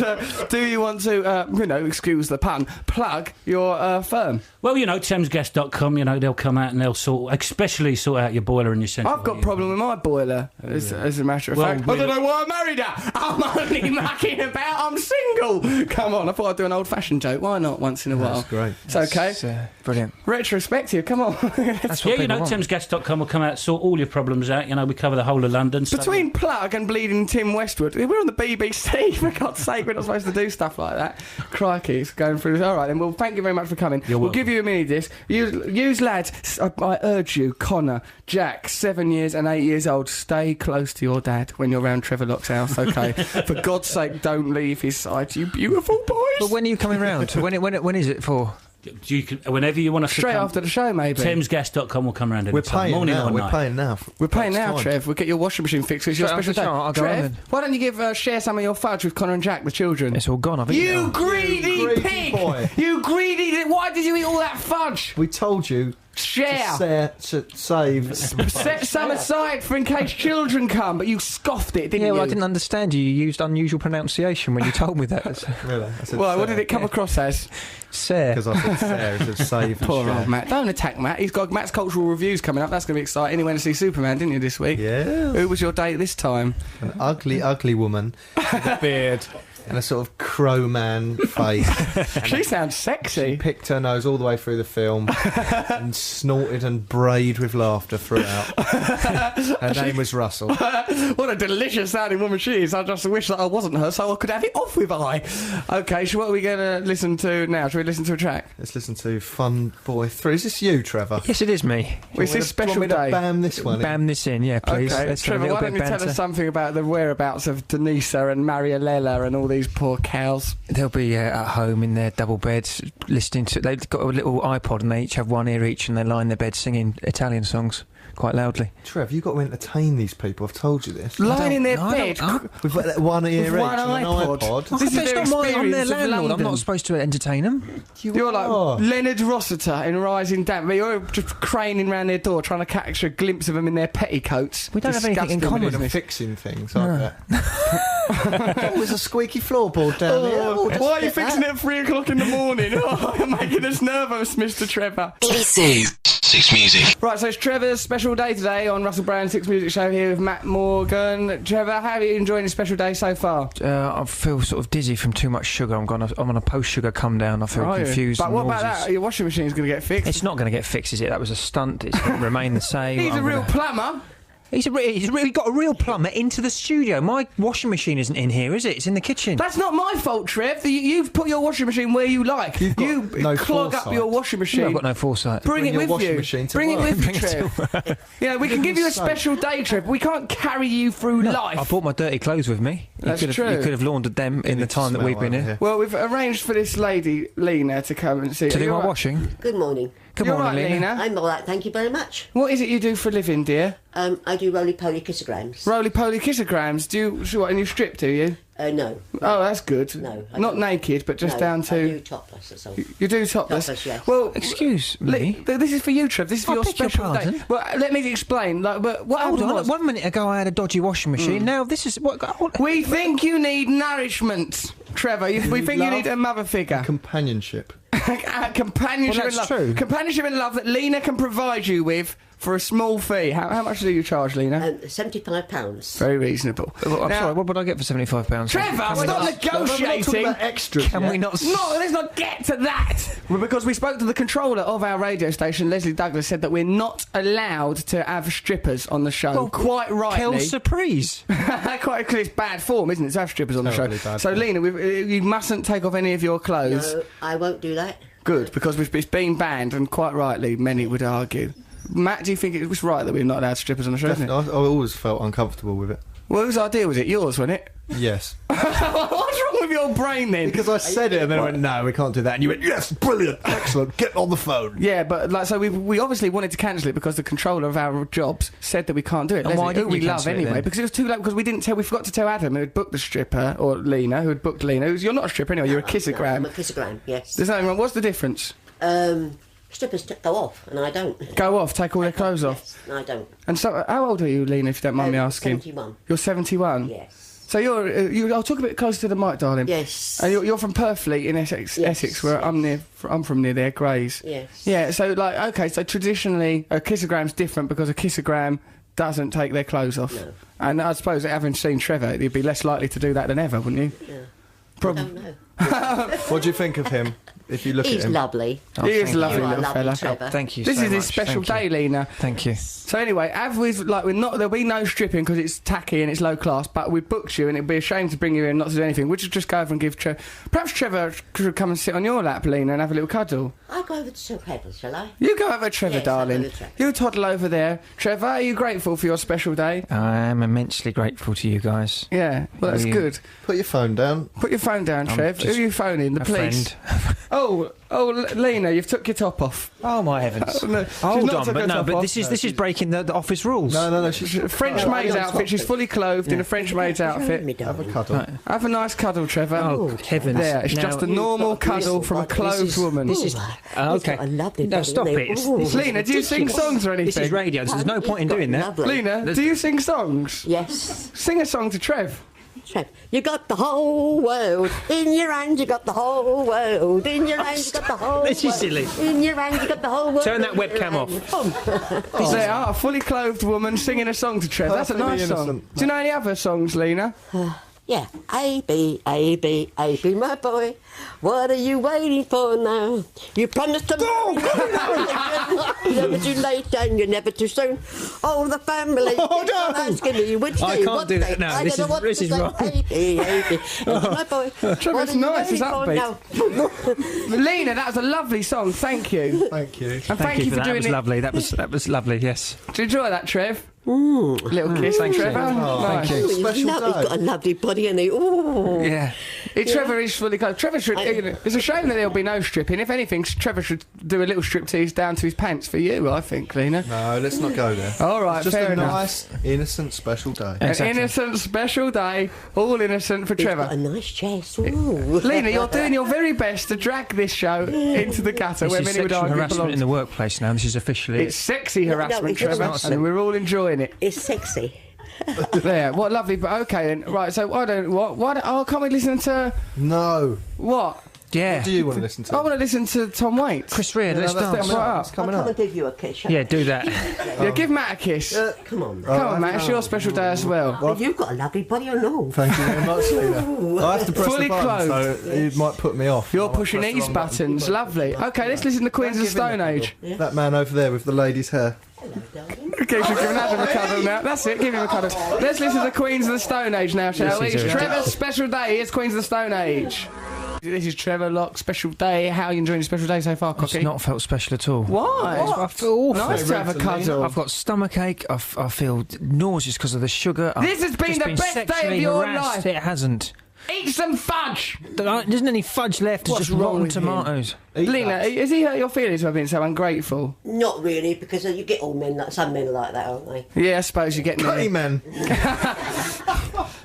to, excuse the pun, plug your firm? Well, thamesgas.com, they'll come out and they'll especially sort out your boiler and your central. I've got a problem with my boiler, as a matter of fact. I don't know why I married her. I'm only mucking about. I'm single. Come on, I thought I'd do an old-fashioned joke. Why not once in a while? That's great. It's okay. Brilliant. Retrospective, come on. That's what people want. Thamesgas.com will come out, sort all your problems out. We cover the whole of London. Between Plug and Bleeding Tim Westwood, we're on the BBC, for God's sake, we're not supposed to do stuff like that. Crikey, it's going through this. All right, then, well, thank you very much for coming. We'll give you a mini-disc. Use lads, I urge you, Connor, Jack, 7 years and 8 years old, stay close to your dad when you're around Trevor Lock's house, okay? For God's sake, don't leave his side, you beautiful boys! But when are you coming round? when is it for? You can, whenever you want us Straight to come, after the show, maybe. Thamesgas.com will come round. We're paying now. We're paying now. We're paying now, Trev. We'll get your washing machine fixed. It's your special day. I'll go on Trev, then. why don't you share some of your fudge with Connor and Jack, the children? It's all gone. I've eaten it all. Greedy pig! Boy. You greedy! Why did you eat all that fudge? We told you Share. to save. Set some aside for in case children come, but you scoffed it, didn't you? Yeah, well, I didn't understand you. You used unusual pronunciation when you told me that. Really? I said Well, what did it come across as? Sarah. Because I said Sarah, it said save and Poor share. old Matt. Don't attack Matt. He's got Matt's cultural reviews coming up. That's going to be exciting. He went to see Superman, didn't you, this week? Yeah. Who was your date this time? An ugly woman. With a beard. And a sort of crow man face. She sounds sexy. She picked her nose all the way through the film and snorted and brayed with laughter throughout. Her name was Russell. What a delicious sounding woman she is. I just wish that I wasn't her so I could have it off with I. Okay, so what are we going to listen to now? Shall we listen to a track? Let's listen to Fun Boy 3. Is this you, Trevor? Yes, it is me. It's this special day. Bam this one in? Bam this in, yeah, please. Okay, Let's have a Trevor, little why bit don't of you tell banter. us something about the whereabouts of Denisa and Marialella and all these poor cows? They'll be at home in their double beds listening to... They've got a little iPod and they each have one ear each and they lie in their bed singing Italian songs quite loudly. Trev, you've got to entertain these people. I've told you this. Lying in their bed with one ear with each one and an iPod. This is their I'm their experience of landlord. I'm London. not supposed to entertain them. You're like Leonard Rossiter in Rising Damp. You're just craning round their door trying to catch a glimpse of them in their petticoats. We don't have anything in Disgusting common. business. Fixing things, aren't there? There's a squeaky floorboard down there. Why are you fixing it at 3 o'clock in the morning? Oh, you're making us nervous, Mr. Trevor. BBC Six Music. Right, so it's Trevor's special day today on Russell Brand Six Music Show here with Matt Morgan. Trevor, how are you enjoying your special day so far? I feel sort of dizzy from too much sugar. I'm on a post-sugar come down. I feel confused. But and what about nauseous. that? Your washing machine's going to get fixed. It's not going to get fixed, is it? That was a stunt. It's going to remain the same. He's a real plumber. He's really got a real plumber into the studio. My washing machine isn't in here, is it? It's in the kitchen. That's not my fault, Trev. You've put your washing machine where you like. You no clog up foresight. your washing machine. No, I've got no foresight. Bring it your with washing you. machine to Bring it work. with you, Bring it Trev. Yeah, we can give you a special day, Trev. We can't carry you through life. I brought my dirty clothes with me. That's true. You could have laundered them in the time that we've been here. Well, we've arranged for this lady, Lena, to come and see. To do You my all right? washing. Good morning. Good You're morning, right, Lena. I'm all right, thank you very much. What is it you do for a living, dear? I do roly-poly kissograms. Roly-poly kissograms. Do you, and you strip, do you? No. Oh, that's good. No, I Not don't. naked, but just No, down to... I do topless, that's all. You do topless? Topless, yes. Well, excuse me. This is for you, Trev. This is for I your beg your special day. pardon? Well, let me explain. But what Hold happened on. was... 1 minute ago, I had a dodgy washing machine. Now this is what. We think you need nourishment, Trevor. We think you need a mother figure. Companionship. Companionship Well, and love. that's true. Companionship and love that Lena can provide you with for a small fee. How much do you charge, Lena? £75. Very reasonable. I'm sorry. What would I get for £75? Trevor, Can we stop not- negotiating. Extras. Can we not? No, let's not get to that. Well, because we spoke to the controller of our radio station, Leslie Douglas, said that we're not allowed to have strippers on the show. Well, quite rightly. Quelle surprise. Quite clear. It's bad form, isn't it, to have strippers on the show? Totally bad So, form. Lena, you mustn't take off any of your clothes. No, I won't do that. Good, because it's been banned, and quite rightly, many would argue. Matt, do you think it was right that we're not allowed strippers on the show? Isn't it? I always felt uncomfortable with it. Well, whose idea was it? Yours, wasn't it? Yes. What's wrong with your brain then? Because I said it and then I went, no, we can't do that. And you went, yes, brilliant, excellent, get on the phone. Yeah, but so we obviously wanted to cancel it because the controller of our jobs said that we can't do it. And why Leslie, didn't who you we love cancel it anyway? then? Because it was too late. Because we forgot to tell Adam who had booked the stripper, or Lena who had booked Lena. You're not a stripper anyway. You're a kissogram. I'm a kissogram, yes. There's nothing wrong. What's the difference? Strippers go off, and I don't. Go off, take all their clothes off. Yes, and I don't. And so, how old are you, Lena? If you don't mind me asking. 71. You're 71. Yes. So you're. I'll talk a bit closer to the mic, darling. Yes. And you're from Purfleet in Essex, Yes. Essex, where I'm from near there, Grays. Yes. Yeah. So so traditionally a kissogram's different because a kissogram doesn't take their clothes off. No. And I suppose having seen Trevor, you'd be less likely to do that than ever, wouldn't you? Yeah. Prob- I don't know. What do you think of him? If you look He's at him, lovely. He is a lovely You are little lovely, fella. Trevor. Thank you. This so is his much. special Thank you. day, Lena. Thank you. So anyway, there'll be no stripping because it's tacky and it's low class. But we booked you, and it'd be a shame to bring you in not to do anything. Would you just go over and give Trevor? Perhaps Trevor could come and sit on your lap, Lena, and have a little cuddle. I'll go over to Sir Pepper, shall I? You go over, Trevor, Yes, I'll go darling. with Trevor. You toddle over there. Trevor, are you grateful for your special day? I am immensely grateful to you guys. Yeah, well, that's You- good. put your phone down. Put your phone down, Trev. Who are just you phoning? The A police? friend. Oh, Lena, you've took your top off. Oh my heavens! Oh, no, she's Hold not on, took her but no, top but off. this is breaking the office rules. No, she's French maid's outfit. She's fully clothed in a French maid's outfit. Have a cuddle. Right. Have a nice cuddle, Trevor. Oh, heavens! There, it's Now- just a normal cuddle from a clothed woman. This is okay. got a lovely No, body, stop isn't it. it? Ooh. Lena, do you sing songs or anything? This is radio. There's no point in doing that. Lovely. Lena, do you sing songs? Yes. Sing a song to Trev. Trev, you got the whole world in your hand. You got the whole world in your hand. You got the whole. This is world silly. In your hand, you got the whole world. Turn that in your webcam hand. Oh, there are a fully clothed woman singing a song to Trev. That's a Perfectly nice song. innocent. Do you know any other songs, Lena? Yeah, A, B, A, B, A, B, my boy. What are you waiting for now? You promised to... You're never too late and you're never too soon. Oh, the family Oh, keeps on no. asking me which I day, can't what do day. that now. I This don't know what is to say. wrong. A, B, A, B. My boy. Trevor's What are you nice, it's waiting for upbeat. now? Lena, that was a lovely song. Thank you. Thank you. And thank you for that. doing was it. lovely. That was lovely. Yes. Did you enjoy that, Trev? Little kiss, Thank you. Trevor. Oh, Nice. thank you. He's Special lovely. day. He's got a lovely body and he... Ooh. Yeah. Trevor is fully clothed. Trevor should. It's a shame that there'll be no stripping. If anything, Trevor should do a little striptease down to his pants for you, I think, Lena. No, let's not go there. All right, It's just fair a enough. nice, innocent, special day. An Exactly. innocent special day, all innocent for He's Trevor. got a nice chest. Ooh. Lena, you're doing your very best to drag this show into the gutter This where is many would sexual argue it harassment belongs. in the workplace now. This is officially. It's sexy No, harassment, it's Trevor, not. and we're all enjoying it. It's sexy. There, what lovely. But okay, then. Right, so why don't? Can't we listen to No. what? Yeah. What do you want to listen to? I want to listen to Tom Waits. Chris Rea, let's that's dance. right up. It's coming I'll up. come and give you a kiss. Yeah, do that. Yeah, give Matt a kiss. Come on. Come on, Matt. It's your special day as well. Have you got a lovely body or no? Thank you very much, Lena. I have to press Fully the button, clothed. so it might put me off. You're I might pushing press the these wrong buttons. button. Lovely. Okay, let's listen to Queens of the Stone Age. That man over there with the lady's hair. Okay, she's giving Adam a cuddle now. That's it, give him a cuddle. Let's listen to Queens of the Stone Age now, shall we? This is It's a- Trevor's special day. Here's Queens of the Stone Age. This is Trevor Locke's special day. How are you enjoying your special day so far, Cocky? It's not felt special at all. Why? I feel awful. Nice to have a cuddle. I've got stomachache. I feel nauseous because of the sugar. This has been I've the just best day of sexually your harassed. life. It hasn't. Eat some fudge! There isn't any fudge left. It's What's just wrong rotten with him? tomatoes. Lena, has he hurt your feelings for being so ungrateful? Not really, because you get all men, some men are like that, aren't they? Yeah, I suppose you're getting Hey, there. man.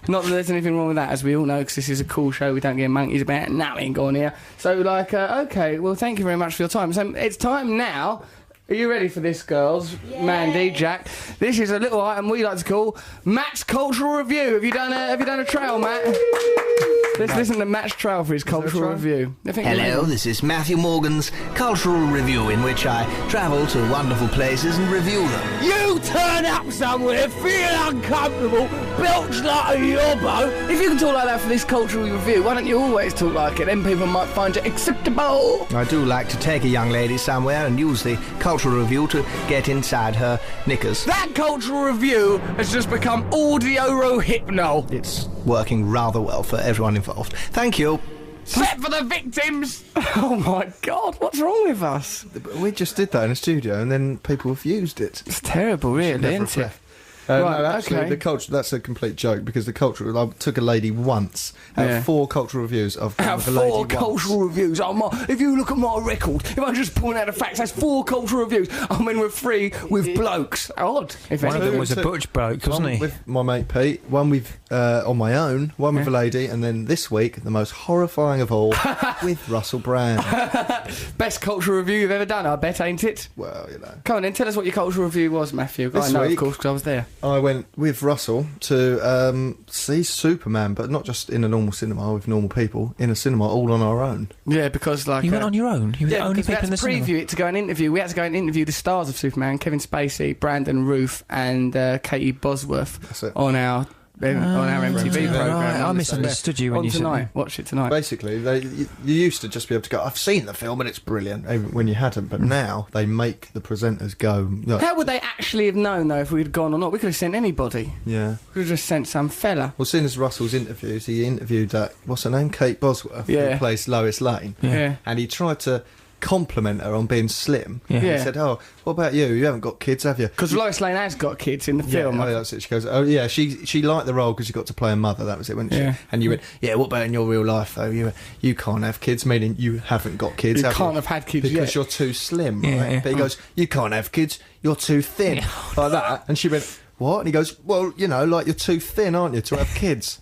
Not that there's anything wrong with that, as we all know, because this is a cool show. We don't get monkeys about nothing going here. So, like, okay, well, thank you very much for your time. So, it's time now. Are you ready for this, girls? Yeah. Mandy, Jack. This is a little item we like to call Matt's Cultural Review. Have you done a trail, Matt? Let's listen to Matt's trail for his cultural review. Hello, this is Matthew Morgan's Cultural Review, in which I travel to wonderful places and review them. You turn up somewhere, feel uncomfortable, belch like a yobbo. If you can talk like that for this cultural review, why don't you always talk like it? Then people might find it acceptable. I do like to take a young lady somewhere and use the Cultural Review to get inside her knickers. That cultural review has just become audio-hypno. It's working rather well for everyone involved. Thank you. Except for the victims. Oh my God, what's wrong with us? We just did that in a studio, and then people have used it. It's terrible, really, Never isn't it? left. Right, no, actually, okay. the culture, that's a complete joke, because the cultural, I took a lady once, out Yeah. of 4 cultural reviews, I've gone Out with of a lady 4 once. cultural reviews, if you look at my record, if I just point out the facts, that's 4 cultural reviews. I'm in with 3 with blokes. Odd, if One of anything. them was a butch bloke, wasn't One he? with my mate Pete, one with, on my own, one with a lady, and then this week, the most horrifying of all, with Russell Brand. Best cultural review you've ever done, I bet, ain't it? Well, you know. Come on then, tell us what your cultural review was, Matthew. This I know, week- of course, because I was there. I went with Russell to see Superman, but not just in a normal cinema with normal people, in a cinema all on our own. Yeah, because like... You went on your own? You were the only because we people had in the to preview cinema? it to go and interview. We had to go and interview the stars of Superman, Kevin Spacey, Brandon Routh and Katie Bosworth That's it. on our MTV right. programme. I misunderstood you when on you said tonight. that. Watch it tonight. Basically, you used to just be able to go, I've seen the film and it's brilliant, even when you hadn't, but now they make the presenters go, look, How would they actually have known, though, if we'd gone or not? We could have sent anybody. yeah. We could have just sent some fella. Well, seeing as Russell's interviews, he interviewed what's her name? Kate Bosworth, Yeah. who plays Lois Lane. Yeah. And he tried to compliment her on being slim. Yeah. Yeah. He said, oh, what about you? You haven't got kids, have you? Because Lois Lane has got kids in the Yeah, film. oh, that's it. She goes, oh yeah, she liked the role because she got to play a mother. That was it, wasn't she? Yeah. And you went, yeah. What about in your real life though? You can't have kids, meaning you haven't got kids. You have can't have had kids because yet. you're too slim. Yeah, Right? yeah. But he goes, you can't have kids. You're too thin, like that. And she went, what? And he goes, well, you know, like you're too thin, aren't you, to have kids?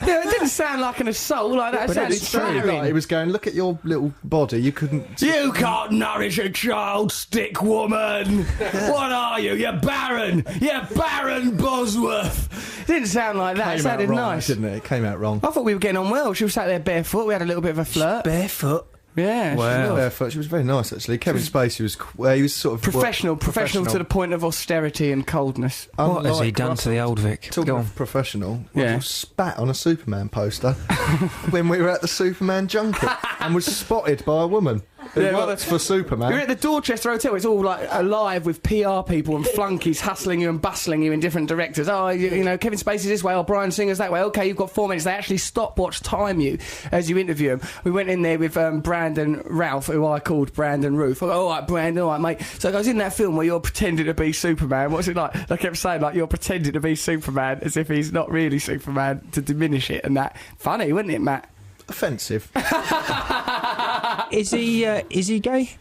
Yeah, it didn't sound like an assault like that. It But sounded it's true. flattering. Like, he was going, look at your little body. You couldn't. You can't nourish a child, stick woman. What are you? You're barren. You're Baron Bosworth. It didn't sound like that. It Came out sounded wrong, nice. didn't it? It came out wrong. I thought we were getting on well. She was sat there barefoot. We had a little bit of a flirt. Barefoot? Yeah. Wow. She was. Barefoot. She was very nice, actually. Kevin Spacey was. He was sort of Professional to the point of austerity and coldness. What has he Unlike done to the old Vic? Talking Go on. of professional, Yeah. Russell spat on a Superman poster when we were at the Superman junket and was spotted by a woman who Yeah, well, works for Superman. We were at the Dorchester Hotel. It's all like alive with PR people and flunkies hustling you and bustling you in different directors. Oh, you know, Kevin Spacey's this way, or Bryan Singer's that way. Okay, you've got 4 minutes. They actually stopwatch time you as you interview them. We went in there with Brandon Ralph, who I called Brandon Roof. I go, all right, Brandon, all right, mate. So I goes, in that film where you're pretending to be Superman, what's it like? I kept saying, like, you're pretending to be Superman as if he's not really Superman, to diminish it and that. Funny, wasn't it, Matt? Offensive. Is he gay?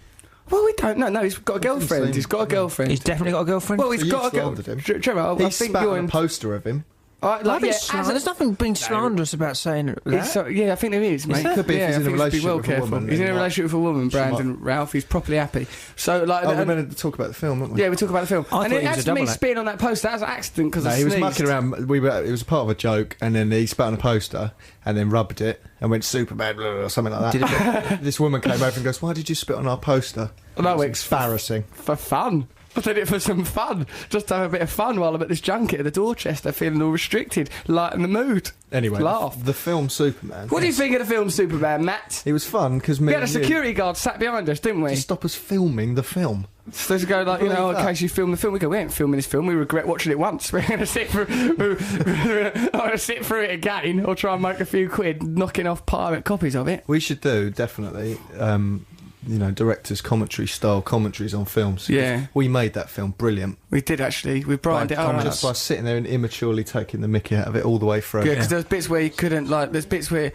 Well, we don't know. No, he's got a girlfriend. He's got a girlfriend. He's definitely got a girlfriend? Well, he's So you got a slandered him. girlfriend. Trevor, I He think spat you're on a in... poster of him. There's nothing being slanderous about saying that. Yeah, I think there is, mate. It could be if he's in a relationship with a woman. He's in a relationship with a woman, Brandon Ralph. He's properly happy. So, like, we're going to talk about the film, aren't we? Yeah, we talk about the film. And it that's me spitting on that poster. That was an accident because he was mucking around. It was a part of a joke, and then he spat on a poster and then rubbed it and went Superman or something like that. This woman came over and goes, "Why did you spit on our poster?" No, it's embarrassing. For fun. I did it for some fun. Just to have a bit of fun while I'm at this junket at the Dorchester, feeling all restricted, lighten the mood. Anyway, laugh. The film Superman. What do you think of the film Superman, Matt? It was fun because we had a security guard sat behind us, didn't we? To stop us filming the film. So to go like, in case you film the film, we go, we ain't filming this film, we regret watching it once. We're going to sit through it again, or try and make a few quid knocking off pirate copies of it. We should do, definitely, director's commentary style commentaries on films. Yeah. We made that film brilliant. We did, actually. We brightened it up. Just by sitting there and immaturely taking the mickey out of it all the way through. Yeah, because there's bits where you couldn't, there's bits where...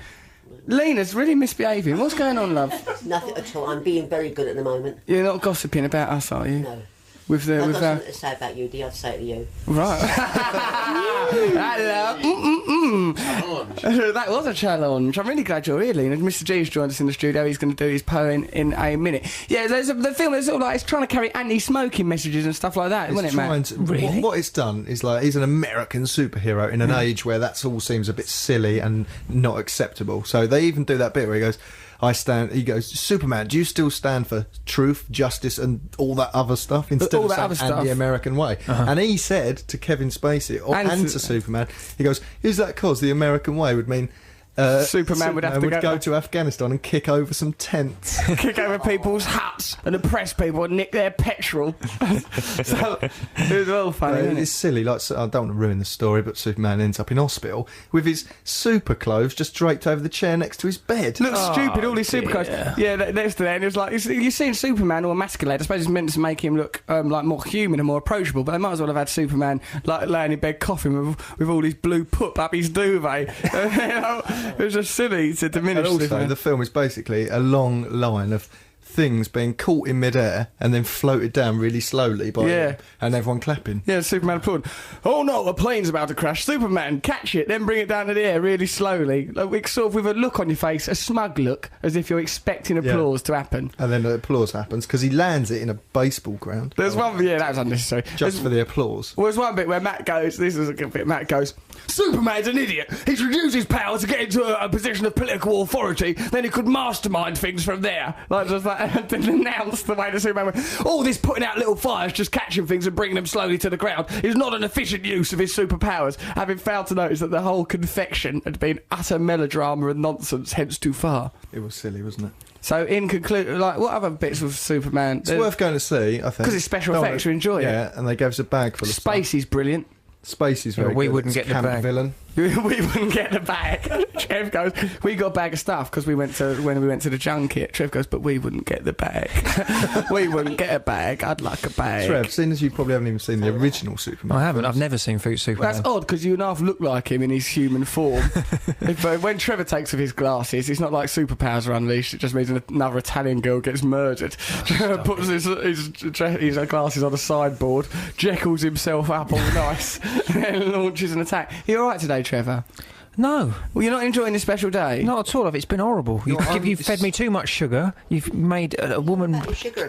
Lena's really misbehaving. What's going on, love? Nothing at all. I'm being very good at the moment. You're not gossiping about us, are you? No. I've got something to say about you, Dee. I'd say it to you. Right. Hello. That was a challenge. I'm really glad you're here, Lena. Mr. G's joined us in the studio. He's going to do his poem in a minute. Yeah, the film is sort of like, it's trying to carry anti-smoking messages and stuff like that, isn't it, Matt? Really? What it's done is, like, he's an American superhero in an age where that all seems a bit silly and not acceptable. So they even do that bit where he goes... he goes, Superman, do you still stand for truth, justice and all that other stuff instead of saying the American way? And he said to Kevin Spacey and to Superman, he goes, is that because the American way would mean Superman would have to go to Afghanistan and kick over some tents, kick over people's huts and oppress people and nick their petrol. So it was all funny. It's silly. Like, I don't want to ruin the story, but Superman ends up in hospital with his super clothes just draped over the chair next to his bed. Looks stupid. All these super clothes. Yeah, next to that, and it was like you've seen Superman all emasculated. I suppose it's meant to make him look like more human and more approachable. But they might as well have had Superman like laying in bed coughing with all his blue poop up his duvet. It was just silly to diminish. And also, the film is basically a long line of things being caught in midair and then floated down really slowly by him, and everyone clapping. Yeah, Superman applauding. Oh no, a plane's about to crash. Superman, catch it, then bring it down to the air really slowly. Like, sort of with a look on your face, a smug look, as if you're expecting applause to happen. And then the applause happens because he lands it in a baseball ground. There's one, that was unnecessary. Just for the applause. Well, there's one bit where Matt goes, this is a good bit, Matt goes, Superman's an idiot. He's used his power to get into a position of political authority, then he could mastermind things from there. Like, just like, and announce the way the Superman went, all this putting out little fires, just catching things and bringing them slowly to the ground is not an efficient use of his superpowers, having failed to notice that the whole confection had been utter melodrama and nonsense, hence too far. It was silly, wasn't it? So, in conclusion, like, what other bits of Superman? It's worth going to see, I think. Because it's special effects, you enjoy it. Yeah, and they gave us a bag full of stuff. Spacey's brilliant. Spacey's very good. We wouldn't get the bag. Villain. We wouldn't get the bag. Trev goes, we got a bag of stuff because when we went to the junket. Trev goes, but we wouldn't get the bag. We wouldn't get a bag. I'd like a bag. Trev, seeing as you probably haven't even seen the original Superman. I haven't. I've never seen Superman. Well, that's odd because you and I look like him in his human form. But when Trevor takes off his glasses, it's not like superpowers are unleashed. It just means another Italian girl gets murdered. Trevor puts his glasses on a sideboard, Jekyll's himself up all nice, and then launches an attack. Are you all right today, Trevor? No. Well, you're not enjoying this special day? Not at all. It's been horrible. You've fed me too much sugar. You've made a woman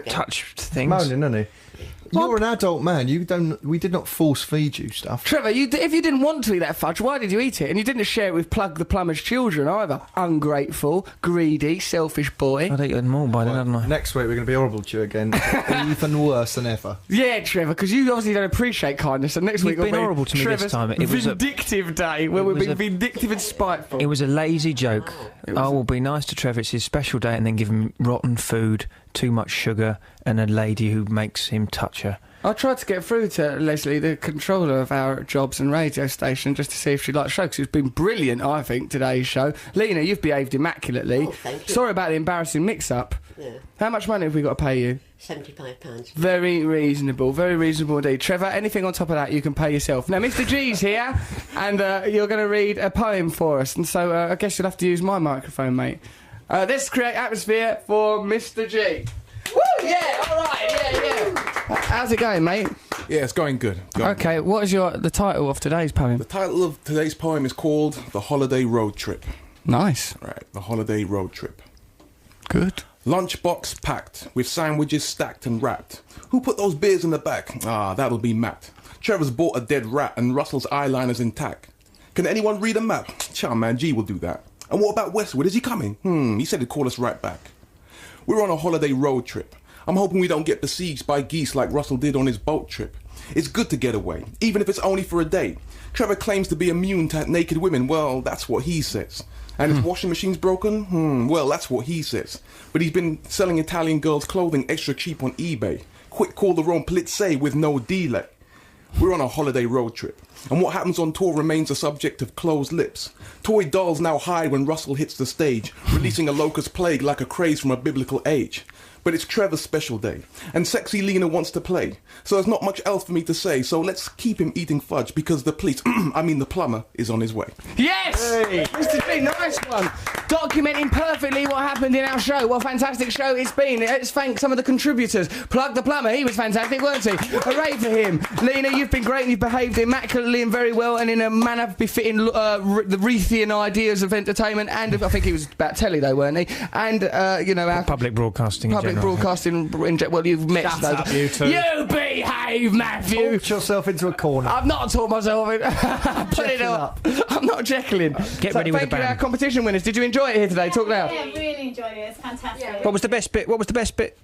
touch things. Moaning, isn't he? You're an adult man. We did not force feed you stuff. Trevor, if you didn't want to eat that fudge, why did you eat it? And you didn't share it with Plug the Plumber's children either. Ungrateful, greedy, selfish boy. I'd eaten more by then, hadn't I? Next week we're going to be horrible to you again. Even worse than ever. Yeah, Trevor, because you obviously don't appreciate kindness. And next week will be horrible to me this time. It was vindictive day where we're being vindictive and spiteful. It was a lazy joke. I will be nice to Trevor. It's his special day, and then give him rotten food, too much sugar, and a lady who makes him touch her. I tried to get through to Leslie, the controller of our jobs and radio station, just to see if she'd like the show, because it's been brilliant, I think, today's show. Lena, you've behaved immaculately. Oh, thank you. Sorry about the embarrassing mix-up. Yeah. How much money have we got to pay you? £75. Very reasonable indeed. Trevor, anything on top of that you can pay yourself. Now, Mr. G's here, and you're going to read a poem for us, and so I guess you'll have to use my microphone, mate. Let's create atmosphere for Mr. G. Woo! Yeah, all right, yeah. How's it going, mate? Yeah, it's going good. Okay, what is the title of today's poem? The title of today's poem is called The Holiday Road Trip. Nice. Right, The Holiday Road Trip. Good. Lunchbox packed, with sandwiches stacked and wrapped. Who put those beers in the back? Ah, that'll be Matt. Trevor's bought a dead rat and Russell's eyeliner's intact. Can anyone read a map? Chow man, G will do that. And what about Westwood? Is he coming? He said he'd call us right back. We're on a holiday road trip. I'm hoping we don't get besieged by geese like Russell did on his boat trip. It's good to get away, even if it's only for a day. Trevor claims to be immune to naked women. Well, that's what he says. And his washing machine's broken? Well, that's what he says. But he's been selling Italian girls' clothing extra cheap on eBay. Quick call the Rome Polizei with no delay. We're on a holiday road trip, and what happens on tour remains a subject of closed lips. Toy dolls now hide when Russell hits the stage, releasing a locust plague like a craze from a biblical age. But it's Trevor's special day, and sexy Lena wants to play. So there's not much else for me to say, so let's keep him eating fudge because the police, the plumber, is on his way. Yes! Hey. Mr. G, nice one. Documenting perfectly what happened in our show. What a fantastic show it's been. Let's thank some of the contributors. Plug the plumber, he was fantastic, weren't he? Hooray for him. Lena, you've been great and you've behaved immaculately and very well and in a manner befitting the Reithian ideas of entertainment. And I think he was about telly though, weren't he? And, our public broadcasting broadcasting well, you've met Shut those. up, you two. You behave, Matthew. Talked yourself into a corner. I've not talked myself in. Put it up. I'm not Jekyllin. Get ready with the Thank you, band. our competition winners. Did you enjoy it here today? Talk now. Yeah, really enjoyed it. It's fantastic. What was the best bit?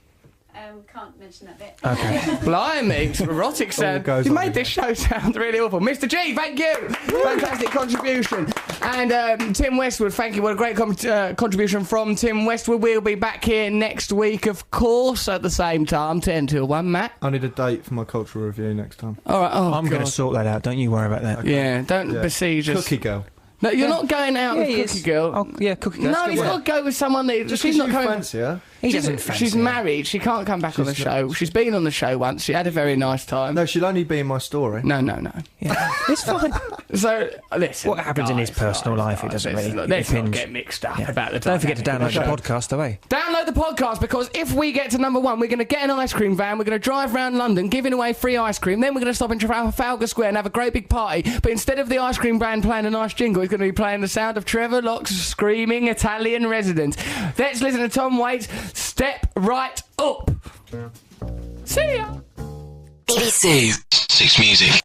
Can't mention that bit. Okay. Blimey, it's erotic sound. goes You on made again. this show sound really awful. Mr. G, thank you. Fantastic contribution. And Tim Westwood, thank you. What a great contribution from Tim Westwood. We'll be back here next week, of course, at the same time, 10 till 1. Matt? I need a date for my cultural review next time. All right. Oh, I'm going to sort that out. Don't you worry about that. Okay. Yeah, don't besiege us. Cookie girl. No, you're not going out with he Cookie is. Girl. Oh, yeah, Cookie Girl. No, he's got to go with someone that... Just she's not you coming... fancy her. He doesn't fancy She's her. married. She can't come back on the show. She's been on the show once. She had a very nice time. No, she'll only be in my story. No. Yeah. It's fine. So, listen. What happens in his personal life, it doesn't really Let's not impinge. get mixed up Yeah. about the Don't forget to download dynamic the of podcast, though, eh? Download the podcast, because if we get to number 1, we're going to get an ice cream van, we're going to drive around London giving away free ice cream, then we're going to stop in Trafalgar Square and have a great big party. But instead of the ice cream van playing a nice jingle, it's going to be playing the sound of Trevor Locke's screaming Italian resident. Let's listen to Tom Waits' Step Right Up. See ya. BBC 6 Music.